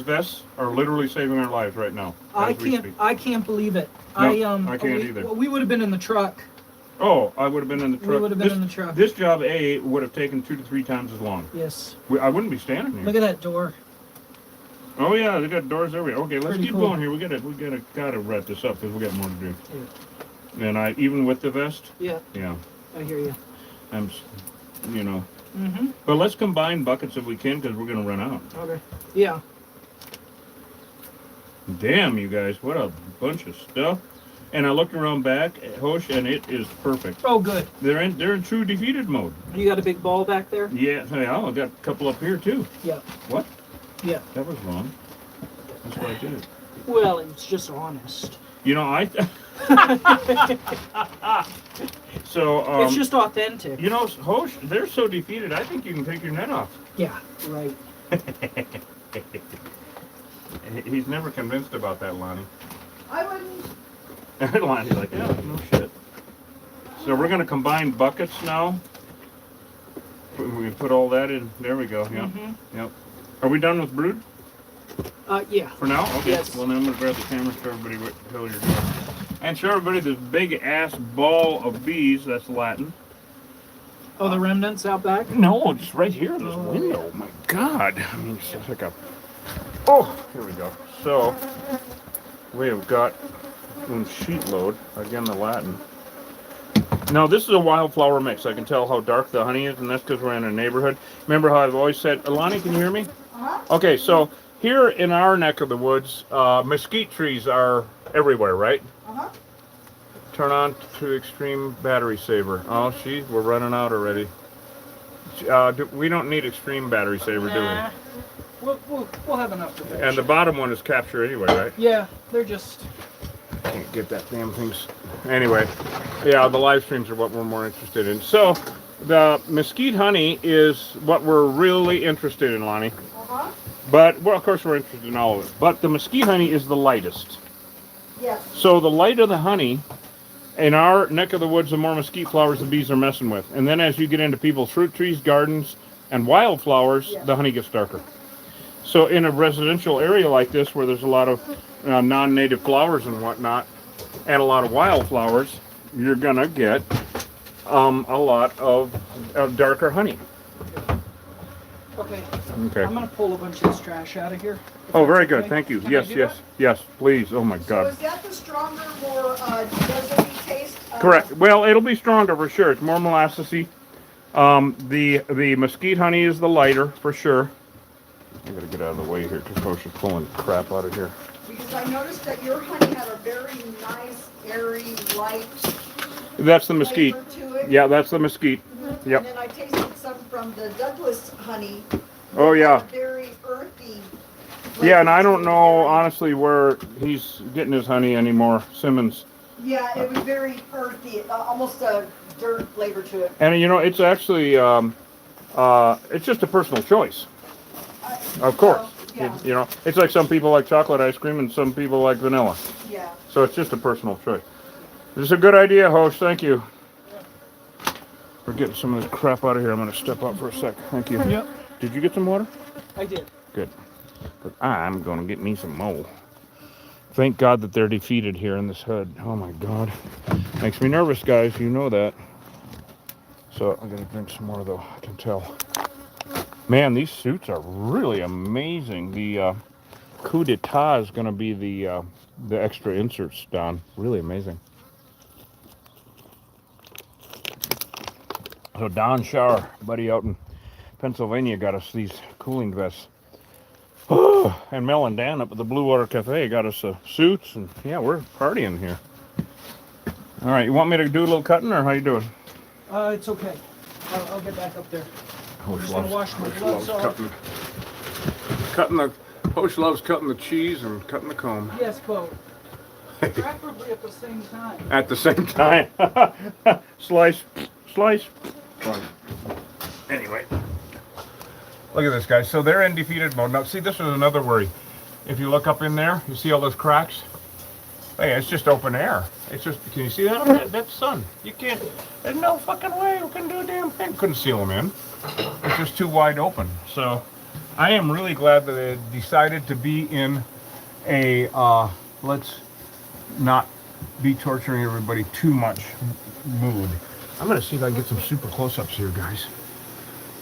vests are literally saving our lives right now. I can't believe it. No, I can't either. Well, we would have been in the truck. Oh, I would have been in the truck. We would have been in the truck. This job A would have taken 2 to 3 times as long. Yes. I wouldn't be standing here. Look at that door. Oh yeah, they got doors everywhere. Okay, let's Pretty keep cool. going here. We gotta wrap this up because we got more to do. Yeah. And even with the vest, Yeah. yeah, I hear you. you know. Mm-hmm. But let's combine buckets if we can because we're gonna run out. Okay. Yeah. Damn, you guys, what a bunch of stuff. And I looked around back at Hosh, and it is perfect. Oh, good. They're in true defeated mode. You got a big ball back there? Yeah, I got a couple up here too. Yeah. What? Yeah. That was wrong. That's why I did it. Well, it's just honest. You know, so It's just authentic. you know, Hosh, they're so defeated. I think you can take your net off. Yeah. Right. He's never convinced about that, Lonnie. I wouldn't. Lonnie's like, yeah, no shit. So we're gonna combine buckets now. We can put all that in. There we go. Yep. Mm-hmm. Yep. Are we done with brood Yeah. for now? Okay. Yes. Well, then I'm gonna grab the camera, show everybody what the hell you're doing, and show everybody this big ass ball of bees. That's Latin. Oh, the remnants out back? No, it's right here in this Oh. window. My God. I mean, it's just like a. Oh, here we go. So we have got one sheet load again. The Latin. Now this is a wildflower mix. I can tell how dark the honey is, and that's because we're in a neighborhood. Remember how I've always said, Alani, can you hear me? Okay, so here in our neck of the woods, mesquite trees are everywhere, right? Turn on to extreme battery saver. Oh, we're running out already. we don't need extreme battery saver, do we? We'll have enough to finish. And the bottom one is capture anyway, right? Yeah, they're just... Can't get that damn thing. Anyway, yeah, the live streams are what we're more interested in. So, the mesquite honey is what we're really interested in, Lonnie. Uh-huh. But, well, of course we're interested in all of it. But the mesquite honey is the lightest. Yes. So the lighter the honey, in our neck of the woods, the more mesquite flowers the bees are messing with. And then as you get into people's fruit trees, gardens, and wildflowers, the honey gets darker. So in a residential area like this, where there's a lot of non-native flowers and whatnot, and a lot of wildflowers, you're gonna get a lot of darker honey. Okay. Okay. I'm gonna pull a bunch of this trash out of here. Oh, very good. Thank you. Yes, yes, please. Oh my So God. is that the stronger, more deserty taste? Correct. Well, it'll be stronger for sure. It's more molassesy. The mesquite honey is the lighter for sure. I gotta get out of the way here because Coach is pulling crap out of here. Because I noticed that your honey had a very nice, airy, light That's the mesquite. flavor to it. Yeah, that's the mesquite. Yep. And then I tasted some from the Douglas honey. Oh yeah. Very earthy. Yeah, and I flavor don't to it. know honestly where he's getting his honey anymore, Simmons. Yeah, it was very earthy, almost a dirt flavor to it. And you know, it's actually it's just a personal choice. Of course. Yeah. You know, it's like some people like chocolate ice cream and some people like vanilla. Yeah. So it's just a personal choice. This is a good idea, host. Thank you. We're getting some of this crap out of here. I'm going to step out for a sec. Thank you. Yep. Did you get some water? I did. Good. But I'm going to get me some more. Thank God that they're defeated here in this hood. Oh my God. Makes me nervous, guys. You know that. So I'm going to drink some more, though. I can tell. Man, these suits are really amazing. The coup d'etat is going to be the extra inserts, Don. Really amazing. So Don Shar, buddy out in Pennsylvania, got us these cooling vests. And Mel and Dan up at the Blue Water Cafe got us suits, and yeah, we're partying here. All right, you want me to do a little cutting, or how you doing? It's okay. I'll get back up there. I'm just gonna wash my gloves off. Host loves cutting the cheese and cutting the comb. Yes, both. Preferably at the same time. At the same time. Slice. Anyway. Look at this, guys. So they're in defeated mode. Now, see, this is another worry. If you look up in there, you see all those cracks? Hey, it's just open air. It's just, can you see that? That's sun. You can't, there's no fucking way we can do a damn thing. Couldn't seal them in. It's just too wide open. So I am really glad that they decided to be in a, let's not be torturing everybody too much mood. I'm going to see if I can get some super close-ups here, guys.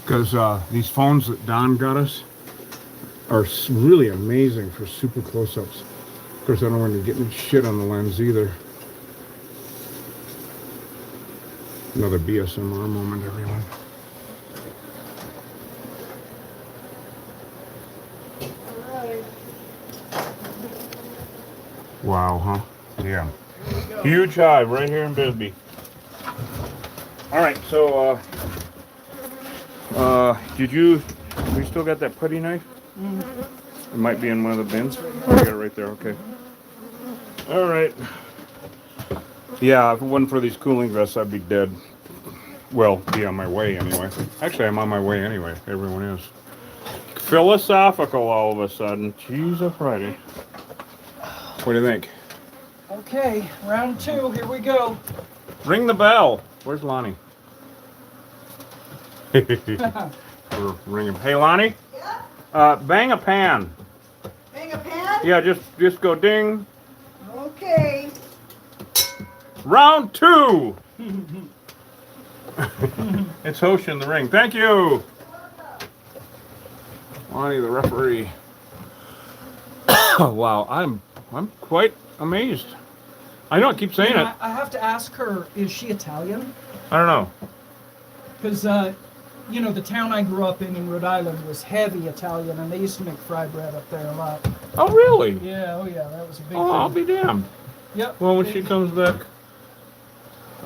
Because these phones that Don got us are really amazing for super close-ups. Of course, I don't want to get any shit on the lens either. Another BSMR moment, everyone. Wow, huh? Yeah. Huge hive right here in Bisbee. All right, so we still got that putty knife? Mm-hmm. It might be in one of the bins. I got it right there, okay. All right. Yeah, if it wasn't for these cooling vests, I'd be dead. Well, be on my way anyway. Actually, I'm on my way anyway. Everyone is. Philosophical all of a sudden. Jesus Friday. What do you think? Okay, round two. Here we go. Ring the bell. Where's Lonnie? We're ringing. Hey, Lonnie? Yeah? Bang a pan. Bang a pan? Yeah, just go ding. Okay. Round two. It's Hosh in the ring. Thank you. Lonnie, the referee. Wow, I'm quite amazed. I know I keep saying it. I have to ask her, is she Italian? I don't know. Because, you know, the town I grew up in Rhode Island was heavy Italian, and they used to make fry bread up there a lot. Oh, really? Yeah, oh yeah, that was a big Oh, thing. I'll be damned. Yep. Well, when she comes back,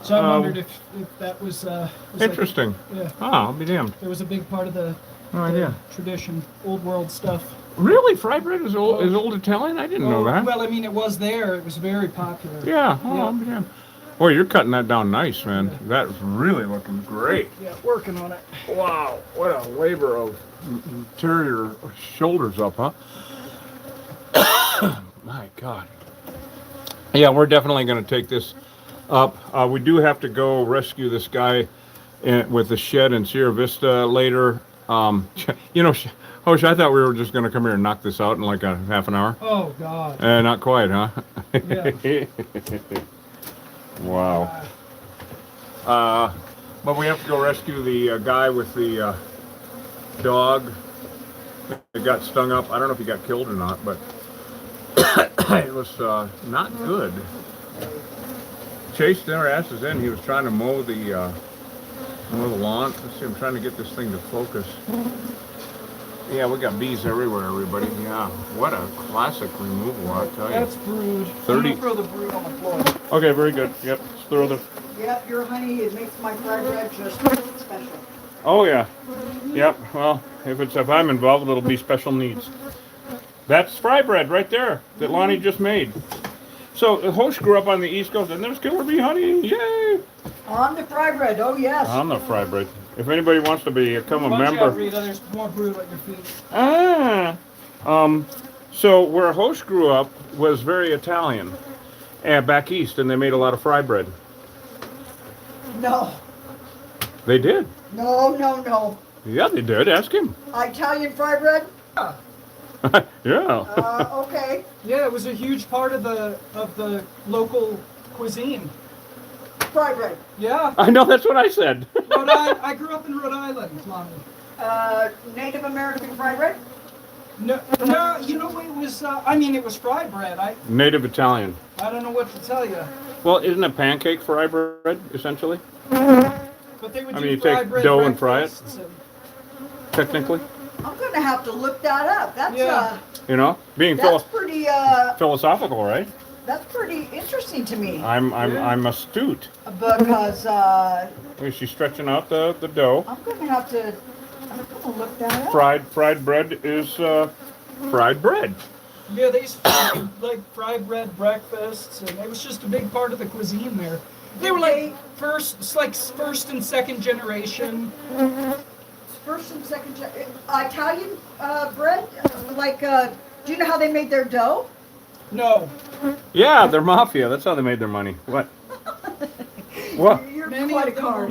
So I wondered if that was interesting. Like, yeah. Oh, I'll be damned. It was a big part of the tradition, old world stuff. Really? Fry bread is old Italian? I didn't know that. Well, I mean, it was there. It was very popular. Yeah. Oh, I'll be damned. Boy, you're cutting that down nice, man. Yeah. That's really looking great. Yeah, working on it. Wow, what a labor of tear your shoulders up, huh? My God. Yeah, we're definitely going to take this up. We do have to go rescue this guy with the shed in Sierra Vista later. You know, Hosh, I thought we were just going to come here and knock this out in like a half an hour. Oh, God. Not quite, huh? Yeah. Wow. But we have to go rescue the guy with the dog that got stung up. I don't know if he got killed or not, but it was not good. Chased their asses in. He was trying to mow the lawn. Let's see, I'm trying to get this thing to focus. Yeah, we got bees everywhere, everybody. Yeah, what a classic removal, I'll tell you. That's brood. 30. I'm gonna throw the brood on the floor. Okay, very good. Yep, let's throw the... Yep, your honey, it makes my fried bread just special. Oh, yeah. Yep, well, if I'm involved, it'll be special needs. That's fry bread right there that Lonnie just made. So, Hosh grew up on the East Coast, and there's killer bee honey. Yay! On the fry bread, oh yes. On the fry bread. If anybody wants to become a member... Rita, there's more brood at your feet. So where Hosh grew up was very Italian, back east, and they made a lot of fry bread. No. They did. No. Yeah, they did. Ask him. Italian fry bread? Yeah. Okay. Yeah, it was a huge part of the local cuisine. Fry bread. Yeah. I know, that's what I said. I grew up in Rhode Island, Lonnie. Native American fry bread? No, you know it was. It was fried bread. Native Italian. I don't know what to tell you. Well, isn't a pancake fry bread essentially? But they would do you fried take bread dough and fry it. Technically. I'm gonna have to look that up. That's you know, being pretty philosophical, right? That's pretty interesting to me. I'm astute. Because She's stretching out the dough. I'm gonna look that up. Fried bread is fried bread. Yeah, they used to do, like fried bread breakfasts, and it was just a big part of the cuisine there. They were like first and second generation. First and second Italian bread. Like, do you know how they made their dough? No. Yeah, they're mafia. That's how they made their money. What? What? You're quite a card.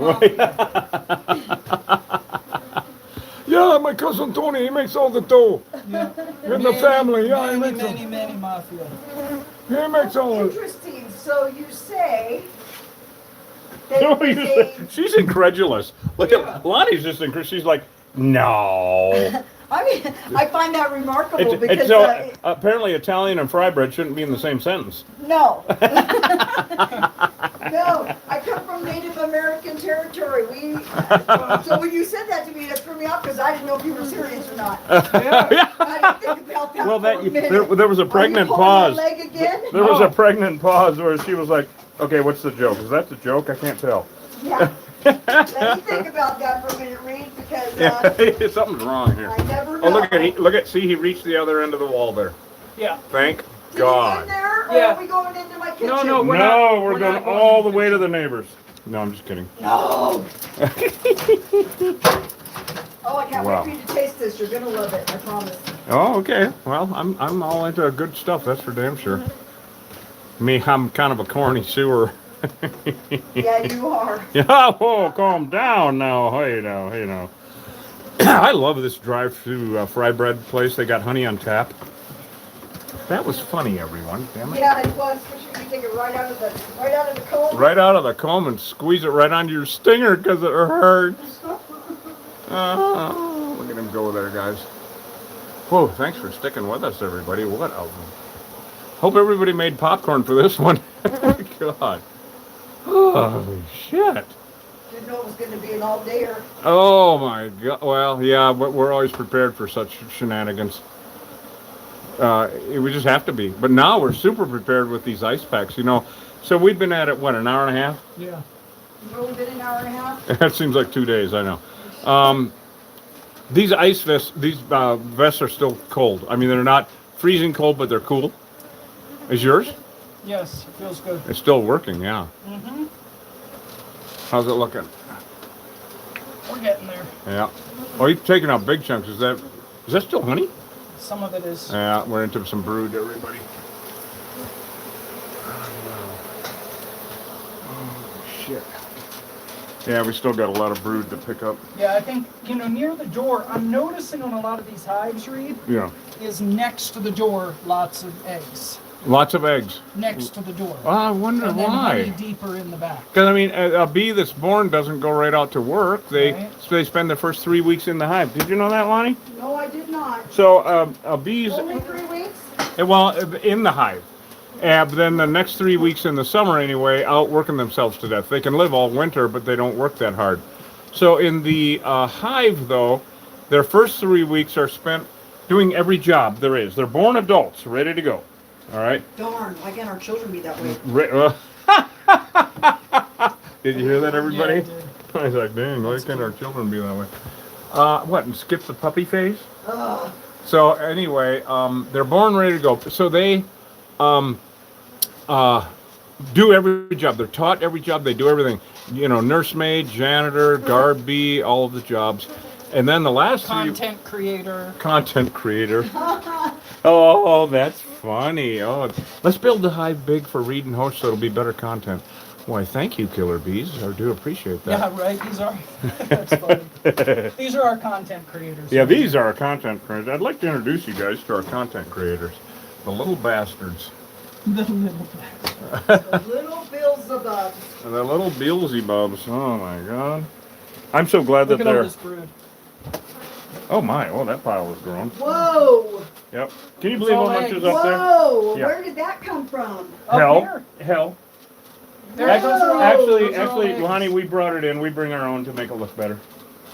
Yeah, my cousin Tony, he makes all the dough. Yeah. In the family, yeah, he makes many mafia. He makes all of it. Interesting. So you say... She's incredulous. Look at Lonnie's just incredulous. She's like, no. I mean, I find that remarkable because... So, apparently Italian and fry bread shouldn't be in the same sentence. No. No, I come from Native American territory. So when you said that to me, that threw me off because I didn't know if you were serious or not. Yeah. I didn't think about that well, for a minute. there was a pregnant pause. My leg again? There was a pregnant pause where she was like, okay, what's the joke? Is that the joke? I can't tell. Yeah. Let me think about that for a minute, Reed, because something's wrong here. I never know. Oh, look at, see, he reached the other end of the wall there. Yeah. Thank Is God. he in there, or Yeah. are we going into my kitchen? No, We're going all the way to the neighbors. No, I'm just kidding. No. Oh, I can't Wow. wait for you to taste this. You're gonna love it. I promise. Oh, okay. Well, I'm all into good stuff. That's for damn sure. Me, I'm kind of a corny sewer. Yeah, you are. Yeah, whoa, calm down now. Hey now. I love this drive-through fry bread place. They got honey on tap. That was funny, everyone. Damn it. Yeah, it was. You take it right out of the comb. Right out of the comb and squeeze it right onto your stinger because it hurts. Look at him go there, guys. Whoa, thanks for sticking with us, everybody. What a... Hope everybody made popcorn for this one. God. Holy shit. Didn't know it was going to be an all-dayer. Oh, my God. Well, yeah, but we're always prepared for such shenanigans. We just have to be. But now we're super prepared with these ice packs, you know. So we've been at it, what, an hour and a half? Yeah. It's only been an hour and a half. That seems like 2 days, I know. These ice vests, these vests are still cold. I mean, they're not freezing cold, but they're cool. Is yours? Yes, it feels good. It's still working, yeah. Mm-hmm. How's it looking? We're getting there. Yeah. Oh, you're taking out big chunks. Is that still honey? Some of it is. Yeah, we're into some brood, everybody. Oh, shit. Yeah, we still got a lot of brood to pick up. Yeah, I think, near the door, I'm noticing on a lot of these hives, Reed, Yeah. is next to the door, lots of eggs. Lots of eggs. Next to the door. Oh, I wonder and then why. honey deeper in the back. Because, I mean, a bee that's born doesn't go right out to work. They spend the first 3 weeks in the hive. Did you know that, Lonnie? No, I did not. So, bees... Only 3 weeks? Well, in the hive. But then the next 3 weeks in the summer, anyway, out working themselves to death. They can live all winter, but they don't work that hard. So in the hive, though, their first 3 weeks are spent doing every job there is. They're born adults, ready to go. All right? Darn, why can't our children be that way? Did you hear that, everybody? Yeah, I did. I was like, dang, why can't our children be that way? What, and skip the puppy phase? Ugh. So anyway, they're born ready to go. So they do every job. They're taught every job. They do everything. Nursemaid, janitor, guard bee, all of the jobs. And then the last Content creator. Content creator. Oh, that's funny. Oh, let's build the hive big for Reed and Host so it'll be better content. Why, thank you, Killer Bees. I do appreciate that. Yeah, right. These are. That's funny. These are our content creators. Yeah, these are our content creators. I'd like to introduce you guys to our content creators. The little bastards. The little The little Beelzebubs. The little Beelzebubs. Oh, my God. I'm so glad Look that at all they're... this brood. Oh, my. Oh, that pile has grown. Whoa! Yep. Can you believe how all much eggs. is up there? Whoa! Yeah. Where did that come from? Up here. Hell. There Whoa. goes our Actually, those are all eggs. Lonnie, we brought it in. We bring our own to make it look better.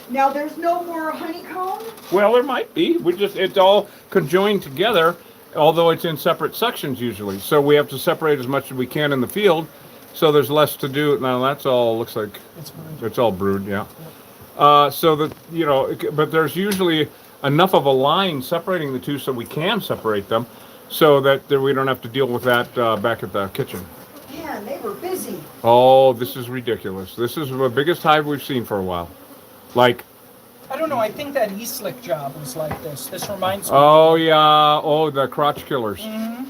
Now there's no more honeycomb? Well, there might be. It's all conjoined together, although it's in separate sections usually. So we have to separate as much as we can in the field, so there's less to do. Now that's all looks like it's all brood, yeah. So that but there's usually enough of a line separating the two so we can separate them, so that we don't have to deal with that back at the kitchen. Man, they were busy. Oh, this is ridiculous. This is the biggest hive we've seen for a while. Like, I don't know. I think that E-Slick job was like this. This reminds me. oh yeah, oh, the crotch killers. Mm-hmm.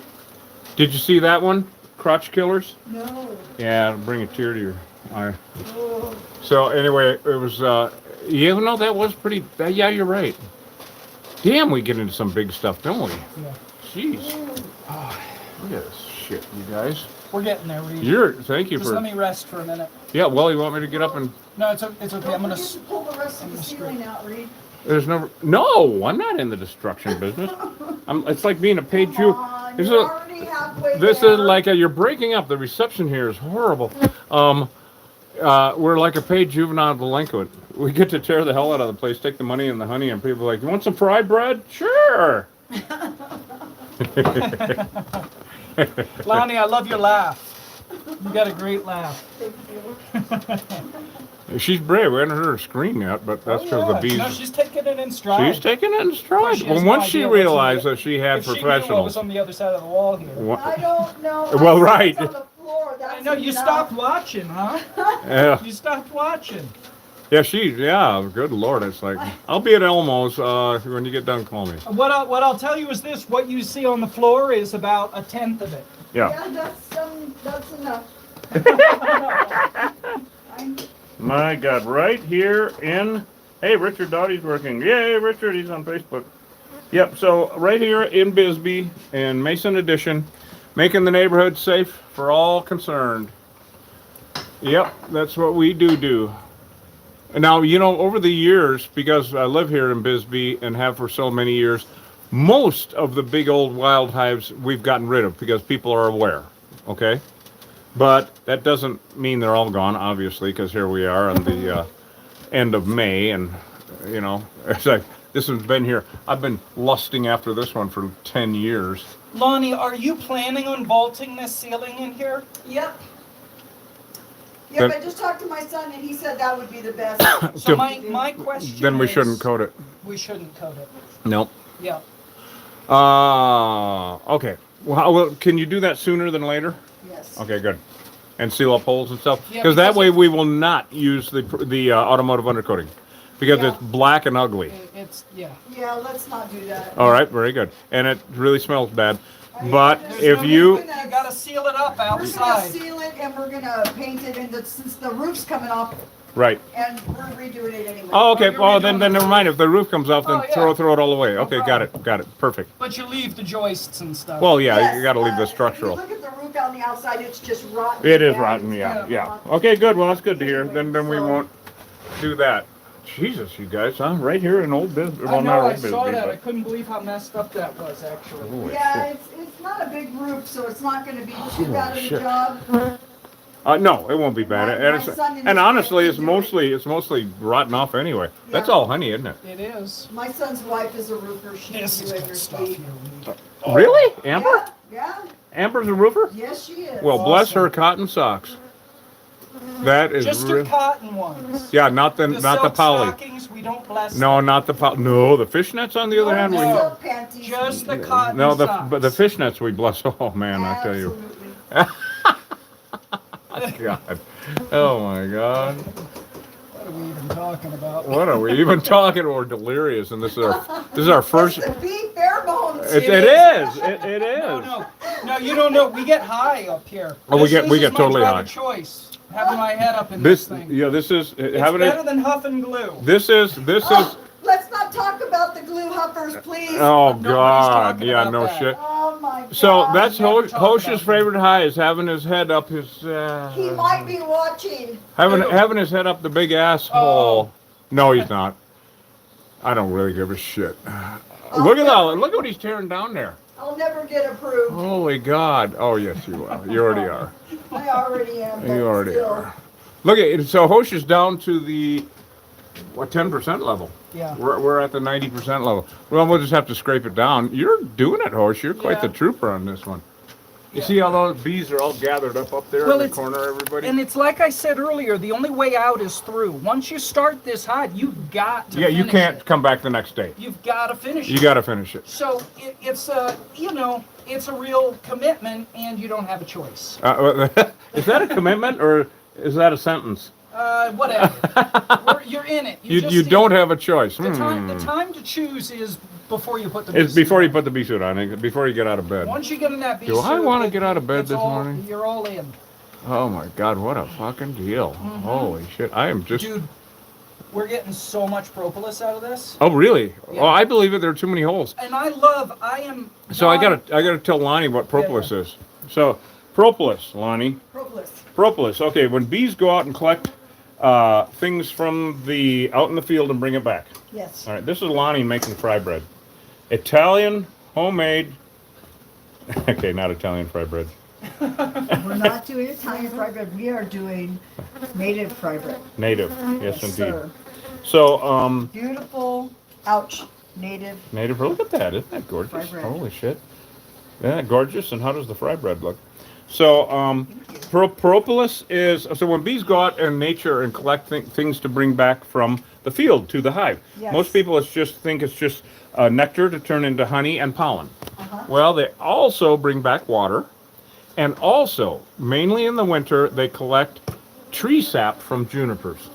Did you see that one? Crotch killers? No. Yeah, it'll bring a tear to your eye. Oh. So anyway, it was, that was pretty, yeah, you're right. Damn, we get into some big stuff, don't we? Yeah. Jeez. Oh, look at this shit, you guys. We're getting there, Reed. Thank you Just for... let me rest for a minute. Yeah, well, you want me to get up and... No, it's okay. I'm Don't gonna. forget to pull the rest of the ceiling out, Reed. There's no, I'm not in the destruction business. It's like being a paid Jew. Come on, This you're is- already halfway This there. is like you're breaking up. The reception here is horrible. We're like a paid juvenile delinquent. We get to tear the hell out of the place, take the money and the honey, and people are like, "You want some fried bread? Sure." Lonnie, I love your laugh. You got a great laugh. She's brave. We haven't heard her scream yet, but that's because the bees. No, she's taking it in stride. She's taking it in stride. She has Well, no once she idea what's realized in the- that she had if she knew what professionals. was on the other side of the wall here. I don't know. Well, I right. see it's on the floor. That's I know you enough. stopped watching, huh? Yeah. You stopped watching. Yeah, good Lord. It's like, I'll be at Elmo's when you get done, call me. What I'll tell you is this: what you see on the floor is about a tenth of it. Yeah. Yeah, that's enough. My God, right here in, hey, Richard Dottie's working. Yay, Richard, he's on Facebook. Yep, so right here in Bisbee, in Mason Edition, making the neighborhood safe for all concerned. Yep, that's what we do. And now, over the years, because I live here in Bisbee and have for so many years, most of the big old wild hives we've gotten rid of because people are aware, okay? But that doesn't mean they're all gone, obviously, because here we are on the end of May, and, it's like, this has been here. I've been lusting after this one for 10 years. Lonnie, are you planning on vaulting this ceiling in here? Yep. Yep, I just talked to my son, and he said that would be the best. So my question Then we is, shouldn't coat it. We shouldn't coat it. Nope. Yeah. Okay. Well, can you do that sooner than later? Yes. Okay, good. And seal up holes and stuff? Yeah, Because that because way we will not use the automotive undercoating. Because Yeah. it's black and ugly. It's, yeah. Yeah, let's not do that. All right, very good. And it really smells bad. I But understand. if There's no you... need to- You gotta seal it up We're gonna outside. seal it, and we're gonna paint it, and since the roof's coming off, Right. and we're redoing it anyway. Oh, okay. you're Oh, redoing then the never mind. If the roof comes off, then Oh, yeah. throw it all away. Okay, got problem. it. Got it. Perfect. But you leave the joists and stuff. Well, yeah, Yes, you got to leave the If structural. you look at the roof on the outside, it's just rotten. It is bad. rotten, yeah, It's yeah. rotten. Okay, good. Well, that's good to hear. Then we So- won't do that. Jesus, you guys, huh? Right here in old business. I Well, know, not I old saw business, that. I but couldn't believe how messed up that was, actually. holy Yeah, shit. it's not a big roof, so it's not gonna be too bad of a shit. job. No, it won't be bad. My And, son and and his honestly, wife it's can do it. mostly rotten off anyway. That's Yeah. all honey, isn't it? It is. My son's wife is a roofer. She can This do is it good your stuff speed. here. Really, Amber? Yeah, Amber's a roofer? yes, she is. Well, bless Awesome. her cotton socks. That is Just the cotton ones. yeah, not the silk poly. stockings, we don't bless No, them. not the poly. No, the fishnets on the other hand. No, We, No. silk panties. Just the cotton no, socks. but the fishnets we bless. Oh man, I tell you. Absolutely. God. Oh my God. What are we even talking about? What are we even talking? We're delirious, and this is our first. It's the beef bare bones. It is. It is. No, you don't know. We get high up here. Oh, we This get is my totally drug high. of choice. Having my head up in This this thing. yeah. This is It's having better it. than huff and glue. This is. Oh, let's not talk about the glue huffers, please. Oh Nobody's God. talking Yeah. about No that. shit. Oh my God. So that's never talk Hosh's about favorite high is having his head up his. He might be watching. Having his head up the big asshole. No, he's not. I don't really give a shit. Look at that! Look at what he's tearing down there. I'll never get approved. Holy God! Oh yes, you will. You already are. I already am. But You already still. are. Look at it. So Hosh is down to the 10% level. Yeah. We're at the 90% level. Well, we'll just have to scrape it down. You're doing it, Hosh. You're quite the Yeah. trooper on this one. You Yeah. see how those bees are all gathered up there Well, in the it's- corner, everybody? And it's like I said earlier, the only way out is through. Once you start this hive, you've got to Yeah, you finish can't it. come back the next day. You've got to finish You it. got to finish it. So it's a, it's a real commitment, and you don't have a choice. Is that a commitment or is that a sentence? Whatever. You're in it. You just don't have a choice. The time to choose is before you put the. It's bee before suit you put the bee suit on, before you get out of bed. Once you get in that bee Do I suit, wanna get out of bed it's this all- morning? You're all in. Oh my God, what a fucking deal. Holy shit. I am just... Dude, we're getting so much propolis out of this. Oh, really? Yeah. Oh, I believe it. There are too many holes. And I am. So I not- gotta tell Lonnie what propolis is. So, propolis, Lonnie. Propolis. Propolis. Okay, when bees go out and collect things from out in the field and bring it back. Yes. All right, this is Lonnie making fry bread. Italian, homemade. Okay, not Italian fry bread. We're not doing Italian fry bread. We are doing native fry bread. Native. Yes, indeed. Sir. So, Beautiful. Ouch. Native. native. Look at that. Isn't that gorgeous? Fry bread. Holy shit. Isn't that gorgeous? And how does the fry bread look? So, propolis is, so when bees go out in nature and collect things to bring back from the field to the hive, Yes. most people think it's just nectar to turn into honey and pollen. Uh-huh. Well, they also bring back water, and also, mainly in the winter, they collect tree sap from junipers.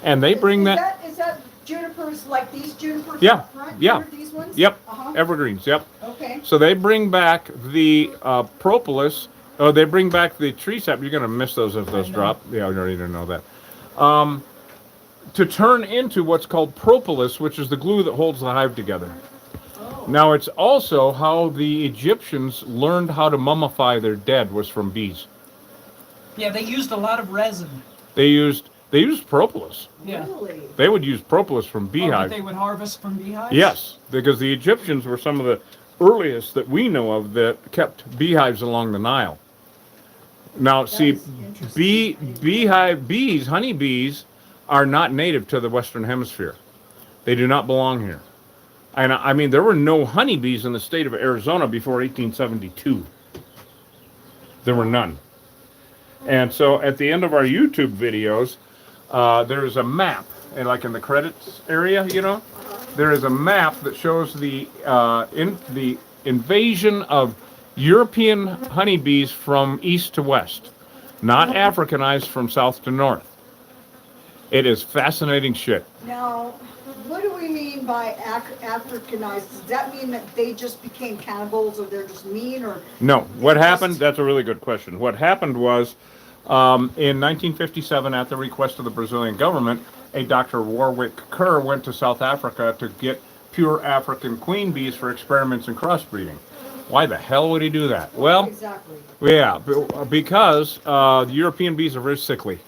And they bring that, Is that junipers like these junipers? Yeah, up front yeah. here, These ones? yep, Uh-huh. evergreens, yep. Okay. So they bring back the propolis. Oh, they bring back the tree sap. You're going to miss those if those know. drop. Yeah, I already know that. To turn into what's called propolis, which is the glue that holds the hive together. Oh. Now, it's also how the Egyptians learned how to mummify their dead was from bees. Yeah, they used a lot of resin. They used propolis. Yeah. Really? They would use propolis from Oh, that beehives. they would harvest from beehives. Yes, because the Egyptians were some of the earliest that we know of that kept beehives along the Nile. Now, see, is interesting. bees, honeybees, are not native to the Western Hemisphere. They do not belong here. And I mean, there were no honeybees in the state of Arizona before 1872. There were none. And so at the end of our YouTube videos, there's a map, and like in the credits area, you know, there is a map that shows the invasion of European honeybees from east to west, not Africanized from south to north. It is fascinating shit. Now, what do we mean by Africanized? Does that mean that they just became cannibals, or they're just mean, or? No. What happened? That's a really good question. What happened was, in 1957, at the request of the Brazilian government, a Dr. Warwick Kerr went to South Africa to get pure African queen bees for experiments in crossbreeding. Why the hell would he do that? Well, Exactly. yeah, because the European bees are very sickly,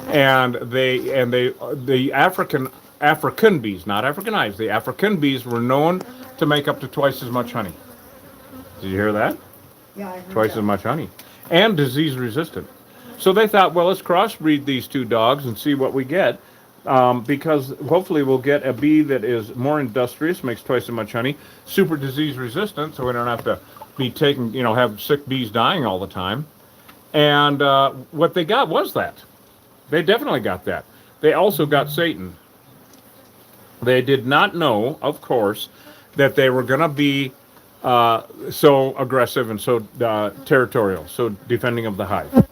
and the African bees, not Africanized, the African bees were known to make up to twice as much honey. Did you hear that? Yeah, I heard Twice that. as much honey, and disease resistant. So they thought, well, let's crossbreed these two dogs and see what we get, because hopefully we'll get a bee that is more industrious, makes twice as much honey, super disease resistant, so we don't have to be taking, you know, have sick bees dying all the time. And what they got was that. They definitely got that. They also got Satan. They did not know, of course, that they were going to be so aggressive and so territorial, so defending of the hive.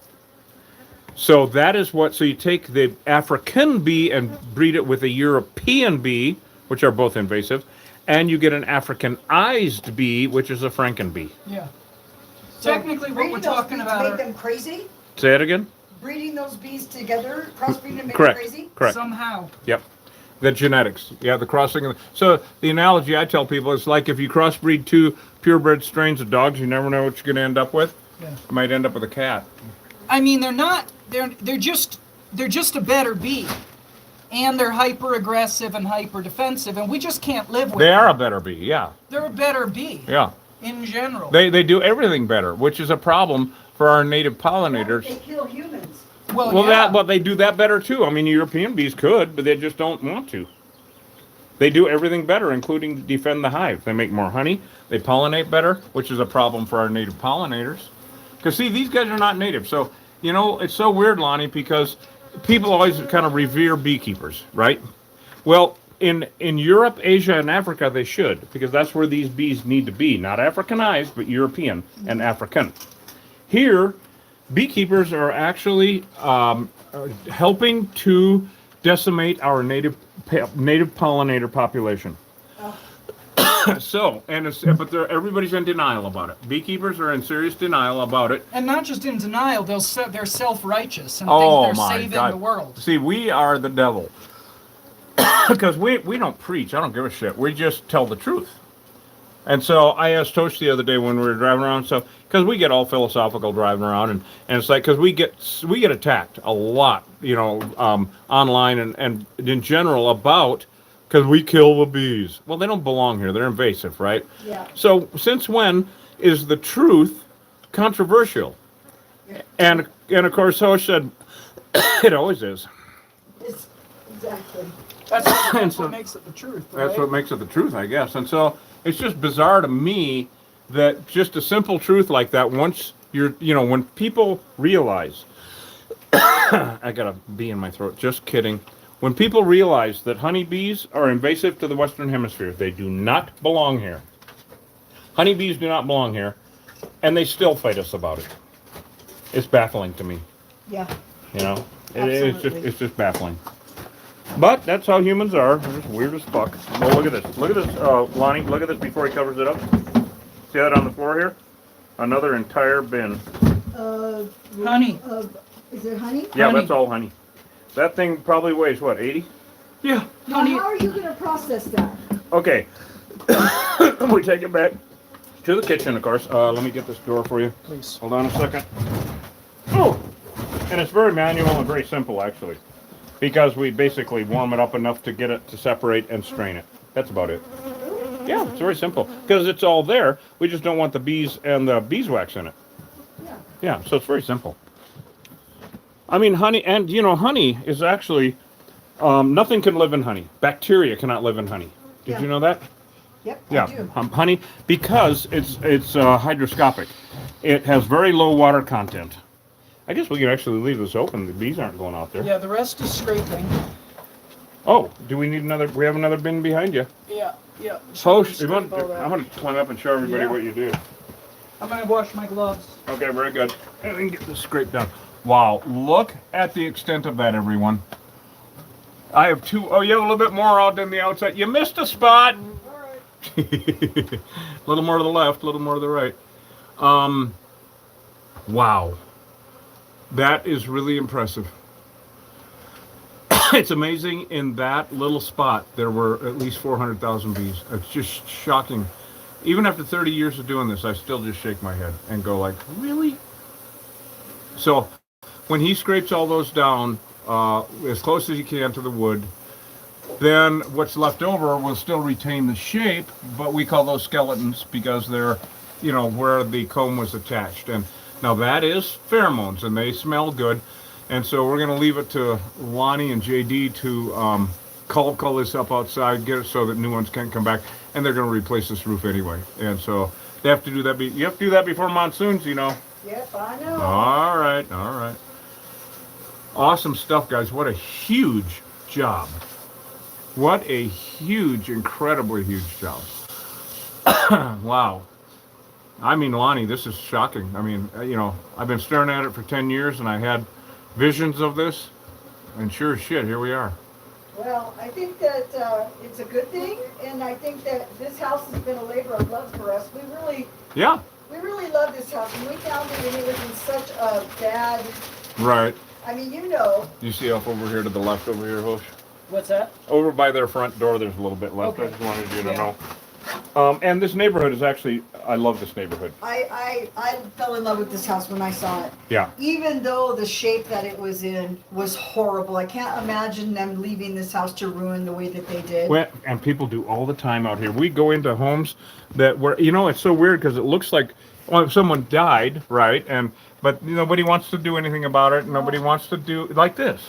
So that is what, so you take the African bee and breed it with a European bee, which are both invasive, and you get an Africanized bee, which is a Franken bee. Yeah. So Technically, what breeding we're those talking bees about make are them crazy? Say it again? Breeding those bees together, crossbreeding them, make Correct. them crazy? Correct. somehow. Yep. The genetics. Yeah, the crossing. So the analogy I tell people is like if you crossbreed two purebred strains of dogs, you never know what you're going to end up with. Yeah. You might end up with a cat. I mean, they're not. They're just a better bee, and they're hyper aggressive and hyper defensive, and we just can't live with. They them. are a better bee, yeah. They're a better bee. Yeah. In general. They do everything better, which is a problem for our native pollinators. They kill humans. Well, yeah. but they do that better too. I mean, European bees could, but they just don't want to. They do everything better, including defend the hive. They make more honey. They pollinate better, which is a problem for our native pollinators. Because see, these guys are not native. So, you know, it's so weird, Lonnie, because people always kind of revere beekeepers, right? Well, in Europe, Asia, and Africa, they should, because that's where these bees need to be. Not Africanized, but European and African. Here, beekeepers are actually helping to decimate our native pollinator population. So, but everybody's in denial about it. Beekeepers are in serious denial about it. And not just in denial, they're self-righteous and Oh think they're my saving God! the world. See, we are the devil because we don't preach. I don't give a shit. We just tell the truth. And so I asked Tosh the other day when we were driving around, so because we get all philosophical driving around, and it's like because we get attacked a lot, you know, online and in general about because we kill the bees. Well, they don't belong here; they're invasive, right? Yeah. So since when is the truth controversial? Yeah. And of course, Tosh said it always is. It's, exactly. That's so- what makes it the truth. Right? That's what makes it the truth, I guess. And so it's just bizarre to me that just a simple truth like that, once when people realize, I got a bee in my throat, just kidding. When people realize that honeybees are invasive to the Western Hemisphere, they do not belong here. Honeybees do not belong here, and they still fight us about it. It's baffling to me, Yeah. you know? Absolutely. It's just baffling. But that's how humans are. They're just weird as fuck. Well, look at this. Look at this, Lonnie. Look at this before he covers it up. See that on the floor here? Another entire bin. Honey. Is it honey? Yeah, Honey. that's all honey. That thing probably weighs, what, 80? Yeah. Now, Honey. how are you going to process that? Okay. We take it back to the kitchen, of course. Let me get this door for you. Please. Hold on a second. Oh! And it's very manual and very simple, actually. Because we basically warm it up enough to get it to separate and strain it. That's about it. Yeah, it's very simple. Because it's all there. We just don't want the bees and the beeswax in it. Yeah. Yeah, so it's very simple. I mean, honey, and you know, honey is actually, nothing can live in honey. Bacteria cannot live in honey. Did Yeah. you know that? Yep. Yeah, I do. honey, because it's hydroscopic. It has very low water content. I guess we can actually leave this open. The bees aren't going out there. Yeah, the rest is scraping. Oh, do we need another? We have another bin behind you. Yeah. Post. I'm going to climb up and show everybody what you do. I'm going to wash my gloves. Okay, very good. And then get this scraped down. Wow, look at the extent of that, everyone. I have two. Oh, you have a little bit more out than the outside. You missed a spot. All right. A little more to the left, a little more to the right. Wow. That is really impressive. It's amazing, in that little spot there were at least 400,000 bees. It's just shocking. Even after 30 years of doing this, I still just shake my head and go like, really? So when he scrapes all those down as close as he can to the wood, then what's left over will still retain the shape, but we call those skeletons because they're, where the comb was attached. And now that is pheromones, and they smell good. And so we're going to leave it to Lonnie and JD to cull this up outside, get it so that new ones can't come back, and they're going to replace this roof anyway. And so they have to do that. You have to do that before monsoons, Yep, I know. All right. Awesome stuff, guys. What a huge job. What a huge, incredibly huge job. Wow. I mean, Lonnie, this is shocking. I mean, I've been staring at it for 10 years, and I had visions of this, and sure as shit, here we are. Well, I think that it's a good thing, and I think that this house has been a labor of love for us. We really love this house, and we found it, and it was in such a bad. Right. I mean, You see up over here to the left over here, Hosh? What's that? Over by their front door, there's a little bit left. Okay. I just wanted you to know. And this neighborhood is actually, I love this neighborhood. I fell in love with this house when I saw it. Yeah. Even though the shape that it was in was horrible. I can't imagine them leaving this house to ruin the way that they did. Well, and people do all the time out here. We go into homes that were, it's so weird because it looks like someone died, right? But nobody wants to do anything about it. Nobody wants to do like this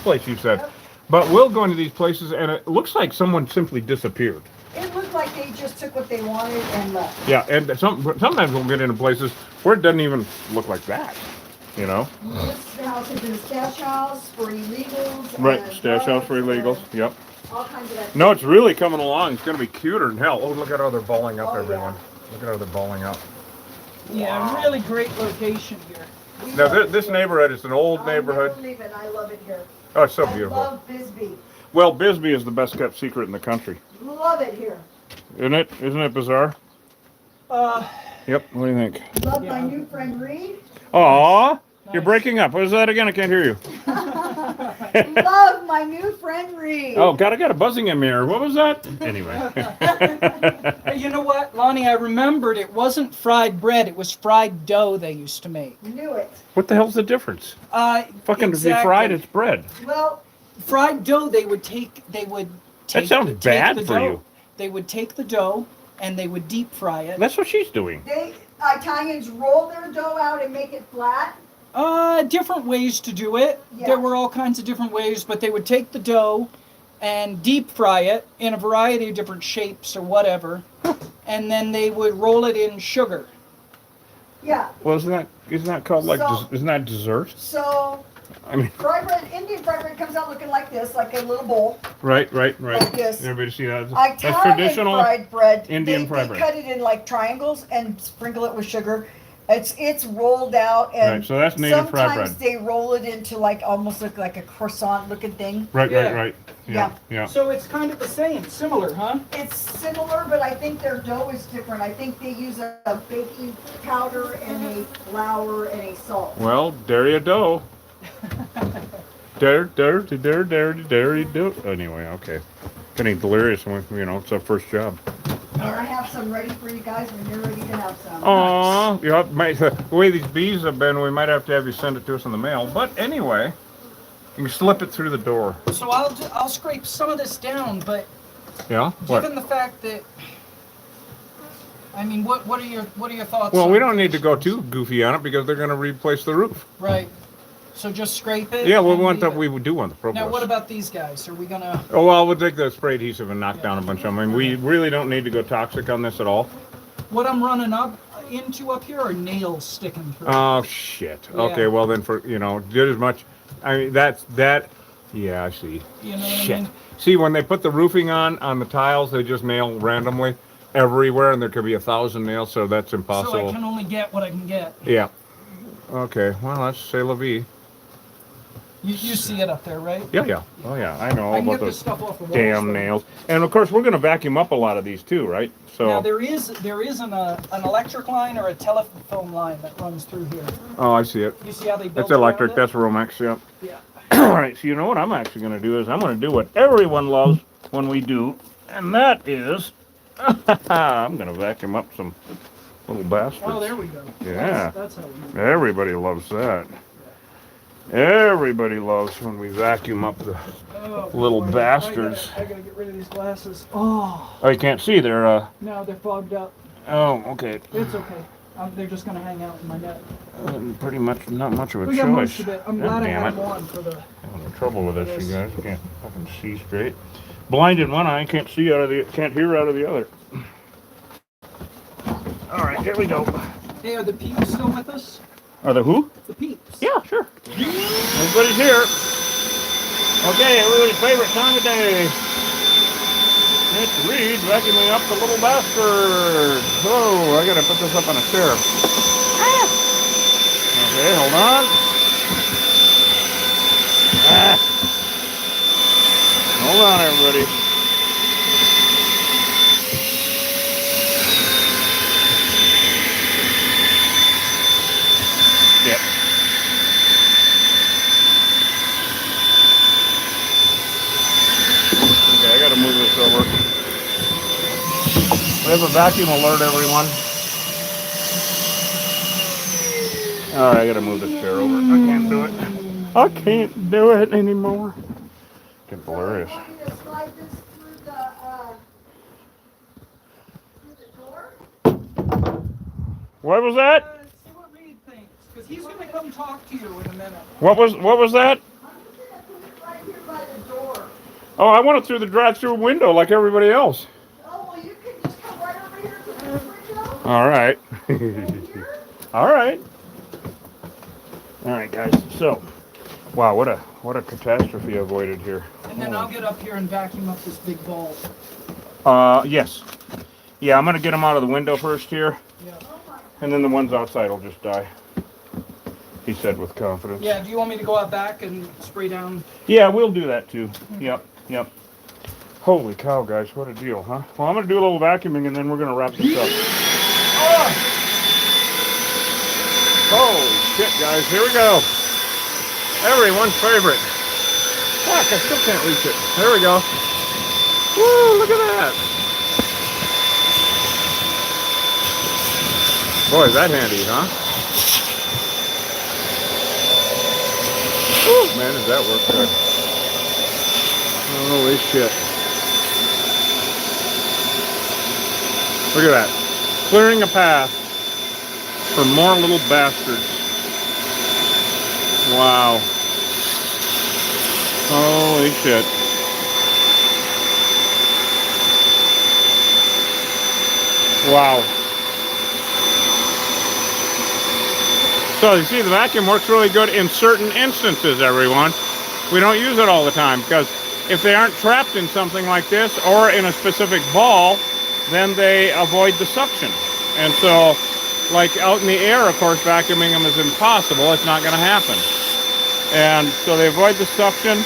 place you said. Yep. But we'll go into these places and it looks like someone simply disappeared. It looked like they just took what they wanted and left. Yeah, and sometimes we'll get into places where it doesn't even look like that, This house is a stash house for illegals. Right, and stash house for drugs illegals. and Yep. All kinds of that. No, it's really coming along. It's going to be cuter than hell. Oh, look at how they're balling up, Oh, yeah. everyone. Look at how they're balling up. Yeah, really great location here. Now, this neighborhood is an old neighborhood. I believe it. I love it here. Oh, it's so I beautiful. love Bisbee. Well, Bisbee is the best kept secret in the country. Love it here. Isn't it? Isn't it bizarre? Yep. What do you think? Love my new friend Reed. Aw, you're breaking up. What is that again? I can't hear you. Love my new friend Reed. Oh, God, I got a buzzing in my ear. What was that? Anyway. Hey, you know what, Lonnie? I remembered it wasn't fried bread. It was fried dough they used to make. Knew it. What the hell's the difference? Fucking to be Exactly. fried, it's bread. Well, Fried dough. They would take. That sounds bad the for dough. you. They would take the dough and they would deep fry it. That's what she's doing. Italians roll their dough out and make it flat. Different ways to do it. Yeah. There were all kinds of different ways, but they would take the dough and deep fry it in a variety of different shapes or whatever, and then they would roll it in sugar. Yeah. Well, isn't that called like, isn't that dessert? So, I mean, fried bread, Indian fried bread comes out looking like this, like a little bowl. right. Like this. Everybody see that? Italian That's traditional fried bread. Indian fried bread. They cut it in like triangles and sprinkle it with sugar. It's rolled out, and Right, so that's native fried bread. sometimes they roll it into like almost look like a croissant looking thing. Right. Yeah. Yeah. So it's kind of the same, similar, huh? It's similar, but I think their dough is different. I think they use a baking powder and a flour and a salt. Well, dairy a dough. Dare do. Anyway, okay. Getting delirious when it's our first job. And I have some ready for you guys when you're ready to have some. Aw, the way these bees have been, we might have to have you send it to us in the mail. But anyway, you can slip it through the door. So I'll scrape some of this down, but Yeah. given the fact that, I mean, what are your thoughts? Well, on we don't need to go too goofy on it because they're going to replace the roof. Right. So just scrape it. Yeah, we and want leave that. it. We do want the propolis. Now, what about these guys? Are we gonna? Oh well, we'll take the spray adhesive and knock down a bunch of them. I mean, we really don't need to go toxic on this at all. What I'm running up into up here are nails sticking through. Oh shit. Yeah. Okay, well then for did as much. I mean that. Yeah, I see. You know what Shit. I mean? See, when they put the roofing on the tiles, they just nail randomly everywhere, and there could be 1,000 nails, so that's impossible. So I can only get what I can get. Yeah. Okay. Well, that's c'est la vie. You see it up there, right? Yeah. Oh yeah, I know I can about get those this stuff off the walls, damn though. nails. And of course, we're going to vacuum up a lot of these too, right? So. Now there is an electric line or a telephone line that runs through here. Oh, I see it. You see how they built That's electric. it? That's Romex. Yeah. Yeah. All right. So you know what I'm actually going to do is I'm going to do what everyone loves when we do, and that is I'm going to vacuum up some little bastards. Oh, there we go. Yeah. That's how we do it. Everybody loves that. Everybody loves when we vacuum up the little boy, bastards. I gotta get rid of these glasses. Oh. Oh, you can't see. They're No, they're fogged up. Oh, okay. It's okay. They're just gonna hang out in my net. Pretty much not much of a We choice. got most of it. I'm glad I damn had it. them on for the. I'm having trouble with this, you guys. Can't fucking see straight. Blind in one eye, can't hear out of the other. All right, here we go. Hey, are the peeps still with us? Are the who? The peeps. Yeah, sure. Everybody's here. Okay, everybody's favorite time of day. It's Reed vacuuming up the little bastard. Oh, I gotta put this up on a chair. Okay, hold on. Hold on, everybody. Yep. Okay, I gotta move this over. We have a vacuum alert, everyone. Alright, I gotta move this chair over. I can't do it. I can't do it anymore. It's hilarious. Want me to slide this through the door? What was that? See what Reed thinks, because he's gonna come talk to you in a minute. What was that? I'm just gonna put it right here by the door. Oh, I want it through the drive-through window like everybody else. Oh, well, you can just come right over here to the window. All right. Here. All right. All right, guys. So, wow, what a catastrophe avoided here. And then I'll get up here and vacuum up this big ball. Yes. Yeah, I'm gonna get them out of the window first here, Yeah. and then the ones outside will just die. He said with confidence. Yeah. Do you want me to go out back and spray down? Yeah, we'll do that too. Yep. Holy cow, guys, what a deal, huh? Well, I'm gonna do a little vacuuming, and then we're gonna wrap this up. Oh! Holy shit, guys, here we go. Everyone's favorite. Fuck, I still can't reach it. There we go. Woo, look at that. Boy, is that handy, huh? Woo, man, does that work good. Holy shit. Look at that. Clearing a path for more little bastards. Wow. Holy shit. Wow. So you see, the vacuum works really good in certain instances, everyone. We don't use it all the time because if they aren't trapped in something like this or in a specific ball, then they avoid the suction. And so, like out in the air, of course, vacuuming them is impossible. It's not going to happen. And so they avoid the suction.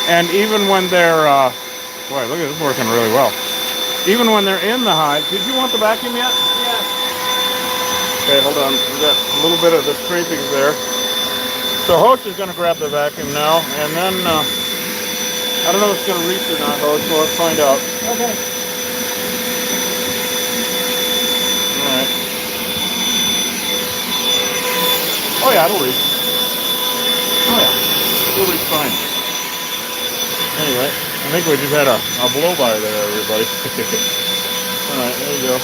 And even when they're, boy, look at this working really well. Even when they're in the hive, did you want the vacuum yet? Yeah. Okay, hold on. We got a little bit of the scrapings there. So Hoach is going to grab the vacuum now, and then I don't know if it's going to reach or not, Hoach, so let's find out. Okay. All right. Oh yeah, it'll reach. Oh yeah, it'll reach fine. Anyway, I think we just had a blow by there, everybody. All right, there you go.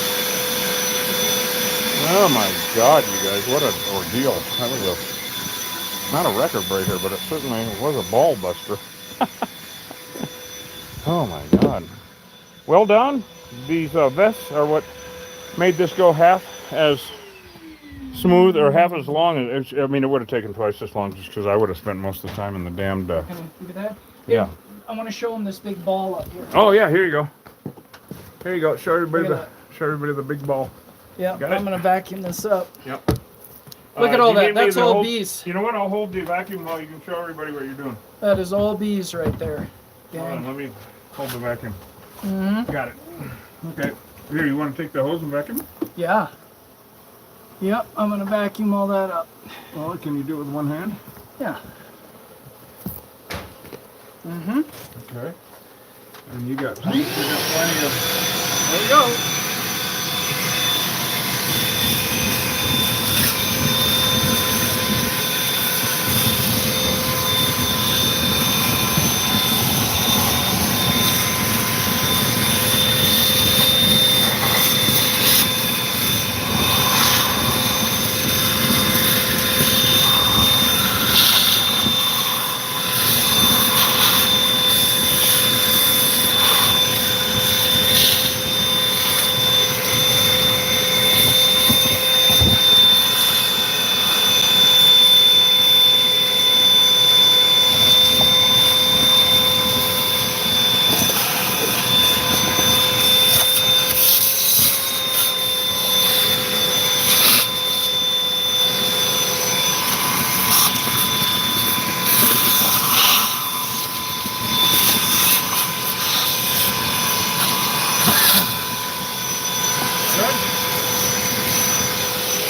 Oh my God, you guys, what an ordeal. That was not a record breaker, but it certainly was a ball buster. Oh my God. Well done. These vests are what made this go half as smooth or half as long. I mean, it would have taken twice as long just because I would have spent most of the time in the damned. Can I give you that? Yeah. I want to show them this big ball up here. Oh yeah, here you go. Here you go. Show everybody the big ball. Yeah, I'm gonna vacuum this up. Yep. Look at all that. That's all bees. You know what? I'll hold the vacuum while you can show everybody what you're doing. That is all bees right there. Hold on, let me hold the vacuum. Mm-hmm. Got it. Okay. Here, you want to take the hose and vacuum? Yeah. Yep, I'm gonna vacuum all that up. Well, can you do it with one hand? Yeah. Mm-hmm. Okay. And you got plenty of. There you go.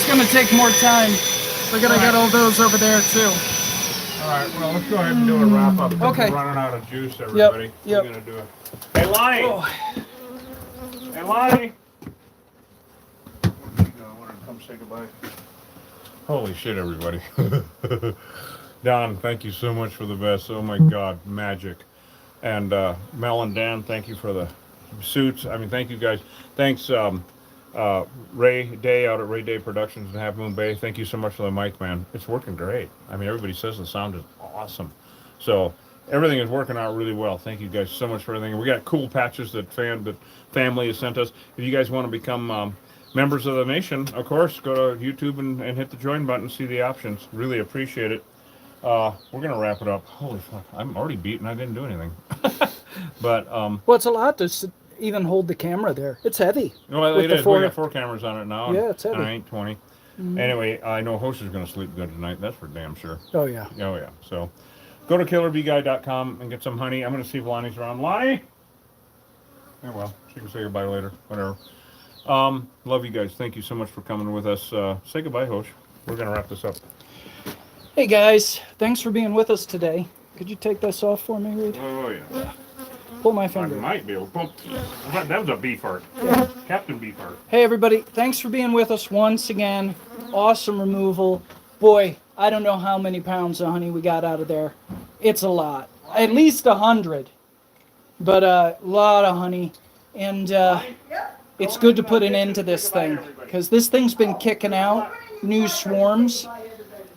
Gonna take more time. We're gonna get all those over there too. All right, well, let's go ahead and do a wrap up. Okay. We're running out of juice, everybody. Yep. We're gonna do it. Hey, Lonnie. Oh. Hey, Lonnie. I want to come say goodbye. Holy shit, everybody. Don, thank you so much for the best. Oh my God, magic. And Mel and Dan, thank you for the suits. I mean, thank you guys. Thanks, Ray Day out at Ray Day Productions in Half Moon Bay. Thank you so much for the mic, man. It's working great. I mean, everybody says the sound is awesome. So everything is working out really well. Thank you guys so much for everything. We got cool patches that family has sent us. If you guys want to become members of the nation, of course, go to YouTube and hit the join button, see the options. Really appreciate it. We're gonna wrap it up. Holy fuck, I'm already beaten. I didn't do anything. But well, it's a lot to even hold the camera there. It's heavy. Well, it is. We got 4 cameras on it now. Yeah, it's heavy. 9, 20. Mm-hmm. Anyway, I know Host is going to sleep good tonight. That's for damn sure. Oh, yeah. Oh, yeah. So go to killerbeeguy.com and get some honey. I'm going to see if Lonnie's around. Lonnie? Oh, well, she can say goodbye later. Whatever. Love you guys. Thank you so much for coming with us. Say goodbye, Host. We're going to wrap this up. Hey, guys. Thanks for being with us today. Could you take this off for me, Reed? Oh, yeah. Pull my finger. I might be able to. That was a bee fart. Yeah. Captain Bee fart. Hey, everybody. Thanks for being with us once again. Awesome removal. Boy, I don't know how many pounds of honey we got out of there. It's a lot. At least 100. But a lot of honey. And it's good to put an end to this thing. Because this thing's been kicking out new swarms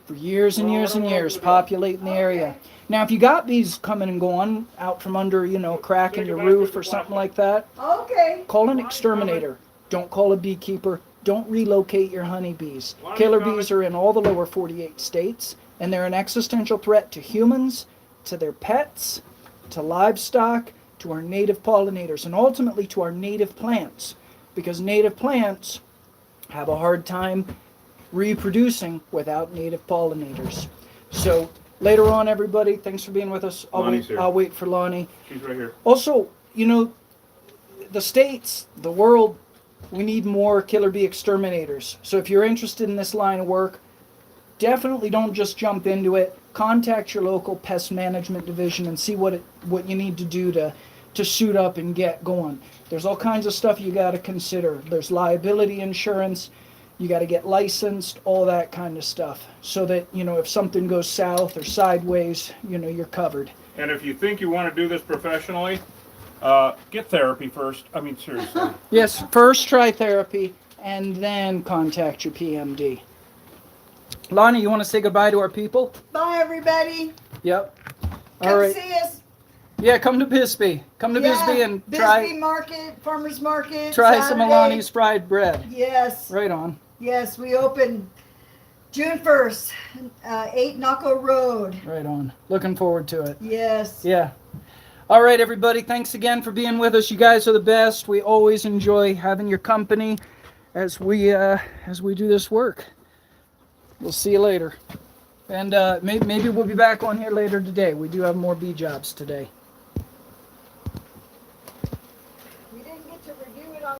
for years and years and years, populating the area. Now, if you got bees coming and going out from under, crack in your roof or something like that, call an exterminator. Don't call a beekeeper. Don't relocate your honeybees. Killer bees are in all the lower 48 states, and they're an existential threat to humans, to their pets, to livestock, to our native pollinators, and ultimately to our native plants, because native plants have a hard time reproducing without native pollinators. So, later on, everybody, thanks for being with us. I'll wait for Lonnie. She's right here. Also, the states, the world, we need more killer bee exterminators. So if you're interested in this line of work, definitely don't just jump into it. Contact your local pest management division and see what you need to do to suit up and get going. There's all kinds of stuff you got to consider. There's liability insurance. You got to get licensed, all that kind of stuff, so that, if something goes south or sideways, you're covered. And if you think you want to do this professionally, get therapy first. I mean, seriously. Yes, first try therapy, and then contact your PMD. Lonnie, you want to say goodbye to our people? Bye, everybody. Yep. Come All right. see us. Yeah, come to Bisbee. Come to Bisbee and Bisbee Market, Farmers Market. Try Saturday. some of Lonnie's fried bread. Yes. Right on. Yes, we open June 1st, 8 Naco Road. Right on. Looking forward to it. Yes. Yeah. All right, everybody. Thanks again for being with us. You guys are the best. We always enjoy having your company as we do this work. We'll see you later. And maybe we'll be back on here later today. We do have more bee jobs today.